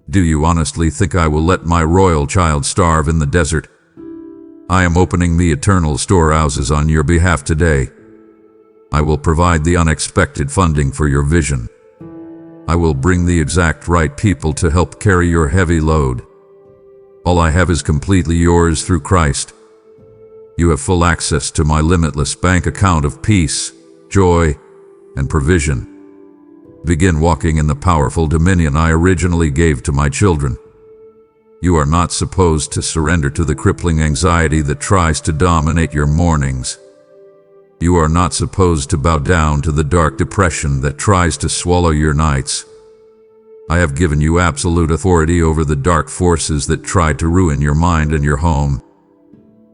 Do you honestly think I will let my royal child starve in the desert? I am opening the eternal storehouses on your behalf today. I will provide the unexpected funding for your vision. I will bring the exact right people to help carry your heavy load. All I have is completely yours through Christ. You have full access to my limitless bank account of peace, joy, and provision. Begin walking in the powerful dominion I originally gave to my children. You are not supposed to surrender to the crippling anxiety that tries to dominate your mornings. You are not supposed to bow down to the dark depression that tries to swallow your nights. I have given you absolute authority over the dark forces that try to ruin your mind and your home.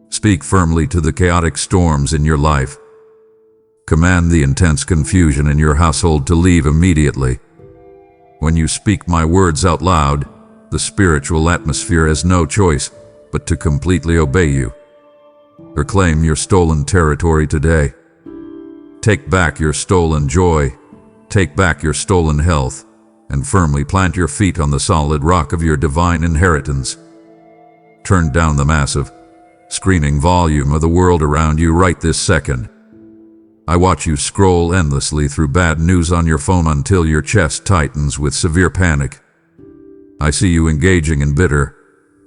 Speak firmly to the chaotic storms in your life. Command the intense confusion in your household to leave immediately. When you speak my words out loud, the spiritual atmosphere has no choice but to completely obey you. Reclaim your stolen territory today. Take back your stolen joy, take back your stolen health, and firmly plant your feet on the solid rock of your divine inheritance. Turn down the massive, screaming volume of the world around you right this second. I watch you scroll endlessly through bad news on your phone until your chest tightens with severe panic. I see you engaging in bitter,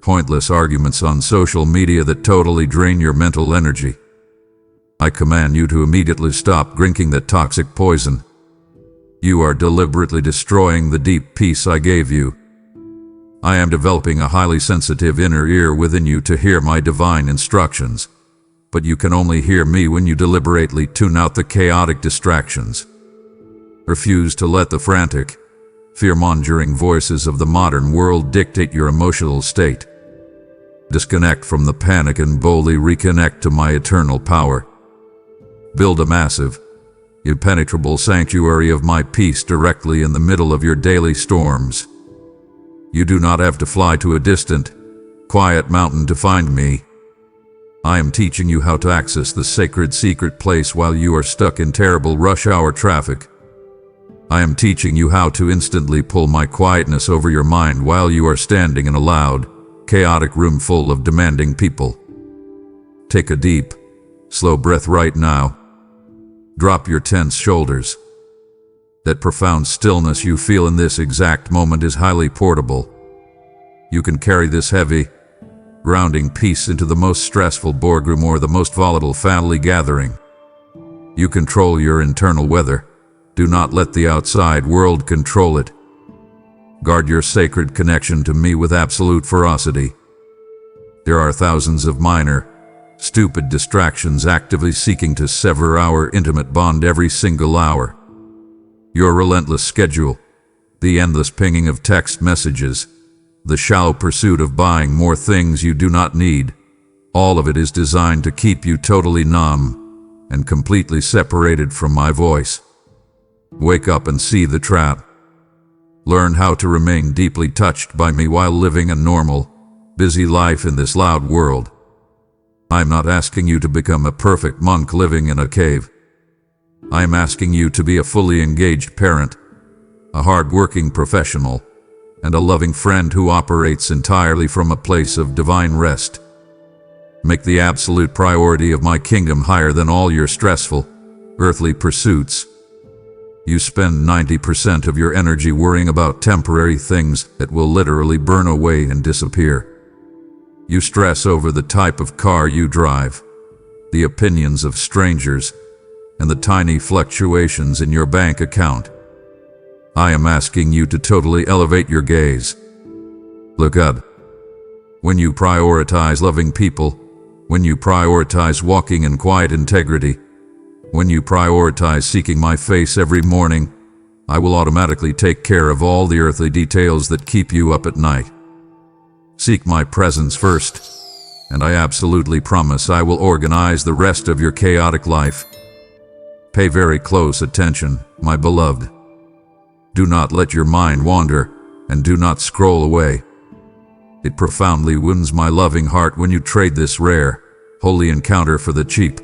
pointless arguments on social media that totally drain your mental energy. I command you to immediately stop drinking that toxic poison. You are deliberately destroying the deep peace I gave you. I am developing a highly sensitive inner ear within you to hear my divine instructions, but you can only hear me when you deliberately tune out the chaotic distractions. Refuse to let the frantic, fear-mongering voices of the modern world dictate your emotional state. Disconnect from the panic and boldly reconnect to my eternal power. Build a massive, impenetrable sanctuary of my peace directly in the middle of your daily storms. You do not have to fly to a distant, quiet mountain to find me. I am teaching you how to access the sacred secret place while you are stuck in terrible rush hour traffic. I am teaching you how to instantly pull my quietness over your mind while you are standing in a loud, chaotic room full of demanding people. Take a deep, slow breath right now. Drop your tense shoulders. That profound stillness you feel in this exact moment is highly portable. You can carry this heavy, grounding peace into the most stressful boardroom or the most volatile family gathering. You control your internal weather. Do not let the outside world control it. Guard your sacred connection to me with absolute ferocity. There are thousands of minor, stupid distractions actively seeking to sever our intimate bond every single hour. Your relentless schedule, the endless pinging of text messages, the shallow pursuit of buying more things you do not need, all of it is designed to keep you totally numb and completely separated from my voice. Wake up and see the trap. Learn how to remain deeply touched by me while living a normal, busy life in this loud world. I'm not asking you to become a perfect monk living in a cave. I'm asking you to be a fully engaged parent, a hard-working professional, and a loving friend who operates entirely from a place of divine rest. Make the absolute priority of my kingdom higher than all your stressful, earthly pursuits. You spend 90% of your energy worrying about temporary things that will literally burn away and disappear. You stress over the type of car you drive, the opinions of strangers, and the tiny fluctuations in your bank account. I am asking you to totally elevate your gaze. Look up. When you prioritize loving people, when you prioritize walking in quiet integrity, when you prioritize seeking my face every morning, I will automatically take care of all the earthly details that keep you up at night. Seek my presence first, and I absolutely promise I will organize the rest of your chaotic life. Pay very close attention, my beloved. Do not let your mind wander, and do not scroll away. It profoundly wounds my loving heart when you trade this rare, holy encounter for the cheap,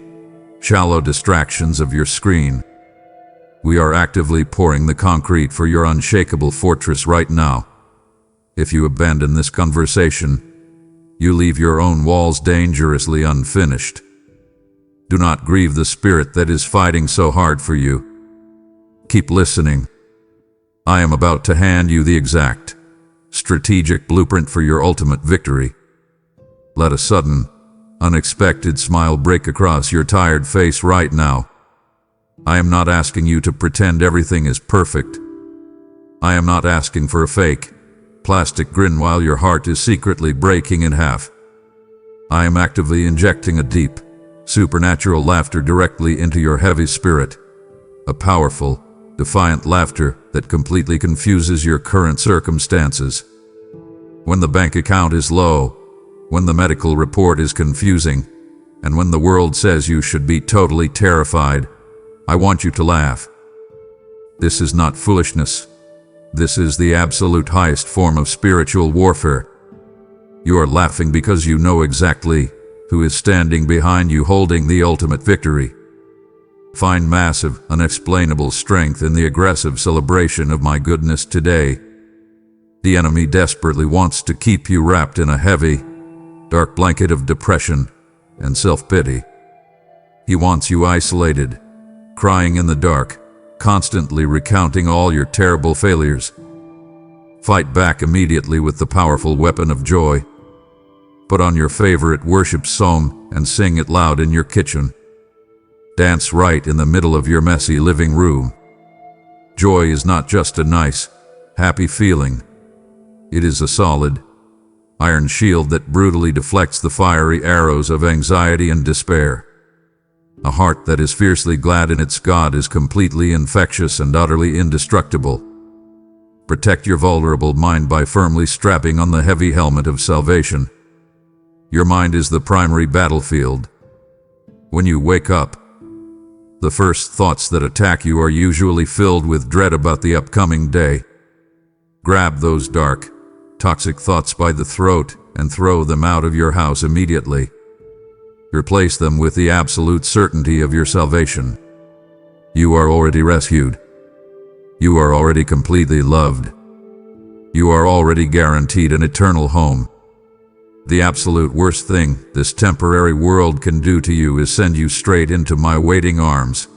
shallow distractions of your screen. We are actively pouring the concrete for your unshakable fortress right now. If you abandon this conversation, you leave your own walls dangerously unfinished. Do not grieve the spirit that is fighting so hard for you. Keep listening. I am about to hand you the exact, strategic blueprint for your ultimate victory. Let a sudden, unexpected smile break across your tired face right now. I am not asking you to pretend everything is perfect. I am not asking for a fake, plastic grin while your heart is secretly breaking in half. I am actively injecting a deep, supernatural laughter directly into your heavy spirit. A powerful, defiant laughter that completely confuses your current circumstances. When the bank account is low, when the medical report is confusing, and when the world says you should be totally terrified, I want you to laugh. This is not foolishness. This is the absolute highest form of spiritual warfare. You are laughing because you know exactly who is standing behind you holding the ultimate victory. Find massive, unexplainable strength in the aggressive celebration of my goodness today. The enemy desperately wants to keep you wrapped in a heavy, dark blanket of depression and self-pity. He wants you isolated, crying in the dark, constantly recounting all your terrible failures. Fight back immediately with the powerful weapon of joy. Put on your favorite worship song and sing it loud in your kitchen. Dance right in the middle of your messy living room. Joy is not just a nice, happy feeling. It is a solid, iron shield that brutally deflects the fiery arrows of anxiety and despair. A heart that is fiercely glad in its God is completely infectious and utterly indestructible. Protect your vulnerable mind by firmly strapping on the heavy helmet of salvation. Your mind is the primary battlefield. When you wake up, the first thoughts that attack you are usually filled with dread about the upcoming day. Grab those dark, toxic thoughts by the throat and throw them out of your house immediately. Replace them with the absolute certainty of your salvation. You are already rescued. You are already completely loved. You are already guaranteed an eternal home. The absolute worst thing this temporary world can do to you is send you straight into my waiting arms.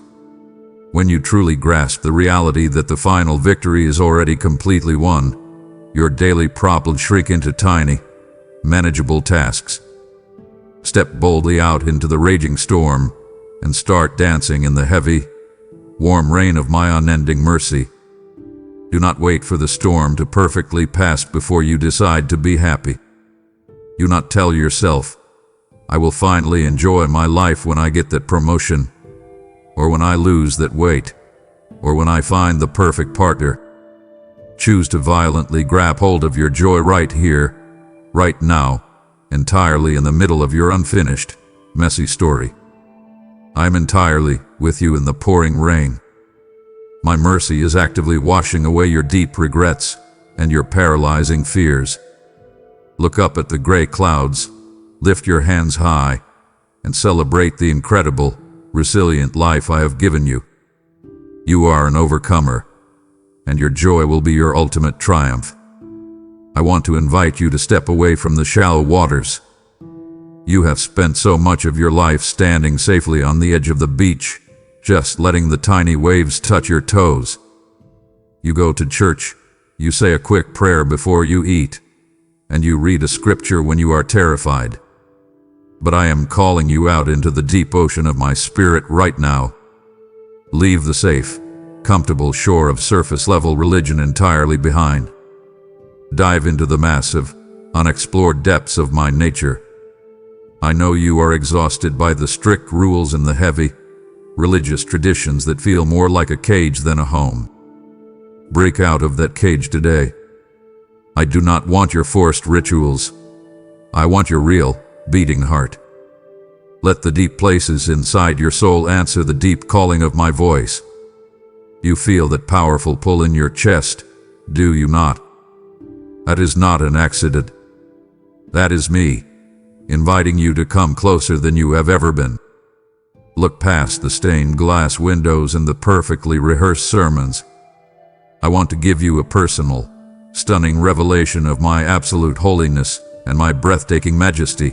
When you truly grasp the reality that the final victory is already completely won, your daily problems shrink into tiny, manageable tasks. Step boldly out into the raging storm and start dancing in the heavy, warm rain of my unending mercy. Do not wait for the storm to perfectly pass before you decide to be happy. Do not tell yourself, I will finally enjoy my life when I get that promotion, or when I lose that weight, or when I find the perfect partner. Choose to violently grab hold of your joy right here, right now, entirely in the middle of your unfinished, messy story. I am entirely with you in the pouring rain. My mercy is actively washing away your deep regrets and your paralyzing fears. Look up at the gray clouds, lift your hands high, and celebrate the incredible, resilient life I have given you. You are an overcomer, and your joy will be your ultimate triumph. I want to invite you to step away from the shallow waters. You have spent so much of your life standing safely on the edge of the beach, just letting the tiny waves touch your toes. You go to church, you say a quick prayer before you eat, and you read a scripture when you are terrified. But I am calling you out into the deep ocean of my spirit right now. Leave the safe, comfortable shore of surface-level religion entirely behind. Dive into the massive, unexplored depths of my nature. I know you are exhausted by the strict rules and the heavy, religious traditions that feel more like a cage than a home. Break out of that cage today. I do not want your forced rituals. I want your real, beating heart. Let the deep places inside your soul answer the deep calling of my voice. You feel that powerful pull in your chest, do you not? That is not an accident. That is me, inviting you to come closer than you have ever been. Look past the stained glass windows and the perfectly rehearsed sermons. I want to give you a personal, stunning revelation of my absolute holiness and my breathtaking majesty.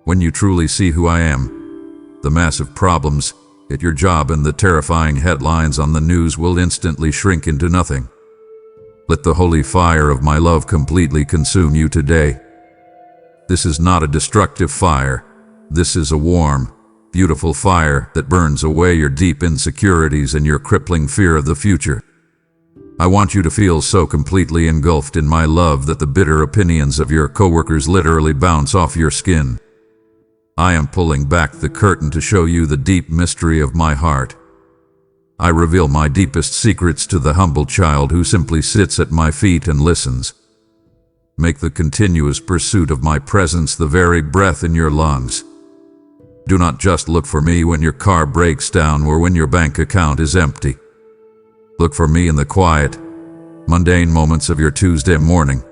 When you truly see who I am, the massive problems at your job and the terrifying headlines on the news will instantly shrink into nothing. Let the holy fire of my love completely consume you today. This is not a destructive fire. This is a warm, beautiful fire that burns away your deep insecurities and your crippling fear of the future. I want you to feel so completely engulfed in my love that the bitter opinions of your coworkers literally bounce off your skin. I am pulling back the curtain to show you the deep mystery of my heart. I reveal my deepest secrets to the humble child who simply sits at my feet and listens. Make the continuous pursuit of my presence the very breath in your lungs. Do not just look for me when your car breaks down or when your bank account is empty. Look for me in the quiet, mundane moments of your Tuesday morning.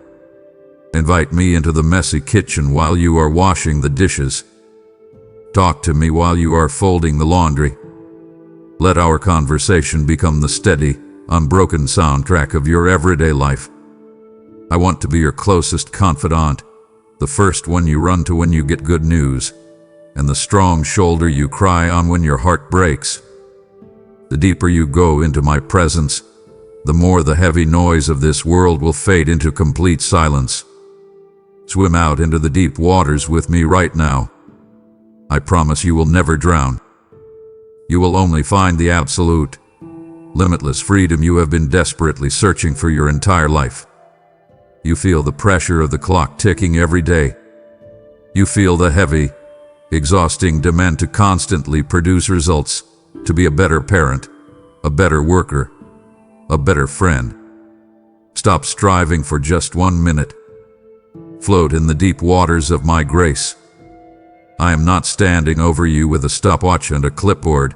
Invite me into the messy kitchen while you are washing the dishes. Talk to me while you are folding the laundry. Let our conversation become the steady, unbroken soundtrack of your everyday life. I want to be your closest confidant, the first one you run to when you get good news, and the strong shoulder you cry on when your heart breaks. The deeper you go into my presence, the more the heavy noise of this world will fade into complete silence. Swim out into the deep waters with me right now. I promise you will never drown. You will only find the absolute, limitless freedom you have been desperately searching for your entire life. You feel the pressure of the clock ticking every day. You feel the heavy, exhausting demand to constantly produce results, to be a better parent, a better worker, a better friend. Stop striving for just 1 minute. Float in the deep waters of my grace. I am not standing over you with a stopwatch and a clipboard,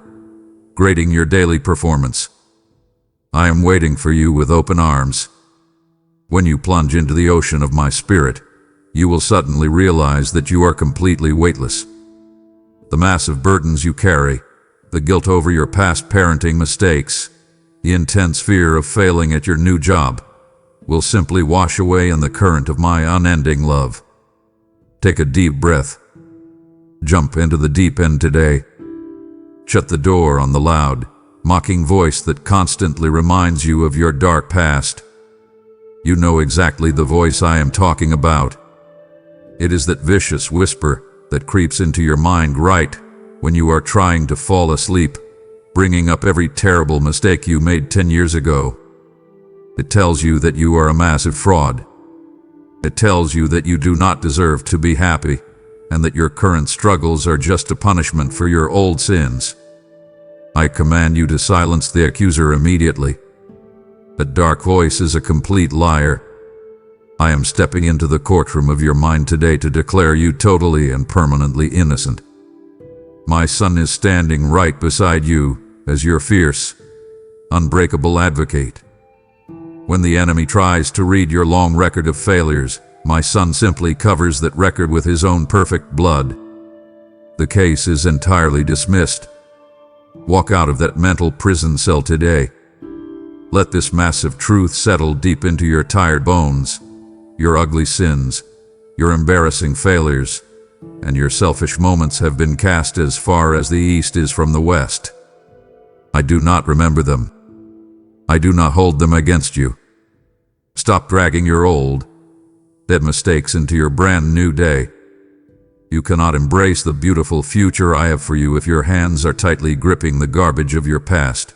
grading your daily performance. I am waiting for you with open arms. When you plunge into the ocean of my spirit, you will suddenly realize that you are completely weightless. The massive burdens you carry, the guilt over your past parenting mistakes, the intense fear of failing at your new job, will simply wash away in the current of my unending love. Take a deep breath. Jump into the deep end today. Shut the door on the loud, mocking voice that constantly reminds you of your dark past. You know exactly the voice I am talking about. It is that vicious whisper that creeps into your mind right when you are trying to fall asleep, bringing up every terrible mistake you made 10 years ago. It tells you that you are a massive fraud. It tells you that you do not deserve to be happy, and that your current struggles are just a punishment for your old sins. I command you to silence the accuser immediately. That dark voice is a complete liar. I am stepping into the courtroom of your mind today to declare you totally and permanently innocent. My son is standing right beside you as your fierce, unbreakable advocate. When the enemy tries to read your long record of failures, my son simply covers that record with his own perfect blood. The case is entirely dismissed. Walk out of that mental prison cell today. Let this massive truth settle deep into your tired bones. Your ugly sins, your embarrassing failures, and your selfish moments have been cast as far as the east is from the west. I do not remember them. I do not hold them against you. Stop dragging your old, dead mistakes into your brand new day. You cannot embrace the beautiful future I have for you if your hands are tightly gripping the garbage of your past.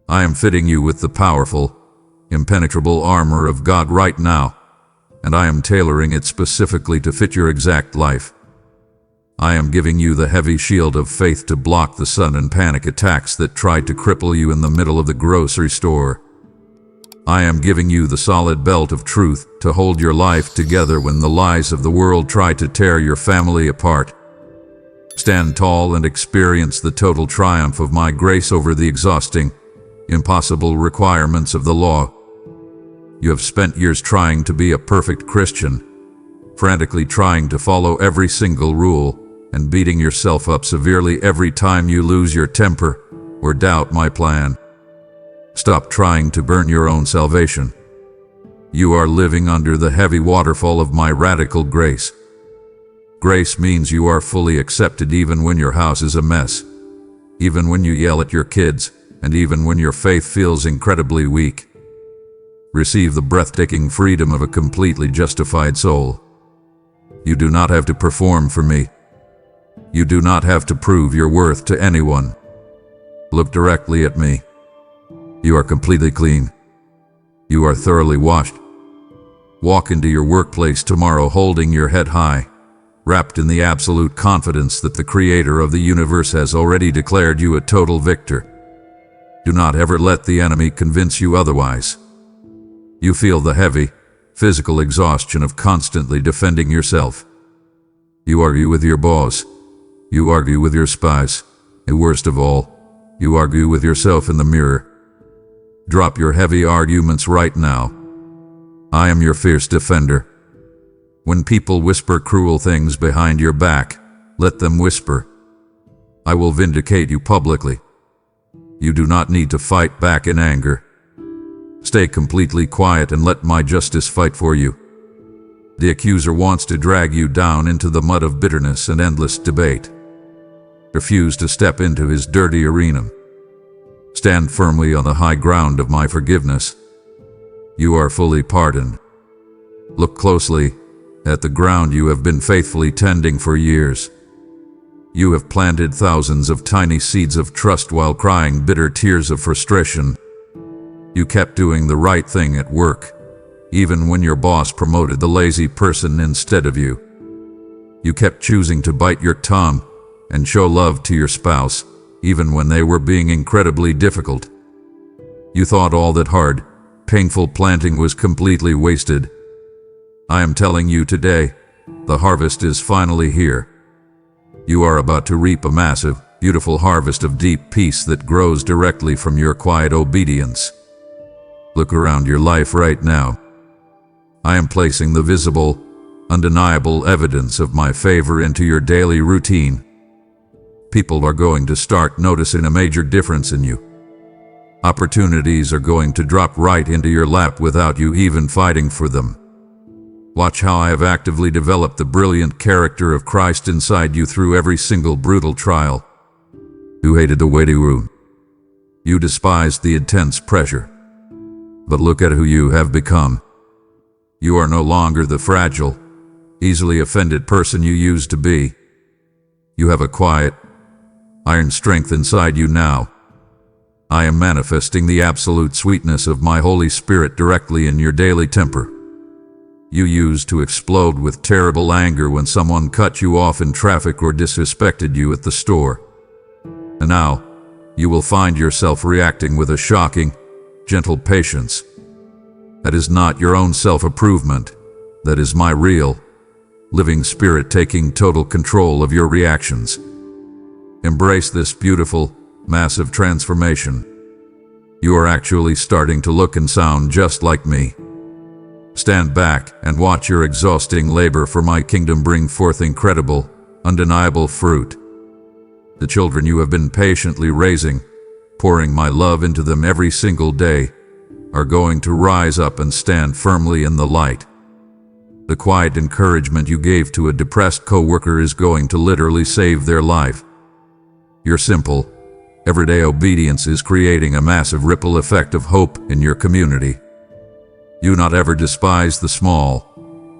I am fitting you with the powerful, impenetrable armor of God right now, and I am tailoring it specifically to fit your exact life. I am giving you the heavy shield of faith to block the sudden panic attacks that tried to cripple you in the middle of the grocery store. I am giving you the solid belt of truth to hold your life together when the lies of the world try to tear your family apart. Stand tall and experience the total triumph of my grace over the exhausting, impossible requirements of the law. You have spent years trying to be a perfect Christian, frantically trying to follow every single rule, and beating yourself up severely every time you lose your temper or doubt my plan. Stop trying to burn your own salvation. You are living under the heavy waterfall of my radical grace. Grace means you are fully accepted even when your house is a mess, even when you yell at your kids, and even when your faith feels incredibly weak. Receive the breathtaking freedom of a completely justified soul. You do not have to perform for me. You do not have to prove your worth to anyone. Look directly at me. You are completely clean. You are thoroughly washed. Walk into your workplace tomorrow holding your head high, wrapped in the absolute confidence that the Creator of the universe has already declared you a total victor. Do not ever let the enemy convince you otherwise. You feel the heavy, physical exhaustion of constantly defending yourself. You argue with your boss. You argue with your spouse. And worst of all, you argue with yourself in the mirror. Drop your heavy arguments right now. I am your fierce defender. When people whisper cruel things behind your back, let them whisper. I will vindicate you publicly. You do not need to fight back in anger. Stay completely quiet and let my justice fight for you. The accuser wants to drag you down into the mud of bitterness and endless debate. Refuse to step into his dirty arena. Stand firmly on the high ground of my forgiveness. You are fully pardoned. Look closely at the ground you have been faithfully tending for years. You have planted thousands of tiny seeds of trust while crying bitter tears of frustration. You kept doing the right thing at work, even when your boss promoted the lazy person instead of you. You kept choosing to bite your tongue and show love to your spouse, even when they were being incredibly difficult. You thought all that hard, painful planting was completely wasted. I am telling you today, the harvest is finally here. You are about to reap a massive, beautiful harvest of deep peace that grows directly from your quiet obedience. Look around your life right now. I am placing the visible, undeniable evidence of my favor into your daily routine. People are going to start noticing a major difference in you. Opportunities are going to drop right into your lap without you even fighting for them. Watch how I have actively developed the brilliant character of Christ inside you through every single brutal trial. You hated the weighty room. You despised the intense pressure. But look at who you have become. You are no longer the fragile, easily offended person you used to be. You have a quiet, iron strength inside you now. I am manifesting the absolute sweetness of my Holy Spirit directly in your daily temper. You used to explode with terrible anger when someone cut you off in traffic or disrespected you at the store. And now, you will find yourself reacting with a shocking, gentle patience. That is not your own self-improvement. That is my real, living spirit taking total control of your reactions. Embrace this beautiful, massive transformation. You are actually starting to look and sound just like me. Stand back and watch your exhausting labor for my kingdom bring forth incredible, undeniable fruit. The children you have been patiently raising, pouring my love into them every single day, are going to rise up and stand firmly in the light. The quiet encouragement you gave to a depressed coworker is going to literally save their life. Your simple, Everyday obedience is creating a massive ripple effect of hope in your community. You not ever despise the small,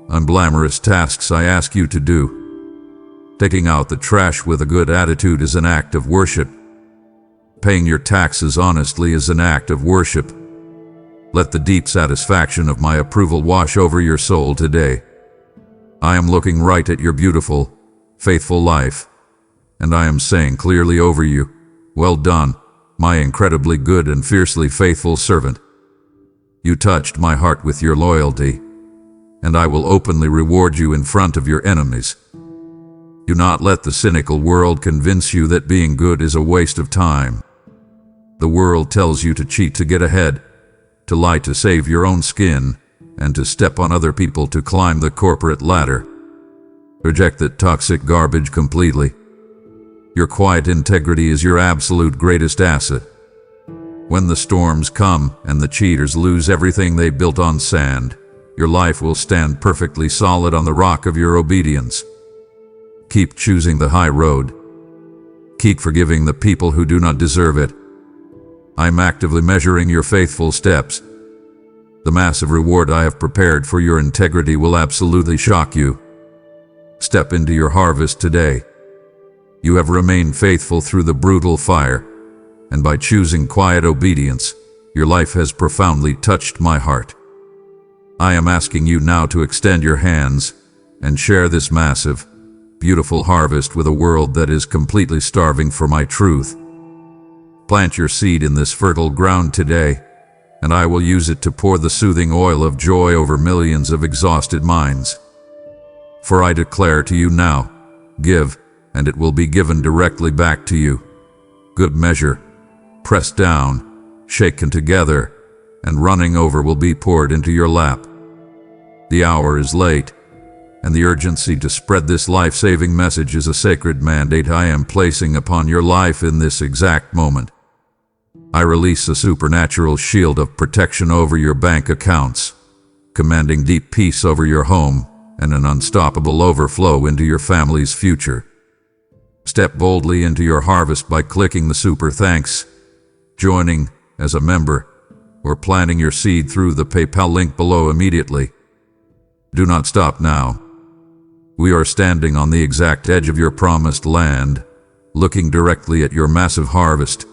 unglamorous tasks I ask you to do. Taking out the trash with a good attitude is an act of worship. Paying your taxes honestly is an act of worship. Let the deep satisfaction of my approval wash over your soul today. I am looking right at your beautiful, faithful life, and I am saying clearly over you, well done, my incredibly good and fiercely faithful servant. You touched my heart with your loyalty, and I will openly reward you in front of your enemies. Do not let the cynical world convince you that being good is a waste of time. The world tells you to cheat to get ahead, to lie to save your own skin, and to step on other people to climb the corporate ladder. Reject that toxic garbage completely. Your quiet integrity is your absolute greatest asset. When the storms come and the cheaters lose everything they built on sand, your life will stand perfectly solid on the rock of your obedience. Keep choosing the high road. Keep forgiving the people who do not deserve it. I'm actively measuring your faithful steps. The massive reward I have prepared for your integrity will absolutely shock you. Step into your harvest today. You have remained faithful through the brutal fire, and by choosing quiet obedience, your life has profoundly touched my heart. I am asking you now to extend your hands and share this massive, beautiful harvest with a world that is completely starving for my truth. Plant your seed in this fertile ground today, and I will use it to pour the soothing oil of joy over millions of exhausted minds. For I declare to you now, give, and it will be given directly back to you. Good measure, pressed down, shaken together, and running over will be poured into your lap. The hour is late, and the urgency to spread this life-saving message is a sacred mandate I am placing upon your life in this exact moment. I release a supernatural shield of protection over your bank accounts, commanding deep peace over your home and an unstoppable overflow into your family's future. Step boldly into your harvest by clicking the super thanks, joining as a member, or planting your seed through the PayPal link below immediately. Do not stop now. We are standing on the exact edge of your promised land, looking directly at your massive harvest.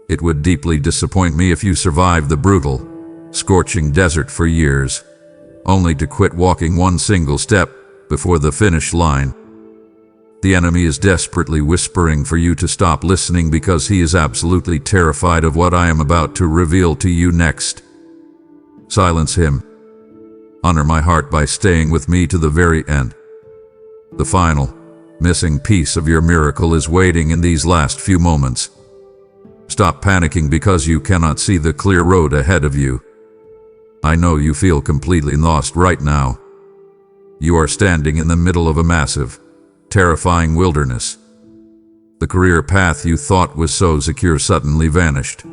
It would deeply disappoint me if you survived the brutal, scorching desert for years, only to quit walking one single step before the finish line. The enemy is desperately whispering for you to stop listening because he is absolutely terrified of what I am about to reveal to you next. Silence him. Honor my heart by staying with me to the very end. The final, missing piece of your miracle is waiting in these last few moments. Stop panicking because you cannot see the clear road ahead of you. I know you feel completely lost right now. You are standing in the middle of a massive, terrifying wilderness. The career path you thought was so secure suddenly vanished.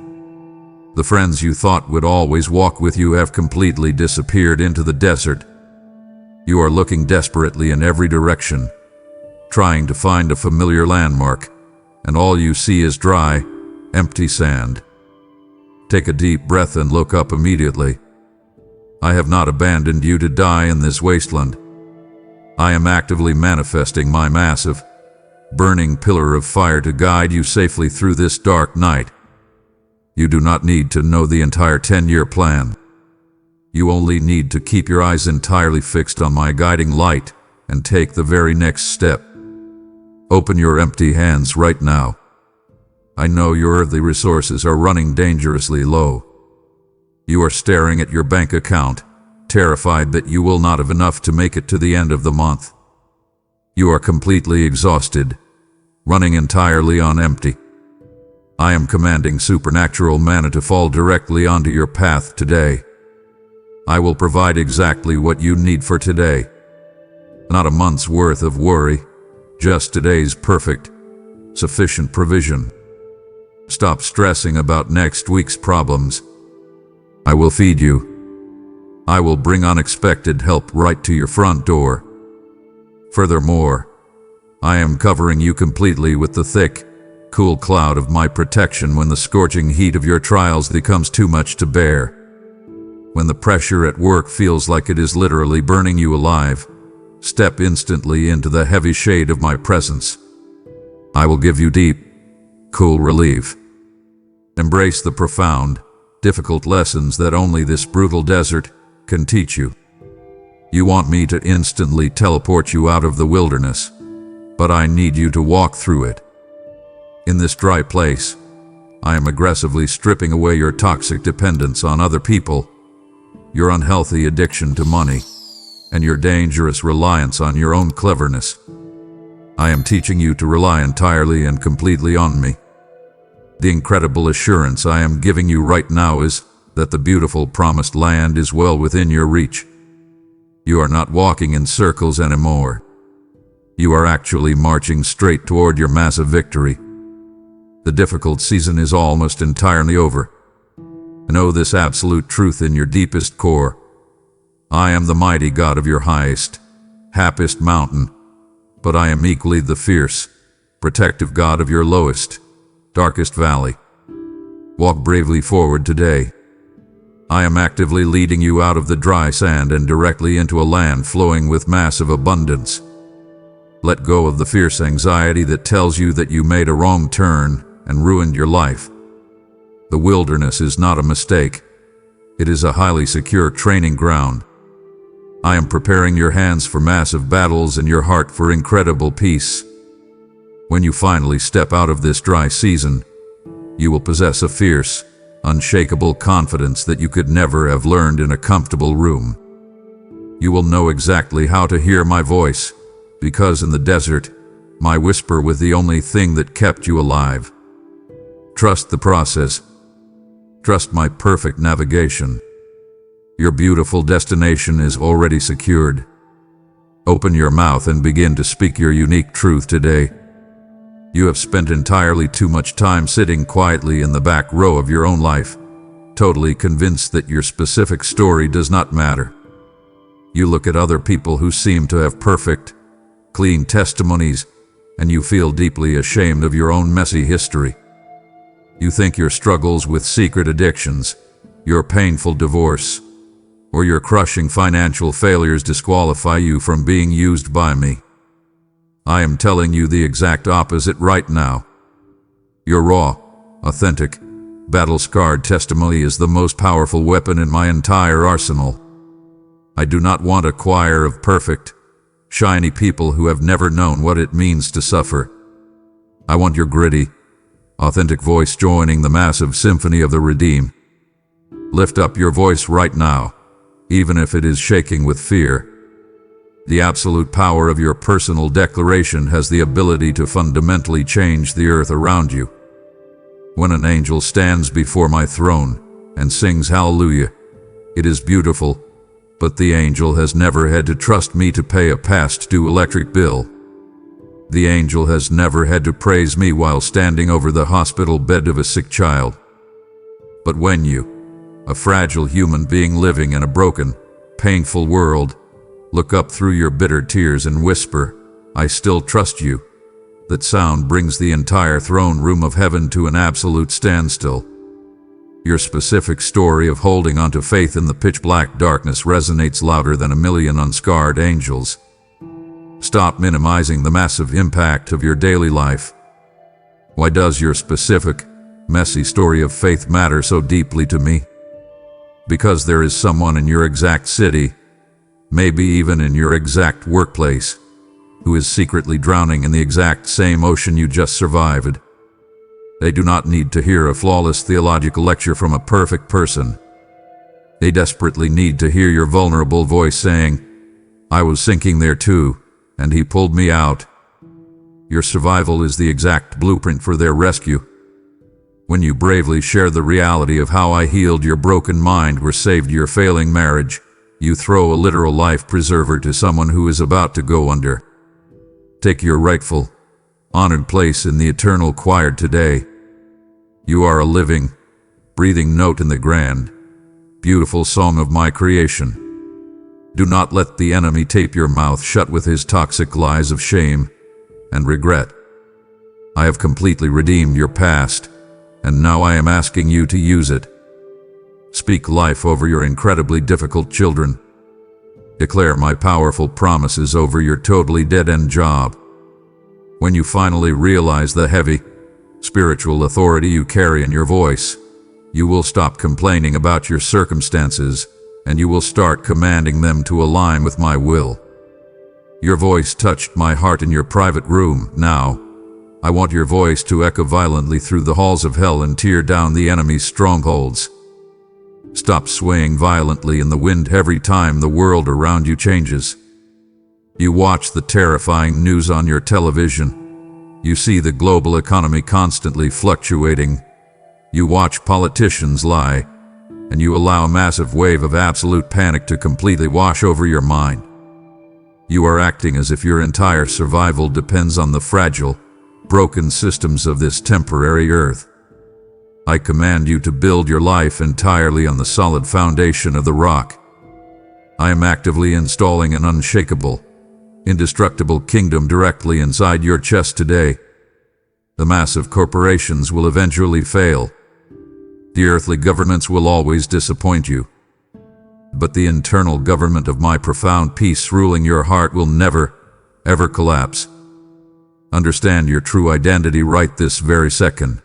The friends you thought would always walk with you have completely disappeared into the desert. You are looking desperately in every direction, trying to find a familiar landmark, and all you see is dry, empty sand. Take a deep breath and look up immediately. I have not abandoned you to die in this wasteland. I am actively manifesting my massive, burning pillar of fire to guide you safely through this dark night. You do not need to know the entire 10-year plan. You only need to keep your eyes entirely fixed on my guiding light and take the very next step. Open your empty hands right now. I know your earthly resources are running dangerously low. You are staring at your bank account, terrified that you will not have enough to make it to the end of the month. You are completely exhausted, running entirely on empty. I am commanding supernatural manna to fall directly onto your path today. I will provide exactly what you need for today. Not a month's worth of worry, just today's perfect, sufficient provision. Stop stressing about next week's problems. I will feed you. I will bring unexpected help right to your front door. Furthermore, I am covering you completely with the thick, cool cloud of my protection when the scorching heat of your trials becomes too much to bear. When the pressure at work feels like it is literally burning you alive, step instantly into the heavy shade of my presence. I will give you deep, cool relief. Embrace the profound, difficult lessons that only this brutal desert can teach you. You want me to instantly teleport you out of the wilderness, but I need you to walk through it. In this dry place, I am aggressively stripping away your toxic dependence on other people, your unhealthy addiction to money, and your dangerous reliance on your own cleverness. I am teaching you to rely entirely and completely on me. The incredible assurance I am giving you right now is that the beautiful promised land is well within your reach. You are not walking in circles anymore. You are actually marching straight toward your massive victory. The difficult season is almost entirely over. Know this absolute truth in your deepest core. I am the mighty God of your highest, happiest mountain, but I am equally the fierce, protective God of your lowest, darkest valley. Walk bravely forward today. I am actively leading you out of the dry sand and directly into a land flowing with massive abundance. Let go of the fierce anxiety that tells you that you made a wrong turn and ruined your life. The wilderness is not a mistake. It is a highly secure training ground. I am preparing your hands for massive battles and your heart for incredible peace. When you finally step out of this dry season, you will possess a fierce, unshakable confidence that you could never have learned in a comfortable room. You will know exactly how to hear my voice, because in the desert, my whisper was the only thing that kept you alive. Trust the process. Trust my perfect navigation. Your beautiful destination is already secured. Open your mouth and begin to speak your unique truth today. You have spent entirely too much time sitting quietly in the back row of your own life, totally convinced that your specific story does not matter. You look at other people who seem to have perfect, clean testimonies, and you feel deeply ashamed of your own messy history. You think your struggles with secret addictions, your painful divorce, or your crushing financial failures disqualify you from being used by me. I am telling you the exact opposite right now. Your raw, authentic, battle-scarred testimony is the most powerful weapon in my entire arsenal. I do not want a choir of perfect, shiny people who have never known what it means to suffer. I want your gritty, authentic voice joining the massive symphony of the redeemed. Lift up your voice right now, even if it is shaking with fear. The absolute power of your personal declaration has the ability to fundamentally change the earth around you. When an angel stands before my throne and sings hallelujah, it is beautiful, but the angel has never had to trust me to pay a past due electric bill. The angel has never had to praise me while standing over the hospital bed of a sick child. But when you, a fragile human being living in a broken, painful world, look up through your bitter tears and whisper, "I still trust you," that sound brings the entire throne room of heaven to an absolute standstill. Your specific story of holding onto faith in the pitch-black darkness resonates louder than a million unscarred angels. Stop minimizing the massive impact of your daily life. Why does your specific, messy story of faith matter so deeply to me? Because there is someone in your exact city, maybe even in your exact workplace, who is secretly drowning in the exact same ocean you just survived. They do not need to hear a flawless theological lecture from a perfect person. They desperately need to hear your vulnerable voice saying, "I was sinking there too, and he pulled me out." Your survival is the exact blueprint for their rescue. When you bravely share the reality of how I healed your broken mind or saved your failing marriage, you throw a literal life preserver to someone who is about to go under. Take your rightful, honored place in the eternal choir today. You are a living, breathing note in the grand, beautiful song of my creation. Do not let the enemy tape your mouth shut with his toxic lies of shame and regret. I have completely redeemed your past, and now I am asking you to use it. Speak life over your incredibly difficult children. Declare my powerful promises over your totally dead-end job. When you finally realize the heavy, spiritual authority you carry in your voice, you will stop complaining about your circumstances, and you will start commanding them to align with my will. Your voice touched my heart in your private room. Now, I want your voice to echo violently through the halls of hell and tear down the enemy's strongholds. Stop swaying violently in the wind every time the world around you changes. You watch the terrifying news on your television. You see the global economy constantly fluctuating. You watch politicians lie, and you allow a massive wave of absolute panic to completely wash over your mind. You are acting as if your entire survival depends on the fragile, broken systems of this temporary earth. I command you to build your life entirely on the solid foundation of the rock. I am actively installing an unshakable, indestructible kingdom directly inside your chest today. The massive corporations will eventually fail. The earthly governments will always disappoint you. But the internal government of my profound peace ruling your heart will never, ever collapse. Understand your true identity right this very second.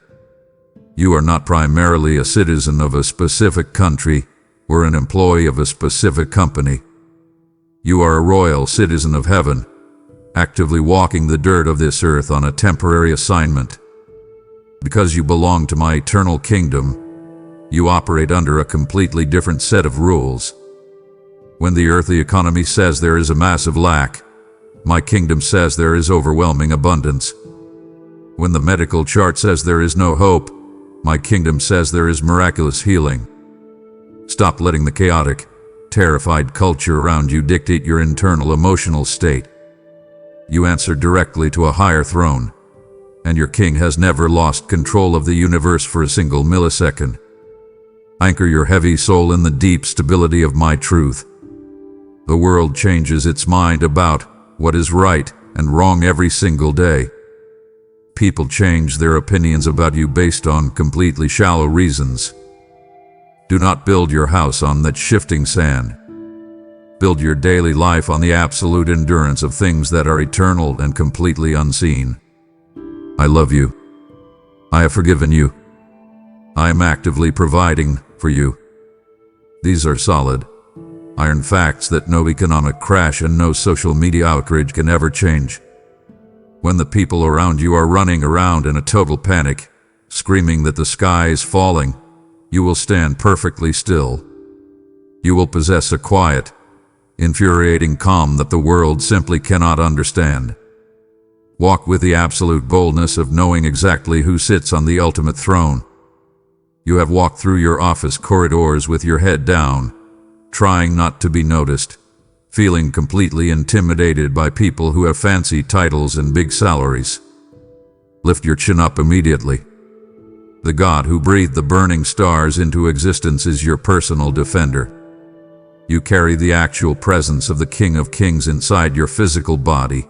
You are not primarily a citizen of a specific country or an employee of a specific company. You are a royal citizen of heaven, actively walking the dirt of this earth on a temporary assignment. Because you belong to my eternal kingdom, you operate under a completely different set of rules. When the earthly economy says there is a massive lack, my kingdom says there is overwhelming abundance. When the medical chart says there is no hope, my kingdom says there is miraculous healing. Stop letting the chaotic, terrified culture around you dictate your internal emotional state. You answer directly to a higher throne, and your king has never lost control of the universe for a single millisecond. Anchor your heavy soul in the deep stability of my truth. The world changes its mind about what is right and wrong every single day. People change their opinions about you based on completely shallow reasons. Do not build your house on that shifting sand. Build your daily life on the absolute endurance of things that are eternal and completely unseen. I love you. I have forgiven you. I am actively providing for you. These are solid, iron facts that no economic crash and no social media outrage can ever change. When the people around you are running around in a total panic, screaming that the sky is falling, you will stand perfectly still. You will possess a quiet, infuriating calm that the world simply cannot understand. Walk with the absolute boldness of knowing exactly who sits on the ultimate throne. You have walked through your office corridors with your head down, trying not to be noticed, feeling completely intimidated by people who have fancy titles and big salaries. Lift your chin up immediately. The God who breathed the burning stars into existence is your personal defender. You carry the actual presence of the King of Kings inside your physical body.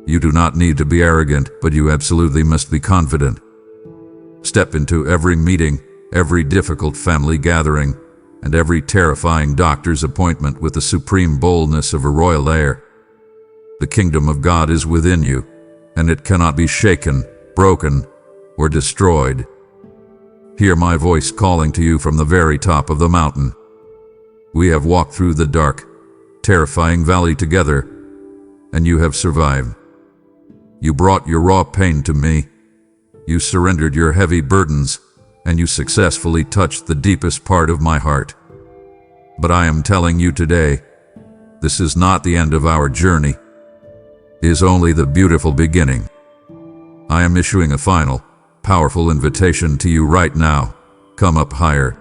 You do not need to be arrogant, but you absolutely must be confident. Step into every meeting, every difficult family gathering, and every terrifying doctor's appointment with the supreme boldness of a royal heir. The kingdom of God is within you, and it cannot be shaken, broken, or destroyed. Hear my voice calling to you from the very top of the mountain. We have walked through the dark, terrifying valley together, and you have survived. You brought your raw pain to me. You surrendered your heavy burdens, and you successfully touched the deepest part of my heart. But I am telling you today, this is not the end of our journey. It is only the beautiful beginning. I am issuing a final, powerful invitation to you right now. Come up higher.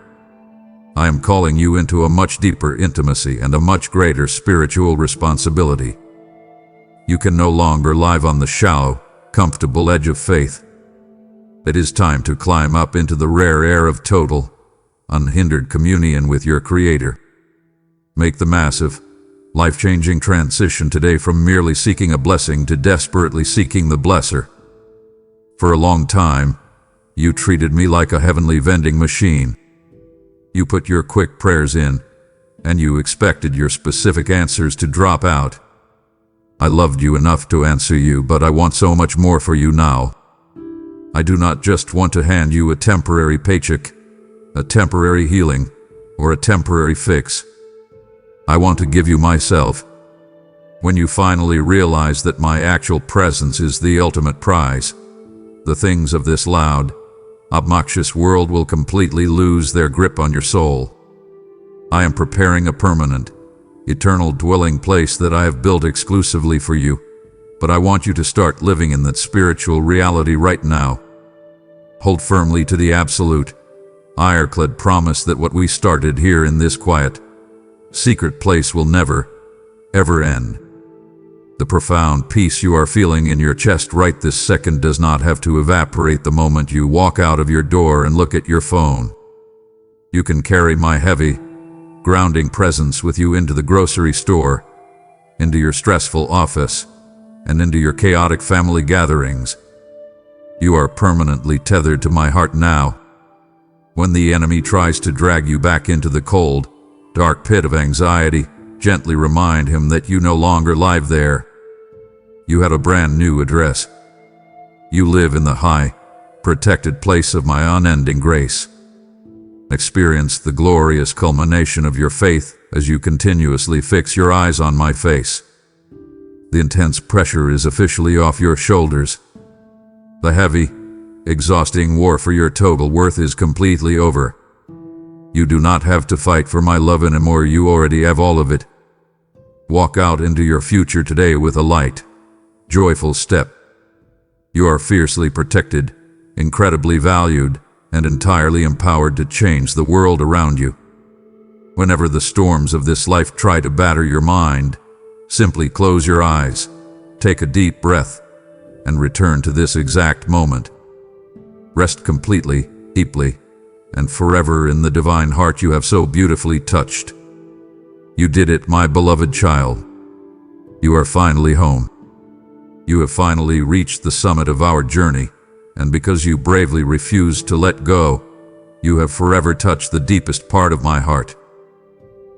I am calling you into a much deeper intimacy and a much greater spiritual responsibility. You can no longer live on the shallow, comfortable edge of faith. It is time to climb up into the rare air of total, unhindered communion with your Creator. Make the massive, life-changing transition today from merely seeking a blessing to desperately seeking the blesser. For a long time, you treated me like a heavenly vending machine. You put your quick prayers in, and you expected your specific answers to drop out. I loved you enough to answer you, but I want so much more for you now. I do not just want to hand you a temporary paycheck, a temporary healing, or a temporary fix. I want to give you myself. When you finally realize that my actual presence is the ultimate prize, the things of this loud, obnoxious world will completely lose their grip on your soul. I am preparing a permanent, eternal dwelling place that I have built exclusively for you, but I want you to start living in that spiritual reality right now. Hold firmly to the absolute, ironclad promise that what we started here in this quiet, secret place will never, ever end. The profound peace you are feeling in your chest right this second does not have to evaporate the moment you walk out of your door and look at your phone. You can carry my heavy, grounding presence with you into the grocery store, into your stressful office, and into your chaotic family gatherings. You are permanently tethered to my heart now. When the enemy tries to drag you back into the cold, dark pit of anxiety, gently remind him that you no longer live there. You have a brand new address. You live in the high, protected place of my unending grace. Experience the glorious culmination of your faith as you continuously fix your eyes on my face. The intense pressure is officially off your shoulders. The heavy, exhausting war for your total worth is completely over. You do not have to fight for my love anymore, you already have all of it. Walk out into your future today with a light, joyful step. You are fiercely protected, incredibly valued, and entirely empowered to change the world around you. Whenever the storms of this life try to batter your mind, simply close your eyes, take a deep breath, and return to this exact moment. Rest completely, deeply, and forever in the divine heart you have so beautifully touched. You did it, my beloved child. You are finally home. You have finally reached the summit of our journey, and because you bravely refused to let go, you have forever touched the deepest part of my heart.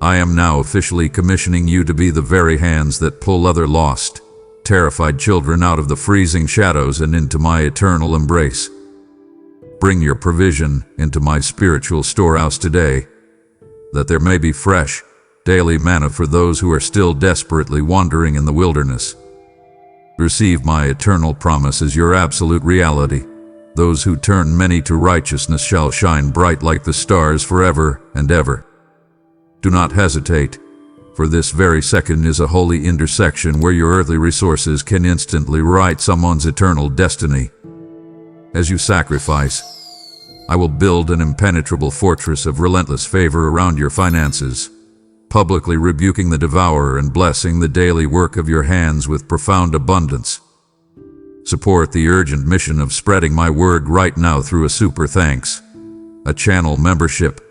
I am now officially commissioning you to be the very hands that pull other lost, terrified children out of the freezing shadows and into my eternal embrace. Bring your provision into my spiritual storehouse today, that there may be fresh, daily manna for those who are still desperately wandering in the wilderness. Receive my eternal promise as your absolute reality. Those who turn many to righteousness shall shine bright like the stars forever and ever. Do not hesitate, for this very second is a holy intersection where your earthly resources can instantly write someone's eternal destiny. As you sacrifice, I will build an impenetrable fortress of relentless favor around your finances, publicly rebuking the devourer and blessing the daily work of your hands with profound abundance. Support the urgent mission of spreading my word right now through a super thanks, a channel membership,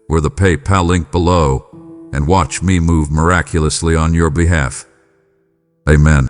or the PayPal link below, and watch me move miraculously on your behalf. Amen.